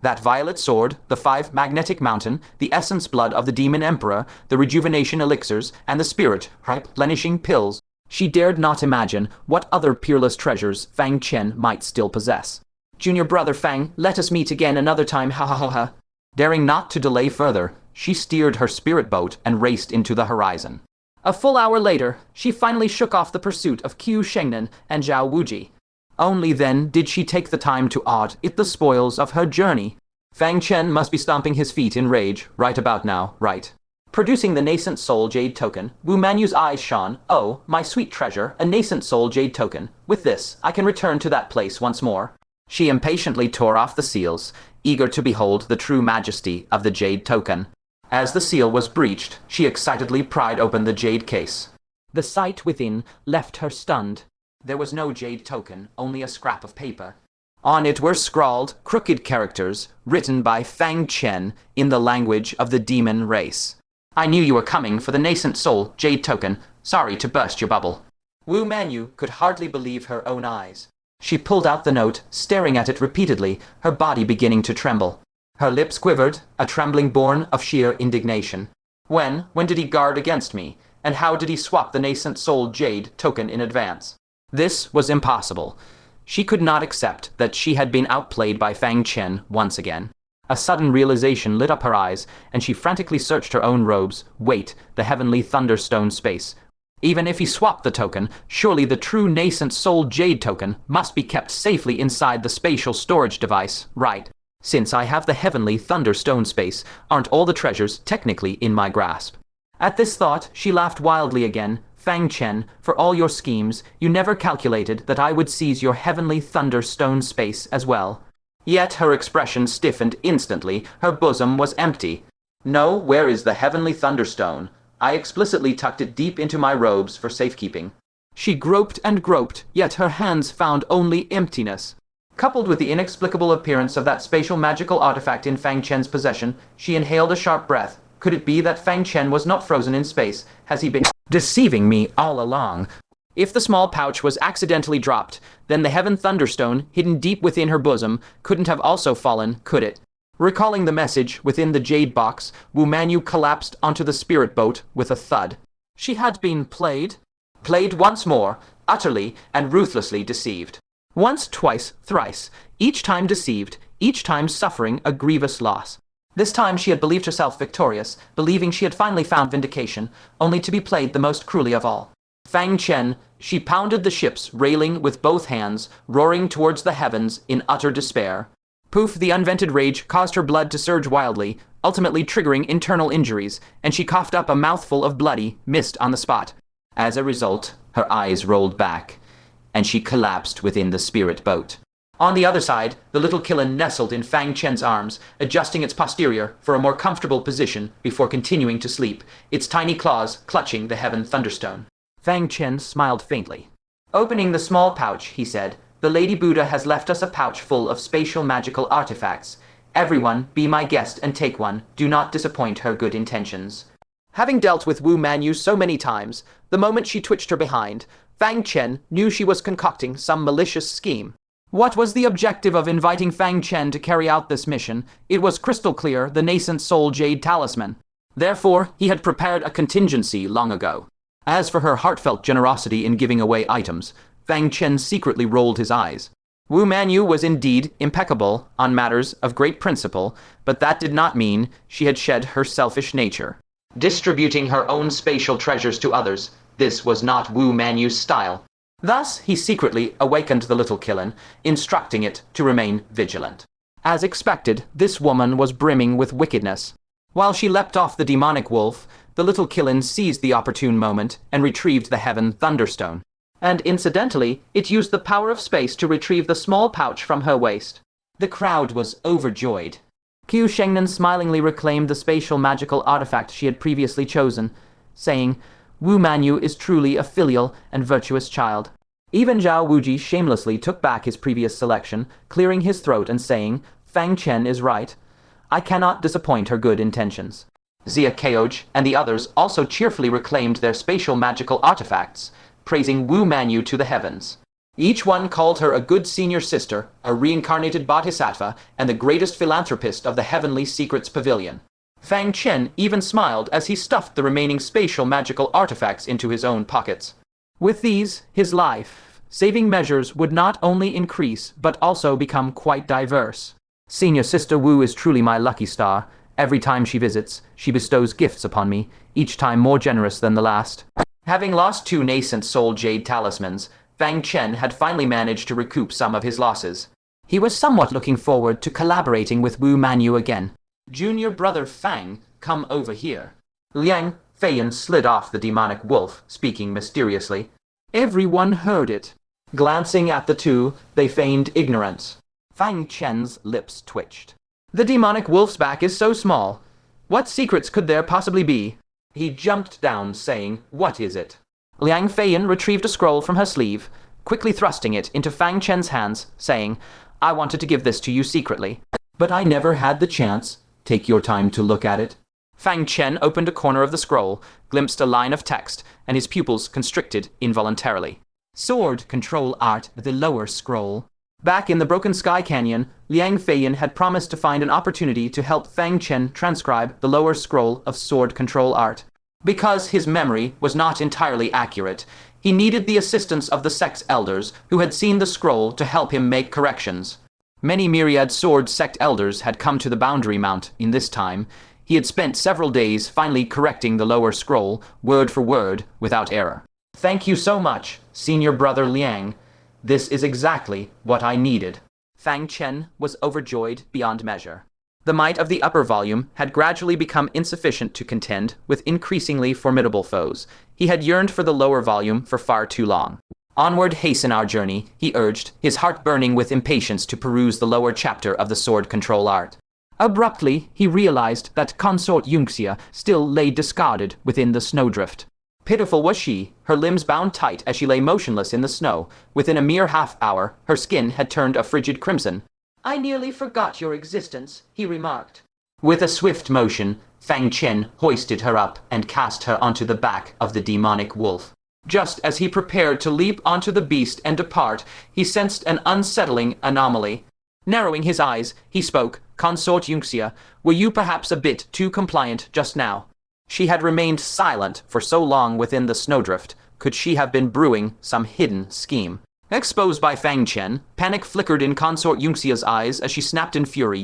That violet sword, the 5 magnetic mountain, the essence blood of the demon emperor, the rejuvenation elixirs, and the spirit replenishing pills. She dared not imagine what other peerless treasures Fang Chen might still possess. "Junior brother Fang, let us meet again another time, ha ha ha ha." Daring not to delay further, she steered her spirit boat and raced into the horizon. A full hour later, she finally shook off the pursuit of Qiu Shengnan and Zhao Wuji. Only then did she take the time to audit the spoils of her journey. Fang Chen must be stomping his feet in rage right about now, right? Producing the Nascent Soul Jade token, Wu Manu's eyes shone. "Oh, my sweet treasure, a Nascent Soul Jade token. With this, I can return to that place once more." She impatiently tore off the seals, eager to behold the true majesty of the Jade token. As the seal was breached, she excitedly pried open the jade case. The sight within left her stunned. There was no jade token, only a scrap of paper. On it were scrawled crooked characters written by Fang Chen in the language of the demon race. "I knew you were coming for the Nascent Soul Jade token. Sorry to burst your bubble." Wu Manu could hardly believe her own eyes. She pulled out the note, staring at it repeatedly, her body beginning to tremble. Her lips quivered, a trembling born of sheer indignation. When did he guard against me? And how did he swap the Nascent Soul Jade token in advance? This was impossible. She could not accept that she had been outplayed by Fang Chen once again. A sudden realization lit up her eyes, and she frantically searched her own robes, weight, the heavenly thunderstone space. Even if he swapped the token, surely the true Nascent Soul Jade token must be kept safely inside the spatial storage device, right? Since I have the heavenly thunderstone space, aren't all the treasures technically in my grasp? At this thought, she laughed wildly again. "Fang Chen, for all your schemes, you never calculated that I would seize your heavenly thunderstone space as well." Yet her expression stiffened instantly, her bosom was empty. "No, where is the heavenly thunderstone? I explicitly tucked it deep into my robes for safekeeping." She groped and groped, yet her hands found only emptiness. Coupled with the inexplicable appearance of that spatial magical artifact in Fang Chen's possession, she inhaled a sharp breath. Could it be that Fang Chen was not frozen in space? Has he been deceiving me all along? If the small pouch was accidentally dropped, then the heaven thunderstone, hidden deep within her bosom, couldn't have also fallen, could it? Recalling the message within the jade box, Wu Manu collapsed onto the spirit boat with a thud. She had been played once more, utterly and ruthlessly deceived. Once, twice, thrice, each time deceived, each time suffering a grievous loss. This time she had believed herself victorious, believing she had finally found vindication, only to be played the most cruelly of all. Fang Chen, she pounded the ship's railing with both hands, roaring towards the heavens in utter despair. Poof, the unvented rage caused her blood to surge wildly, ultimately triggering internal injuries, and she coughed up a mouthful of bloody mist on the spot. As a result, her eyes rolled back, and she collapsed within the spirit boat. On the other side, the little Killen nestled in Fang Chen's arms, adjusting its posterior for a more comfortable position before continuing to sleep, its tiny claws clutching the heaven thunderstone. Fang Chen smiled faintly. Opening the small pouch, he said, "The Lady Buddha has left us a pouch full of spatial magical artifacts. Everyone, be my guest and take one. Do not disappoint her good intentions." Having dealt with Wu Manu so many times, the moment she twitched her behind, Fang Chen knew she was concocting some malicious scheme. What was the objective of inviting Fang Chen to carry out this mission? It was crystal clear: the Nascent Soul Jade Talisman. Therefore, he had prepared a contingency long ago. As for her heartfelt generosity in giving away items, Fang Chen secretly rolled his eyes. Wu Manu was indeed impeccable on matters of great principle, but that did not mean she had shed her selfish nature. Distributing her own spatial treasures to others, this was not Wu Manu's style. Thus, he secretly awakened the little Killen, instructing it to remain vigilant. As expected, this woman was brimming with wickedness. While she leapt off the demonic wolf, the little Killen seized the opportune moment and retrieved the heaven thunderstone. And incidentally, it used the power of space to retrieve the small pouch from her waist. The crowd was overjoyed. Qiu Shengnan smilingly reclaimed the spatial magical artifact she had previously chosen, saying, "Wu Manu is truly a filial and virtuous child." Even Zhao Wuji shamelessly took back his previous selection, clearing his throat and saying, "Fang Chen is right. I cannot disappoint her good intentions." Xia Keoj and the others also cheerfully reclaimed their spatial magical artifacts, praising Wu Manu to the heavens. Each one called her a good senior sister, a reincarnated bodhisattva, and the greatest philanthropist of the Heavenly Secrets Pavilion. Fang Chen even smiled as he stuffed the remaining spatial magical artifacts into his own pockets. With these, his life-saving measures would not only increase, but also become quite diverse. Senior Sister Wu is truly my lucky star. Every time she visits, she bestows gifts upon me, each time more generous than the last. Having lost 2 Nascent Soul Jade Talismans, Fang Chen had finally managed to recoup some of his losses. He was somewhat looking forward to collaborating with Wu Manu again. "Junior brother Fang, come over here." Liang Feiyan slid off the demonic wolf, speaking mysteriously. Everyone heard it. Glancing at the two, they feigned ignorance. Fang Chen's lips twitched. "The demonic wolf's back is so small. What secrets could there possibly be?" He jumped down, saying, "What is it?" Liang Feiyan retrieved a scroll from her sleeve, quickly thrusting it into Fang Chen's hands, saying, "I wanted to give this to you secretly, but I never had the chance. Take your time to look at it." Fang Chen opened a corner of the scroll, glimpsed a line of text, and his pupils constricted involuntarily. Sword Control Art, the lower scroll. Back in the Broken Sky Canyon, Liang Feiyan had promised to find an opportunity to help Fang Chen transcribe the lower scroll of Sword Control Art. Because his memory was not entirely accurate, he needed the assistance of the Sect's elders, who had seen the scroll to help him make corrections. Many myriad Sword Sect elders had come to the Boundary Mount in this time. He had spent several days finally correcting the lower scroll, word for word, without error. "Thank you so much, Senior Brother Liang. This is exactly what I needed." Fang Chen was overjoyed beyond measure. The might of the upper volume had gradually become insufficient to contend with increasingly formidable foes. He had yearned for the lower volume for far too long. "Onward hasten our journey," he urged, his heart burning with impatience to peruse the lower chapter of the Sword Control Art. Abruptly, he realized that Consort Yunxia still lay discarded within the snowdrift. Pitiful was she, her limbs bound tight as she lay motionless in the snow. Within a mere half-hour, her skin had turned a frigid crimson. "I nearly forgot your existence," he remarked. With a swift motion, Fang Chen hoisted her up and cast her onto the back of the demonic wolf. Just as he prepared to leap onto the beast and depart, he sensed an unsettling anomaly. Narrowing his eyes, he spoke. "Consort Yunxia, were you perhaps a bit too compliant just now?" She had remained silent for so long within the snowdrift. Could she have been brewing some hidden scheme? Exposed by Fang Chen, panic flickered in Consort Yunxia's eyes as she snapped in fury.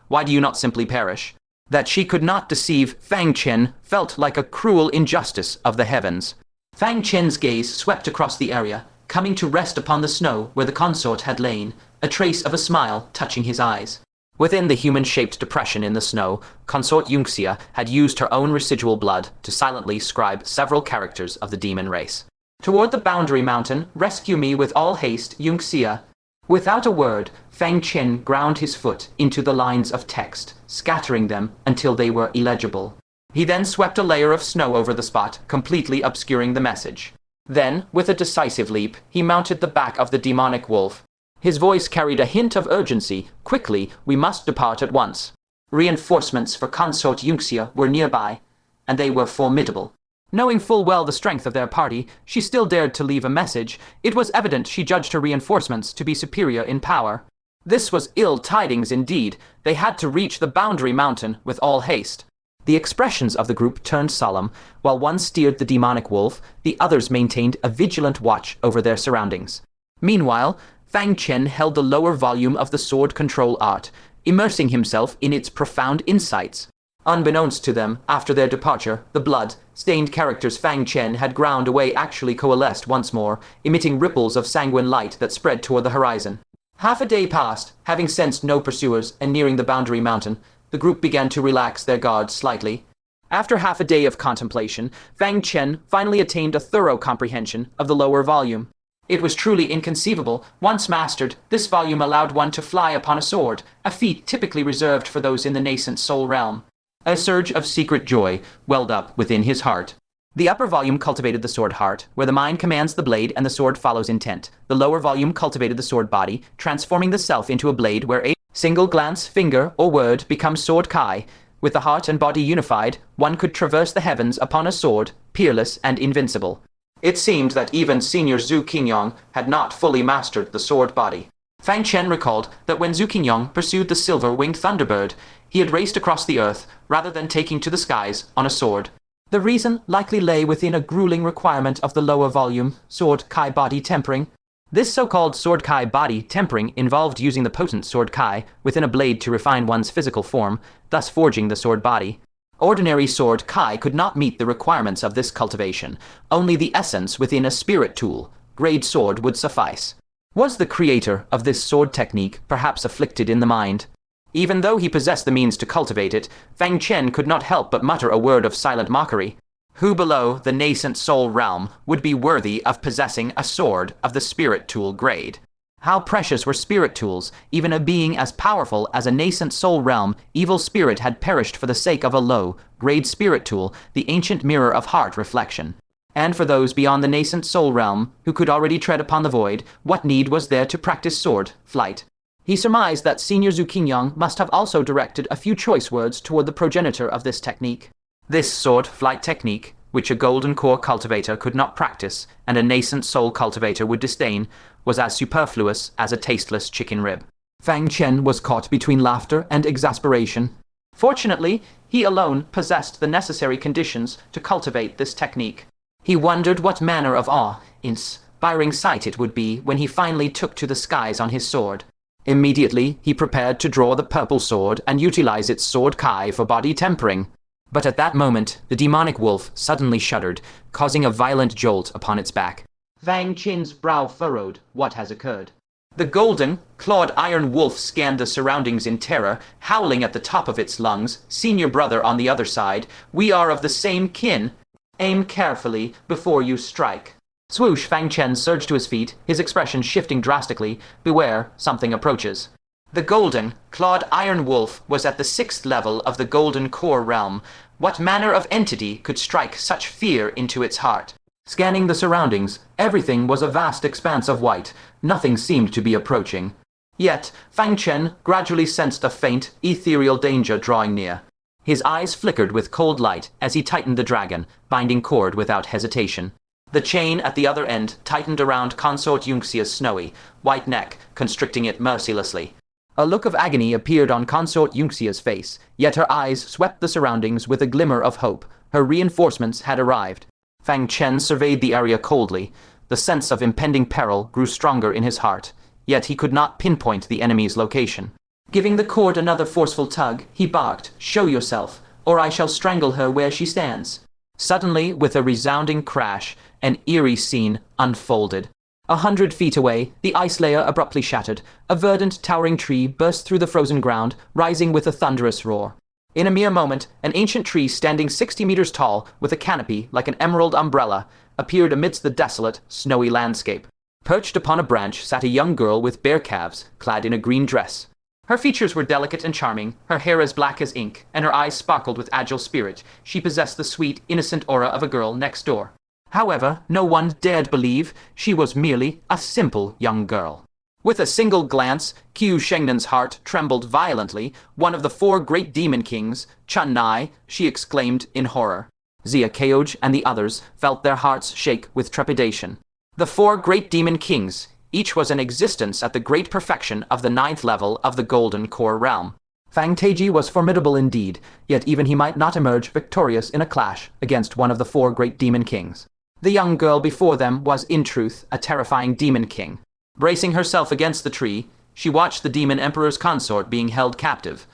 Why do you not simply perish? That she could not deceive Fang Chen felt like a cruel injustice of the heavens. Fang Chen's gaze swept across the area, coming to rest upon the snow where the consort had lain, a trace of a smile touching his eyes. Within the human-shaped depression in the snow, Consort Yunxia had used her own residual blood to silently scribe several characters of the demon race. "Toward the boundary mountain, rescue me with all haste, Yunxia." Without a word, Fang Chen ground his foot into the lines of text, scattering them until they were illegible. He then swept a layer of snow over the spot, completely obscuring the message. Then, with a decisive leap, he mounted the back of the demonic wolf. His voice carried a hint of urgency. "Quickly, we must depart at once." Reinforcements for Consort Yunxia were nearby, and they were formidable. Knowing full well the strength of their party, she still dared to leave a message. It was evident she judged her reinforcements to be superior in power. This was ill tidings indeed. They had to reach the boundary mountain with all haste. The expressions of the group turned solemn. While one steered the demonic wolf, the others maintained a vigilant watch over their surroundings. Meanwhile, Fang Chen held the lower volume of the sword control art, immersing himself in its profound insights. Unbeknownst to them, after their departure, the blood-stained characters Fang Chen had ground away actually coalesced once more, emitting ripples of sanguine light that spread toward the horizon. Half a day passed. Having sensed no pursuers and nearing the boundary mountain, the group began to relax their guards slightly. After half a day of contemplation, Fang Chen finally attained a thorough comprehension of the lower volume. It was truly inconceivable. Once mastered, this volume allowed one to fly upon a sword, a feat typically reserved for those in the nascent soul realm. A surge of secret joy welled up within his heart. The upper volume cultivated the sword heart, where the mind commands the blade and the sword follows intent. The lower volume cultivated the sword body, transforming the self into a blade where a single glance, finger, or word becomes sword kai. With the heart and body unified, one could traverse the heavens upon a sword, peerless and invincible. It seemed that even Senior Zhu Qingyong had not fully mastered the sword body. Fang Chen recalled that when Zhu Qingyong pursued the silver-winged thunderbird, he had raced across the earth rather than taking to the skies on a sword. The reason likely lay within a grueling requirement of the lower volume, sword kai body tempering. This so-called sword kai body tempering involved using the potent sword kai within a blade to refine one's physical form, thus forging the sword body. Ordinary sword kai could not meet the requirements of this cultivation. Only the essence within a spirit tool, grade sword, would suffice. Was the creator of this sword technique perhaps afflicted in the mind? Even though he possessed the means to cultivate it, Fang Chen could not help but mutter a word of silent mockery. Who below the nascent soul realm would be worthy of possessing a sword of the spirit tool grade? How precious were spirit tools! Even a being as powerful as a nascent soul realm, evil spirit had perished for the sake of a low-grade spirit tool, the ancient mirror of heart reflection. And for those beyond the nascent soul realm, who could already tread upon the void, what need was there to practice sword flight? He surmised that Senior Zhu Qingyong must have also directed a few choice words toward the progenitor of this technique. This sword flight technique, which a golden core cultivator could not practice and a nascent soul cultivator would disdain, was as superfluous as a tasteless chicken rib. Fang Chen was caught between laughter and exasperation. Fortunately, he alone possessed the necessary conditions to cultivate this technique. He wondered what manner of awe-inspiring sight it would be when he finally took to the skies on his sword. Immediately, he prepared to draw the purple sword and utilize its sword kai for body tempering. But at that moment, the demonic wolf suddenly shuddered, causing a violent jolt upon its back. Fang Chen's brow furrowed. What has occurred? The golden, clawed iron wolf scanned the surroundings in terror, howling at the top of its lungs. Senior brother on the other side, we are of the same kin. Aim carefully before you strike. Swoosh! Fang Chen surged to his feet, his expression shifting drastically. Beware, something approaches. The golden, clawed iron wolf was at the 6th level of the golden core realm. What manner of entity could strike such fear into its heart? Scanning the surroundings, everything was a vast expanse of white. Nothing seemed to be approaching. Yet, Fang Chen gradually sensed a faint, ethereal danger drawing near. His eyes flickered with cold light as he tightened the dragon, binding cord without hesitation. The chain at the other end tightened around Consort Yunxia's snowy, white neck, constricting it mercilessly. A look of agony appeared on Consort Yunxia's face, yet her eyes swept the surroundings with a glimmer of hope. Her reinforcements had arrived. Fang Chen surveyed the area coldly. The sense of impending peril grew stronger in his heart, yet he could not pinpoint the enemy's location. Giving the cord another forceful tug, he barked, "Show yourself, or I shall strangle her where she stands." Suddenly, with a resounding crash, an eerie scene unfolded. 100 feet away, the ice layer abruptly shattered. A verdant, towering tree burst through the frozen ground, rising with a thunderous roar. In a mere moment, an ancient tree standing 60 meters tall, with a canopy like an emerald umbrella, appeared amidst the desolate, snowy landscape. Perched upon a branch sat a young girl with bare calves, clad in a green dress. Her features were delicate and charming, her hair as black as ink, and her eyes sparkled with agile spirit. She possessed the sweet, innocent aura of a girl next door. However, no one dared believe she was merely a simple young girl. With a single glance, Qiu Shengnen's heart trembled violently. "One of the 4 great demon kings, Chun Nai," she exclaimed in horror. Xia Keoj and the others felt their hearts shake with trepidation. The 4 great demon kings, each was in existence at the great perfection of the 9th level of the Golden Core realm. Fang Taiji was formidable indeed, yet even he might not emerge victorious in a clash against one of the 4 great demon kings. The young girl before them was, in truth, a terrifying demon king. Bracing herself against the tree, she watched the demon emperor's consort being held captive.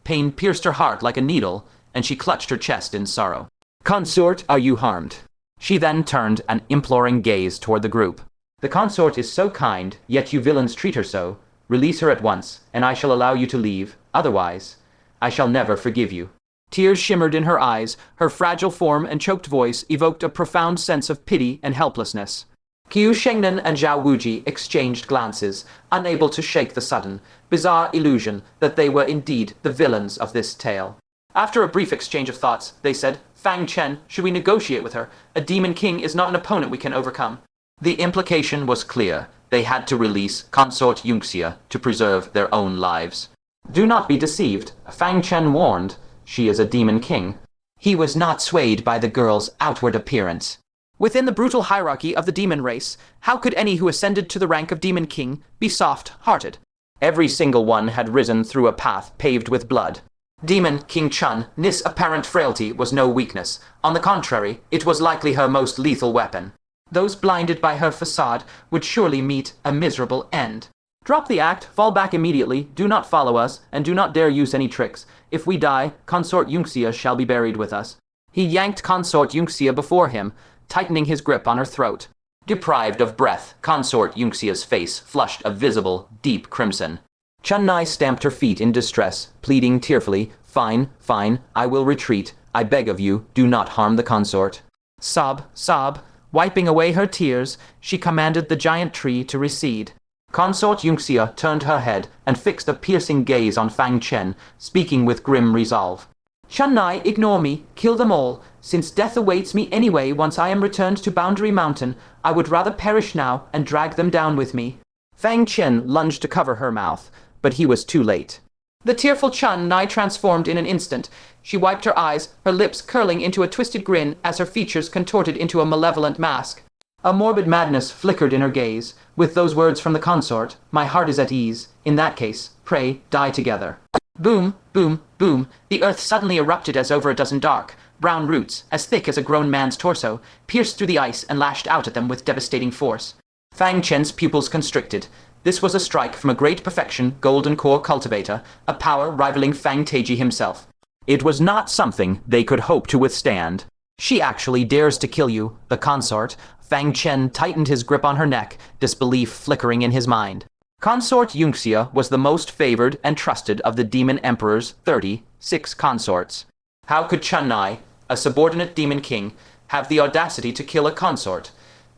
Pain pierced her heart like a needle, and she clutched her chest in sorrow. "Consort, are you harmed?" She then turned an imploring gaze toward the group. "The consort is so kind, yet you villains treat her so. Release her at once, and I shall allow you to leave. Otherwise, I shall never forgive you." Tears shimmered in her eyes. Her fragile form and choked voice evoked a profound sense of pity and helplessness. Qiu Shengnen and Zhao Wuji exchanged glances, unable to shake the sudden, bizarre illusion that they were indeed the villains of this tale. After a brief exchange of thoughts, they said, "Fang Chen, should we negotiate with her? A demon king is not an opponent we can overcome." The implication was clear. They had to release Consort Yunxia to preserve their own lives. "Do not be deceived," Fang Chen warned. "She is a demon king." He was not swayed by the girl's outward appearance. Within the brutal hierarchy of the demon race, how could any who ascended to the rank of demon king be soft-hearted? Every single one had risen through a path paved with blood. Demon King Chun's apparent frailty was no weakness. On the contrary, it was likely her most lethal weapon. Those blinded by her facade would surely meet a miserable end. "Drop the act, fall back immediately, do not follow us, and do not dare use any tricks. If we die, Consort Yunxia shall be buried with us." He yanked Consort Yunxia before him, tightening his grip on her throat. Deprived of breath, Consort Yunxia's face flushed a visible, deep crimson. Chun Nai stamped her feet in distress, pleading tearfully, "Fine, fine, I will retreat. I beg of you, do not harm the consort." Sob, sob, wiping away her tears, she commanded the giant tree to recede. Consort Yunxia turned her head and fixed a piercing gaze on Fang Chen, speaking with grim resolve. "Chun Nai, ignore me, kill them all. Since death awaits me anyway once I am returned to Boundary Mountain, I would rather perish now and drag them down with me." Fang Chen lunged to cover her mouth, but he was too late. The tearful Chun Nai transformed in an instant. She wiped her eyes, her lips curling into a twisted grin as her features contorted into a malevolent mask. A morbid madness flickered in her gaze. With those words from the consort, "My heart is at ease. In that case, pray, die together." Boom, boom, boom. The earth suddenly erupted as over a dozen dark, brown roots, as thick as a grown man's torso, pierced through the ice and lashed out at them with devastating force. Fang Chen's pupils constricted. This was a strike from a great perfection Golden Core cultivator, a power rivaling Fang Taiji himself. It was not something they could hope to withstand. "She actually dares to kill you, the consort." Fang Chen tightened his grip on her neck, disbelief flickering in his mind. Consort Yunxia was the most favored and trusted of the Demon Emperor's 36 consorts. How could Chun Nai, a subordinate demon king, have the audacity to kill a consort?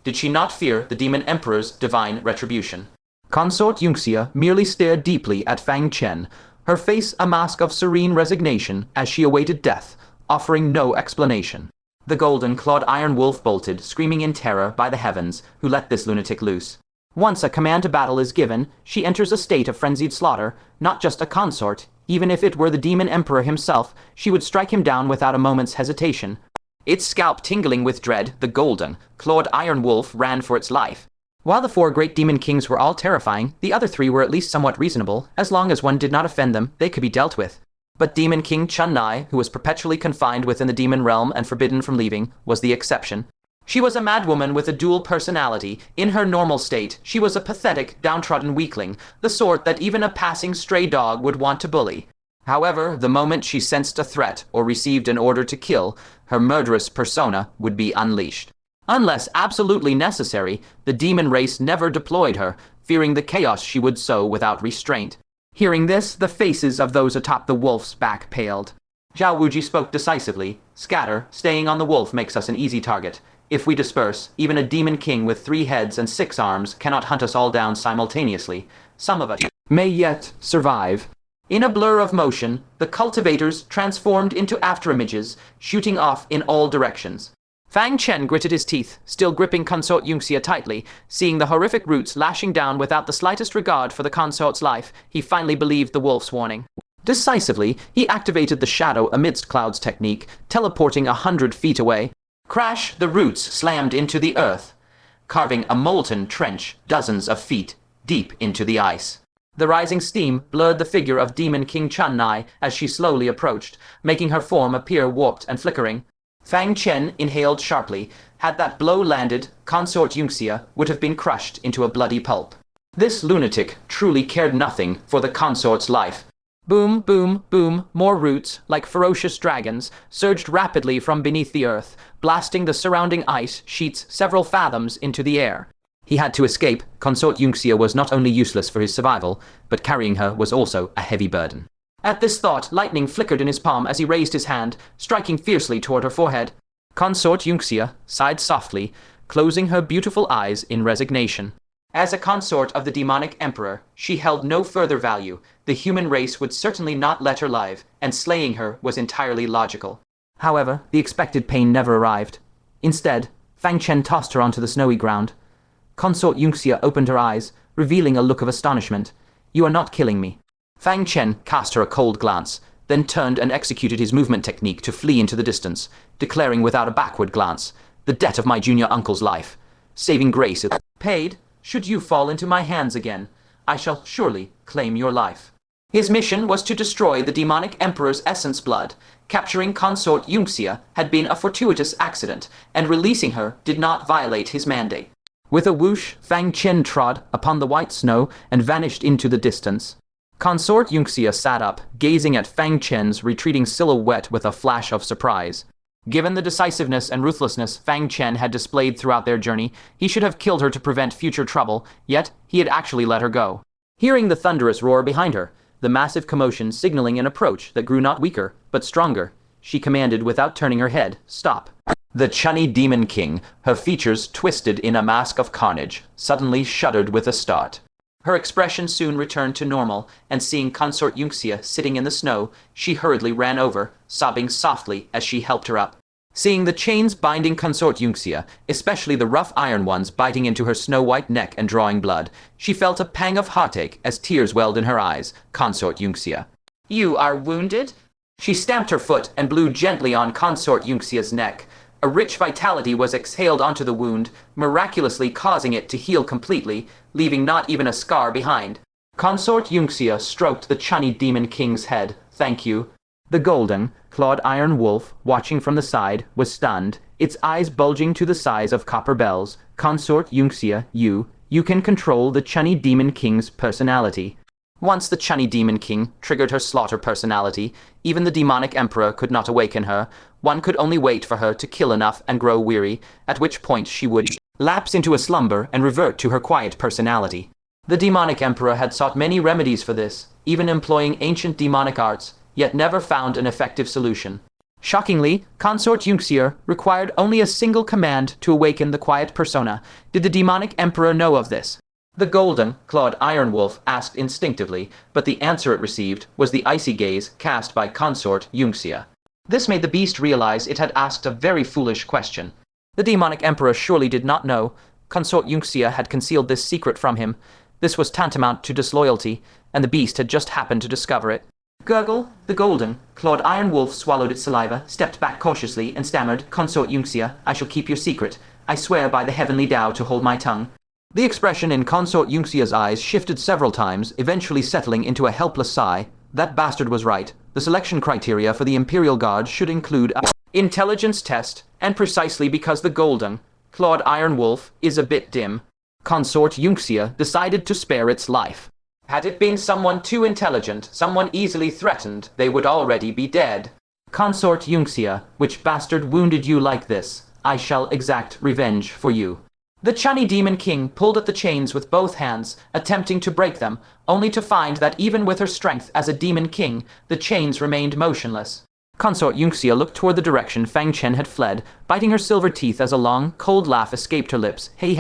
Did she not fear the Demon Emperor's divine retribution? Consort Yunxia merely stared deeply at Fang Chen, her face a mask of serene resignation as she awaited death, offering no explanation. The golden-clawed iron wolf bolted, screaming in terror by the heavens, who let this lunatic loose. Once a command to battle is given, she enters a state of frenzied slaughter, not just a consort. Even if it were the Demon Emperor himself, she would strike him down without a moment's hesitation. Its scalp tingling with dread, the golden, clawed iron wolf ran for its life. While the 4 great demon kings were all terrifying, the other 3 were at least somewhat reasonable. As long as one did not offend them, they could be dealt with. But Demon King Chun Nai, who was perpetually confined within the demon realm and forbidden from leaving, was the exception. She was a madwoman with a dual personality. In her normal state, she was a pathetic, downtrodden weakling, the sort that even a passing stray dog would want to bully. However, the moment she sensed a threat or received an order to kill, her murderous persona would be unleashed. Unless absolutely necessary, the demon race never deployed her, fearing the chaos she would sow without restraint. Hearing this, the faces of those atop the wolf's back paled. Zhao Wuji spoke decisively. Scatter, staying on the wolf makes us an easy target. If we disperse, even a demon king with 3 heads and 6 arms cannot hunt us all down simultaneously. Some of us may yet survive. In a blur of motion, the cultivators transformed into afterimages, shooting off in all directions. Fang Chen gritted his teeth, still gripping Consort Yunxia tightly. Seeing the horrific roots lashing down without the slightest regard for the consort's life, he finally believed the wolf's warning. Decisively, he activated the shadow amidst clouds technique, teleporting 100 feet away. Crash, the roots slammed into the earth, carving a molten trench dozens of feet deep into the ice. The rising steam blurred the figure of Demon King Chun Nai as she slowly approached, making her form appear warped and flickering. Fang Chen inhaled sharply. Had that blow landed, Consort Yunxia would have been crushed into a bloody pulp. This lunatic truly cared nothing for the consort's life. Boom, boom, boom, more roots, like ferocious dragons, surged rapidly from beneath the earth, blasting the surrounding ice sheets several fathoms into the air. He had to escape. Consort Yunxia was not only useless for his survival, but carrying her was also a heavy burden. At this thought, lightning flickered in his palm as he raised his hand, striking fiercely toward her forehead. Consort Yunxia sighed softly, closing her beautiful eyes in resignation. As a consort of the demonic emperor, she held no further value. The human race would certainly not let her live, and slaying her was entirely logical. However, the expected pain never arrived. Instead, Fang Chen tossed her onto the snowy ground. Consort Yunxia opened her eyes, revealing a look of astonishment. "You are not killing me." Fang Chen cast her a cold glance, then turned and executed his movement technique to flee into the distance, declaring without a backward glance, "The debt of my junior uncle's life. Saving grace is paid. Should you fall into my hands again, I shall surely claim your life." His mission was to destroy the demonic emperor's essence blood. Capturing Consort Yunxia had been a fortuitous accident, and releasing her did not violate his mandate. With a whoosh, Fang Chen trod upon the white snow and vanished into the distance. Consort Yunxia sat up, gazing at Fang Chen's retreating silhouette with a flash of surprise. Given the decisiveness and ruthlessness Fang Chen had displayed throughout their journey, he should have killed her to prevent future trouble, yet he had actually let her go. Hearing the thunderous roar behind her, the massive commotion signaling an approach that grew not weaker, but stronger, she commanded without turning her head, "Stop." The chunny demon king, her features twisted in a mask of carnage, suddenly shuddered with a start. Her expression soon returned to normal, and seeing Consort Yunxia sitting in the snow, she hurriedly ran over, sobbing softly as she helped her up. Seeing the chains binding Consort Yunxia, especially the rough iron ones biting into her snow-white neck and drawing blood, she felt a pang of heartache as tears welled in her eyes. Consort Yunxia. "You are wounded?" She stamped her foot and blew gently on Consort Yunxia's neck. A rich vitality was exhaled onto the wound, miraculously causing it to heal completely, leaving not even a scar behind. Consort Yunxia stroked the chunny demon king's head. "Thank you." The golden, clawed iron wolf, watching from the side, was stunned, its eyes bulging to the size of copper bells. "Consort Yunxia, you can control the chunny demon king's personality." Once the chunny demon king triggered her slaughter personality, even the demonic emperor could not awaken her. One could only wait for her to kill enough and grow weary, at which point she would lapse into a slumber and revert to her quiet personality. The demonic emperor had sought many remedies for this, even employing ancient demonic arts, yet never found an effective solution. Shockingly, Consort Yunxia required only a single command to awaken the quiet persona. Did the demonic emperor know of this? The golden, clawed iron wolf asked instinctively, but the answer it received was the icy gaze cast by Consort Yunxia. This made the beast realize it had asked a very foolish question. The demonic emperor surely did not know. Consort Yunxia had concealed this secret from him. This was tantamount to disloyalty, and the beast had just happened to discover it. Gurgle, the golden, clawed iron wolf swallowed its saliva, stepped back cautiously, and stammered, Consort Yunxia, I shall keep your secret. I swear by the heavenly Tao to hold my tongue. The expression in Consort Yunxia's eyes shifted several times, eventually settling into a helpless sigh. That bastard was right. The selection criteria for the Imperial Guard should include an intelligence test, and precisely because the golden, clawed iron wolf is a bit dim, Consort Yunxia decided to spare its life. Had it been someone too intelligent, someone easily threatened, they would already be dead. Consort Yunxia, which bastard wounded you like this? I shall exact revenge for you. The Chani Demon King pulled at the chains with both hands, attempting to break them, only to find that even with her strength as a Demon King, the chains remained motionless. Consort Yunxia looked toward the direction Fang Chen had fled, biting her silver teeth as a long, cold laugh escaped her lips. Hey,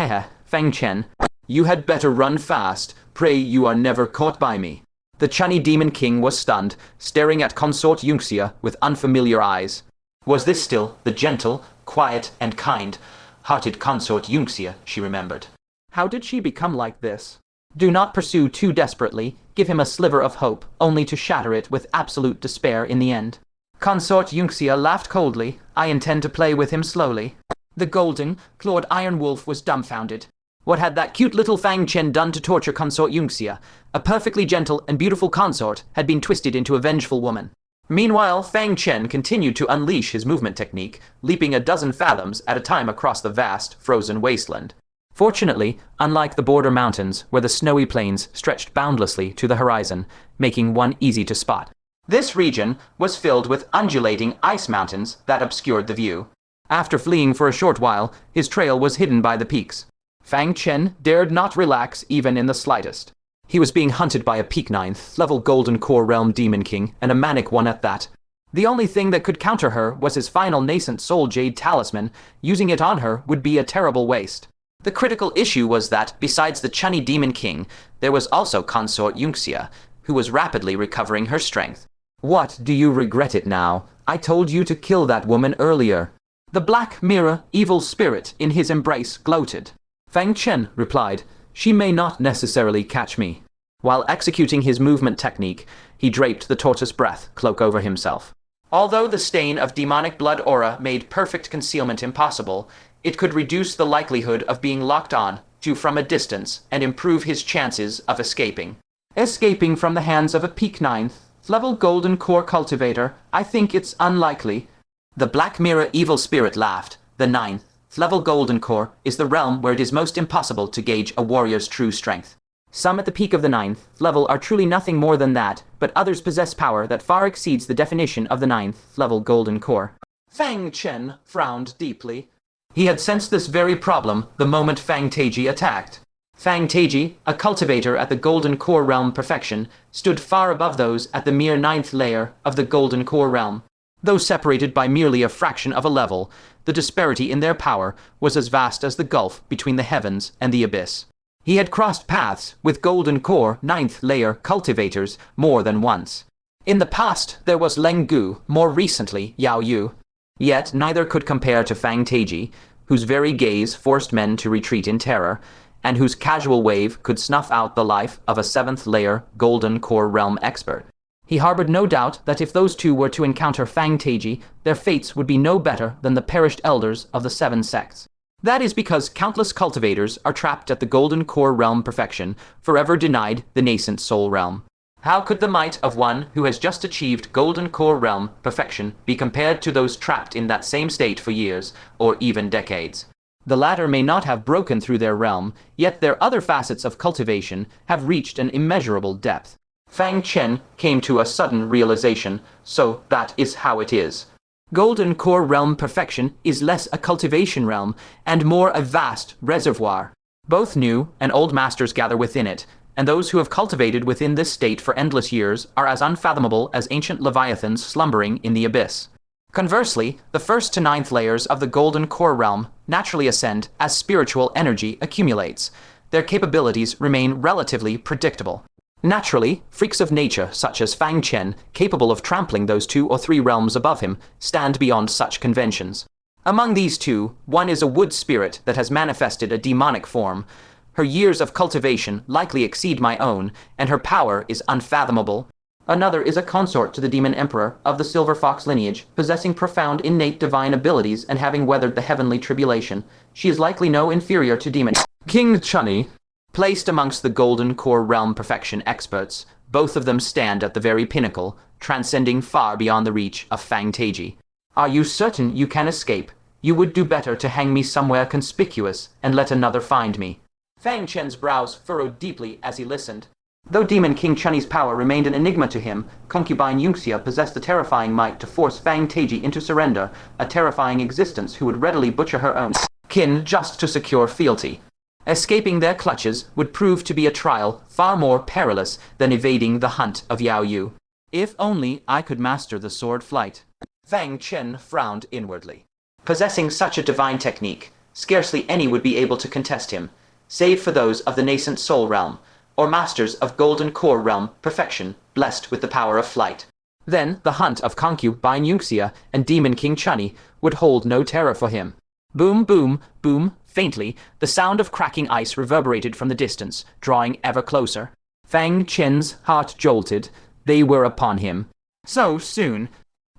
Fang Chen. You had better run fast. Pray you are never caught by me. The Chani Demon King was stunned, staring at Consort Yunxia with unfamiliar eyes. Was this still the gentle, quiet, and kind-hearted Consort Yunxia she remembered? How did she become like this? Do not pursue too desperately. Give him a sliver of hope, only to shatter it with absolute despair in the end. Consort Yunxia laughed coldly. I intend to play with him slowly. The golden, clawed iron wolf was dumbfounded. What had that cute little Fang Chen done to torture Consort Yunxia? A perfectly gentle and beautiful consort had been twisted into a vengeful woman. Meanwhile, Fang Chen continued to unleash his movement technique, leaping a dozen fathoms at a time across the vast, frozen wasteland. Fortunately, unlike the border mountains, where the snowy plains stretched boundlessly to the horizon, making one easy to spot, this region was filled with undulating ice mountains that obscured the view. After fleeing for a short while, his trail was hidden by the peaks. Fang Chen dared not relax even in the slightest. He was being hunted by a peak 9th level Golden Core Realm Demon King, and a manic one at that. The only thing that could counter her was his final Nascent Soul Jade Talisman. Using it on her would be a terrible waste. The critical issue was that, besides the Chani Demon King, there was also Consort Yunxia, who was rapidly recovering her strength. What, do you regret it now? I told you to kill that woman earlier. The Black Mirror evil spirit in his embrace gloated. Fang Chen replied, She may not necessarily catch me. While executing his movement technique, he draped the tortoise breath cloak over himself. Although the stain of demonic blood aura made perfect concealment impossible, it could reduce the likelihood of being locked on to from a distance and improve his chances of escaping. Escaping from the hands of a peak 9th level Golden Core cultivator, I think it's unlikely. The Black Mirror evil spirit laughed. The 9th level Golden Core is the realm where it is most impossible to gauge a warrior's true strength. Some at the peak of the 9th level are truly nothing more than that, but others possess power that far exceeds the definition of the 9th level Golden Core. Fang Chen frowned deeply. He had sensed this very problem the moment Fang Taiji attacked. Fang Taiji, a cultivator at the Golden Core Realm perfection, stood far above those at the mere 9th layer of the Golden Core Realm. Though separated by merely a fraction of a level, the disparity in their power was as vast as the gulf between the heavens and the abyss. He had crossed paths with Golden Core 9th layer cultivators more than once. In the past there was Leng Gu, more recently Yao Yu. Yet neither could compare to Fang Taiji, whose very gaze forced men to retreat in terror, and whose casual wave could snuff out the life of a 7th layer Golden Core Realm expert. He harbored no doubt that if those two were to encounter Fang Taiji, their fates would be no better than the perished elders of the 7 sects. That is because countless cultivators are trapped at the Golden Core Realm perfection, forever denied the Nascent Soul Realm. How could the might of one who has just achieved Golden Core Realm perfection be compared to those trapped in that same state for years, or even decades? The latter may not have broken through their realm, yet their other facets of cultivation have reached an immeasurable depth. Fang Chen came to a sudden realization, so that is how it is. Golden Core Realm perfection is less a cultivation realm, and more a vast reservoir. Both new and old masters gather within it, and those who have cultivated within this state for endless years are as unfathomable as ancient leviathans slumbering in the abyss. Conversely, the 1st to 9th layers of the Golden Core Realm naturally ascend as spiritual energy accumulates. Their capabilities remain relatively predictable. Naturally, freaks of nature such as Fang Chen, capable of trampling those 2 or 3 realms above him, stand beyond such conventions. Among these two, one is a wood spirit that has manifested a demonic form. Her years of cultivation likely exceed my own, and her power is unfathomable. Another is a consort to the demon emperor of the silver fox lineage, possessing profound innate divine abilities and having weathered the heavenly tribulation. She is likely no inferior to demon King Chani. Placed amongst the golden core realm perfection experts, both of them stand at the very pinnacle, transcending far beyond the reach of Fang Taiji. Are you certain you can escape? You would do better to hang me somewhere conspicuous and let another find me. Fang Chen's brows furrowed deeply as he listened. Though Demon King Chunni's power remained an enigma to him, concubine Yunxia possessed the terrifying might to force Fang Taiji into surrender, a terrifying existence who would readily butcher her own kin just to secure fealty. Escaping their clutches would prove to be a trial far more perilous than evading the hunt of Yao Yu. If only I could master the sword flight. Fang Chen frowned inwardly. Possessing such a divine technique, scarcely any would be able to contest him, save for those of the Nascent Soul realm, or masters of Golden Core realm perfection, blessed with the power of flight. Then the hunt of concubine Yunxia and Demon King Chunni would hold no terror for him. Boom, boom, boom. Faintly, the sound of cracking ice reverberated from the distance, drawing ever closer. Fang Chen's heart jolted. They were upon him. So soon.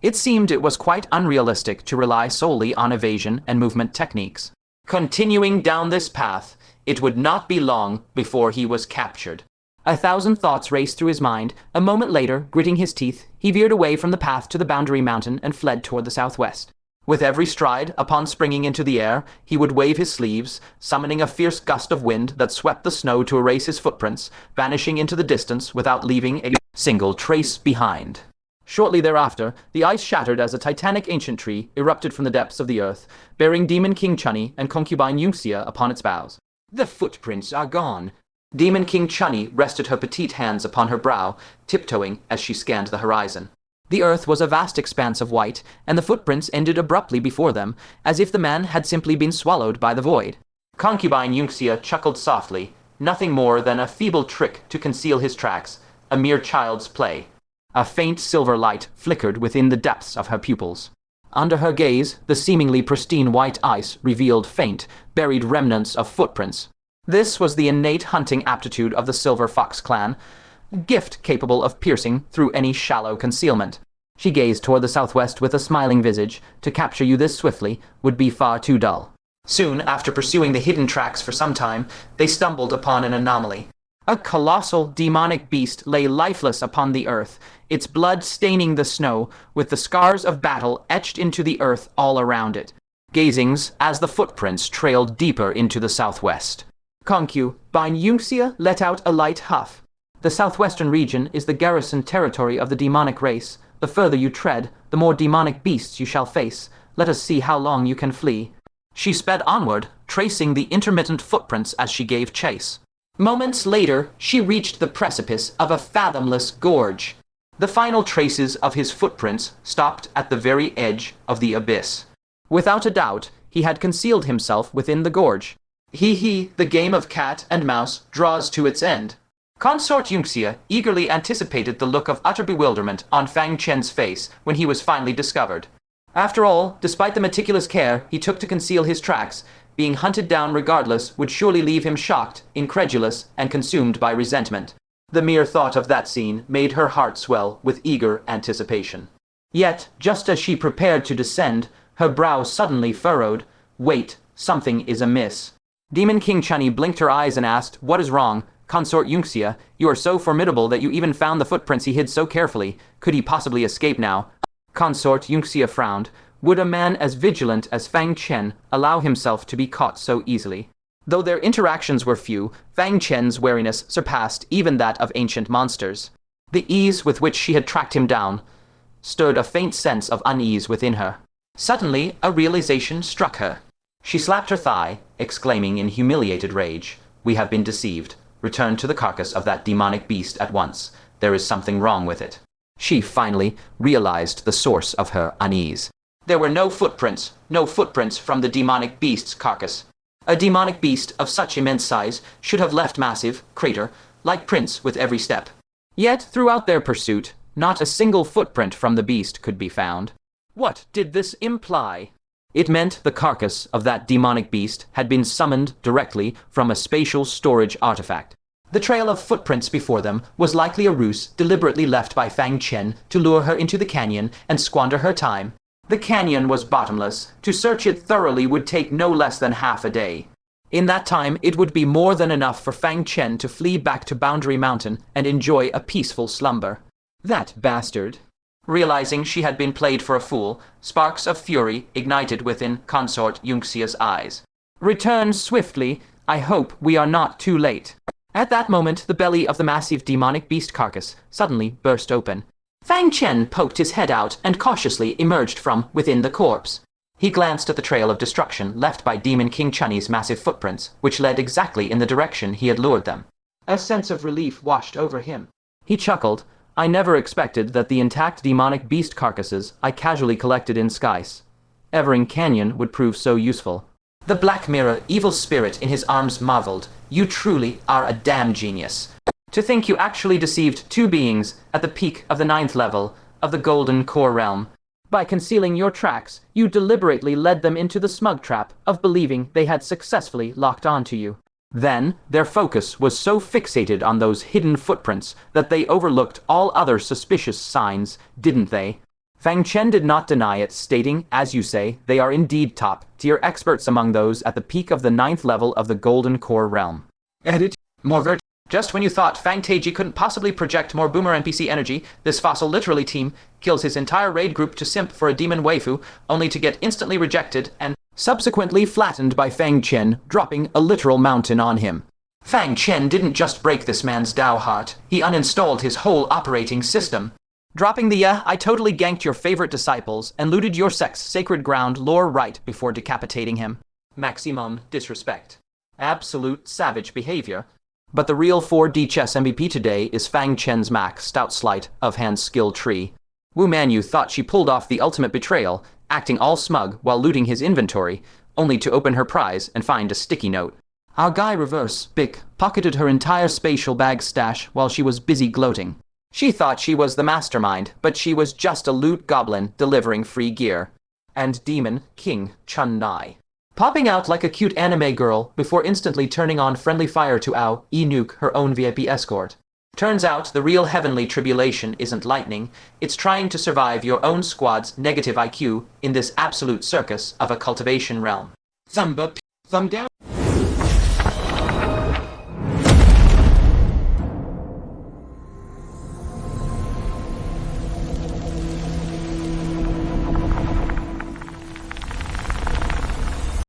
It seemed it was quite unrealistic to rely solely on evasion and movement techniques. Continuing down this path, it would not be long before he was captured. 1,000 thoughts raced through his mind. A moment later, gritting his teeth, he veered away from the path to the boundary mountain and fled toward the southwest. With every stride, upon springing into the air, he would wave his sleeves, summoning a fierce gust of wind that swept the snow to erase his footprints, vanishing into the distance without leaving a single trace behind. Shortly thereafter, the ice shattered as a titanic ancient tree erupted from the depths of the earth, bearing Demon King Chunni and concubine Yunxia upon its boughs. The footprints are gone. Demon King Chunni rested her petite hands upon her brow, tiptoeing as she scanned the horizon. The earth was a vast expanse of white, and the footprints ended abruptly before them, as if the man had simply been swallowed by the void. Concubine Yunxia chuckled softly, nothing more than a feeble trick to conceal his tracks, a mere child's play. A faint silver light flickered within the depths of her pupils. Under her gaze, the seemingly pristine white ice revealed faint, buried remnants of footprints. This was the innate hunting aptitude of the Silver Fox clan, a gift capable of piercing through any shallow concealment. She gazed toward the southwest with a smiling visage. To capture you this swiftly would be far too dull. Soon, after pursuing the hidden tracks for some time, they stumbled upon an anomaly. A colossal demonic beast lay lifeless upon the earth, its blood staining the snow, with the scars of battle etched into the earth all around it. Gazings as the footprints trailed deeper into the southwest. Concubine Yunxia let out a light huff. The southwestern region is the garrison territory of the demonic race. The further you tread, the more demonic beasts you shall face. Let us see how long you can flee. She sped onward, tracing the intermittent footprints as she gave chase. Moments later, she reached the precipice of a fathomless gorge. The final traces of his footprints stopped at the very edge of the abyss. Without a doubt, he had concealed himself within the gorge. The game of cat and mouse draws to its end. Consort Yunxia eagerly anticipated the look of utter bewilderment on Fang Chen's face when he was finally discovered. After all, despite the meticulous care he took to conceal his tracks, being hunted down regardless would surely leave him shocked, incredulous, and consumed by resentment. The mere thought of that scene made her heart swell with eager anticipation. Yet, just as she prepared to descend, her brow suddenly furrowed. Wait, something is amiss. Demon King Chunni blinked her eyes and asked, "What is wrong? Consort Yunxia, you are so formidable that you even found the footprints he hid so carefully. Could he possibly escape now?" Consort Yunxia frowned. Would a man as vigilant as Fang Chen allow himself to be caught so easily? Though their interactions were few, Fang Chen's wariness surpassed even that of ancient monsters. The ease with which she had tracked him down stirred a faint sense of unease within her. Suddenly, a realization struck her. She slapped her thigh, exclaiming in humiliated rage, "We have been deceived. Return to the carcass of that demonic beast at once. There is something wrong with it." She finally realized the source of her unease. There were no footprints from the demonic beast's carcass. A demonic beast of such immense size should have left massive crater-like prints with every step. Yet, throughout their pursuit, not a single footprint from the beast could be found. What did this imply? It meant the carcass of that demonic beast had been summoned directly from a spatial storage artifact. The trail of footprints before them was likely a ruse deliberately left by Fang Chen to lure her into the canyon and squander her time. The canyon was bottomless. To search it thoroughly would take no less than half a day. In that time, it would be more than enough for Fang Chen to flee back to Boundary Mountain and enjoy a peaceful slumber. That bastard. Realizing she had been played for a fool, sparks of fury ignited within Consort Yunxia's eyes. Return swiftly. I hope we are not too late. At that moment, the belly of the massive demonic beast carcass suddenly burst open. Fang Chen poked his head out and cautiously emerged from within the corpse. He glanced at the trail of destruction left by Demon King Chunny's massive footprints, which led exactly in the direction he had lured them. A sense of relief washed over him. He chuckled. I never expected that the intact demonic beast carcasses I casually collected in Skies Evering Canyon would prove so useful. The Black Mirror evil spirit in his arms marveled. You truly are a damn genius. To think you actually deceived two beings at the peak of the 9th level of the Golden Core Realm. By concealing your tracks, you deliberately led them into the smug trap of believing they had successfully locked onto you. Then, their focus was so fixated on those hidden footprints that they overlooked all other suspicious signs, didn't they? Fang Chen did not deny it, stating, as you say, they are indeed top-tier experts among those at the peak of the 9th level of the Golden Core Realm. Edit. More Just when you thought Fang Taiji couldn't possibly project more boomer NPC energy, this fossil literally team kills his entire raid group to simp for a demon waifu, only to get instantly rejected and subsequently flattened by Fang Chen, dropping a literal mountain on him. Fang Chen didn't just break this man's Dao heart, he uninstalled his whole operating system. Dropping the I totally ganked your favorite disciples and looted your sect's sacred ground lore right before decapitating him. Maximum disrespect. Absolute savage behavior. But the real 4D chess MVP today is Fang Chen's Mac Stout Sleight of Hand skill tree. Wu Manu thought she pulled off the ultimate betrayal, acting all smug while looting his inventory, only to open her prize and find a sticky note. Our guy reverse, Bic, pocketed her entire spatial bag stash while she was busy gloating. She thought she was the mastermind, but she was just a loot goblin delivering free gear. And Demon King Chun Nai. Popping out like a cute anime girl before instantly turning on friendly fire to Ao E-nuke her own VIP escort. Turns out the real heavenly tribulation isn't lightning, it's trying to survive your own squad's negative IQ in this absolute circus of a cultivation realm. Thumb up, thumb down.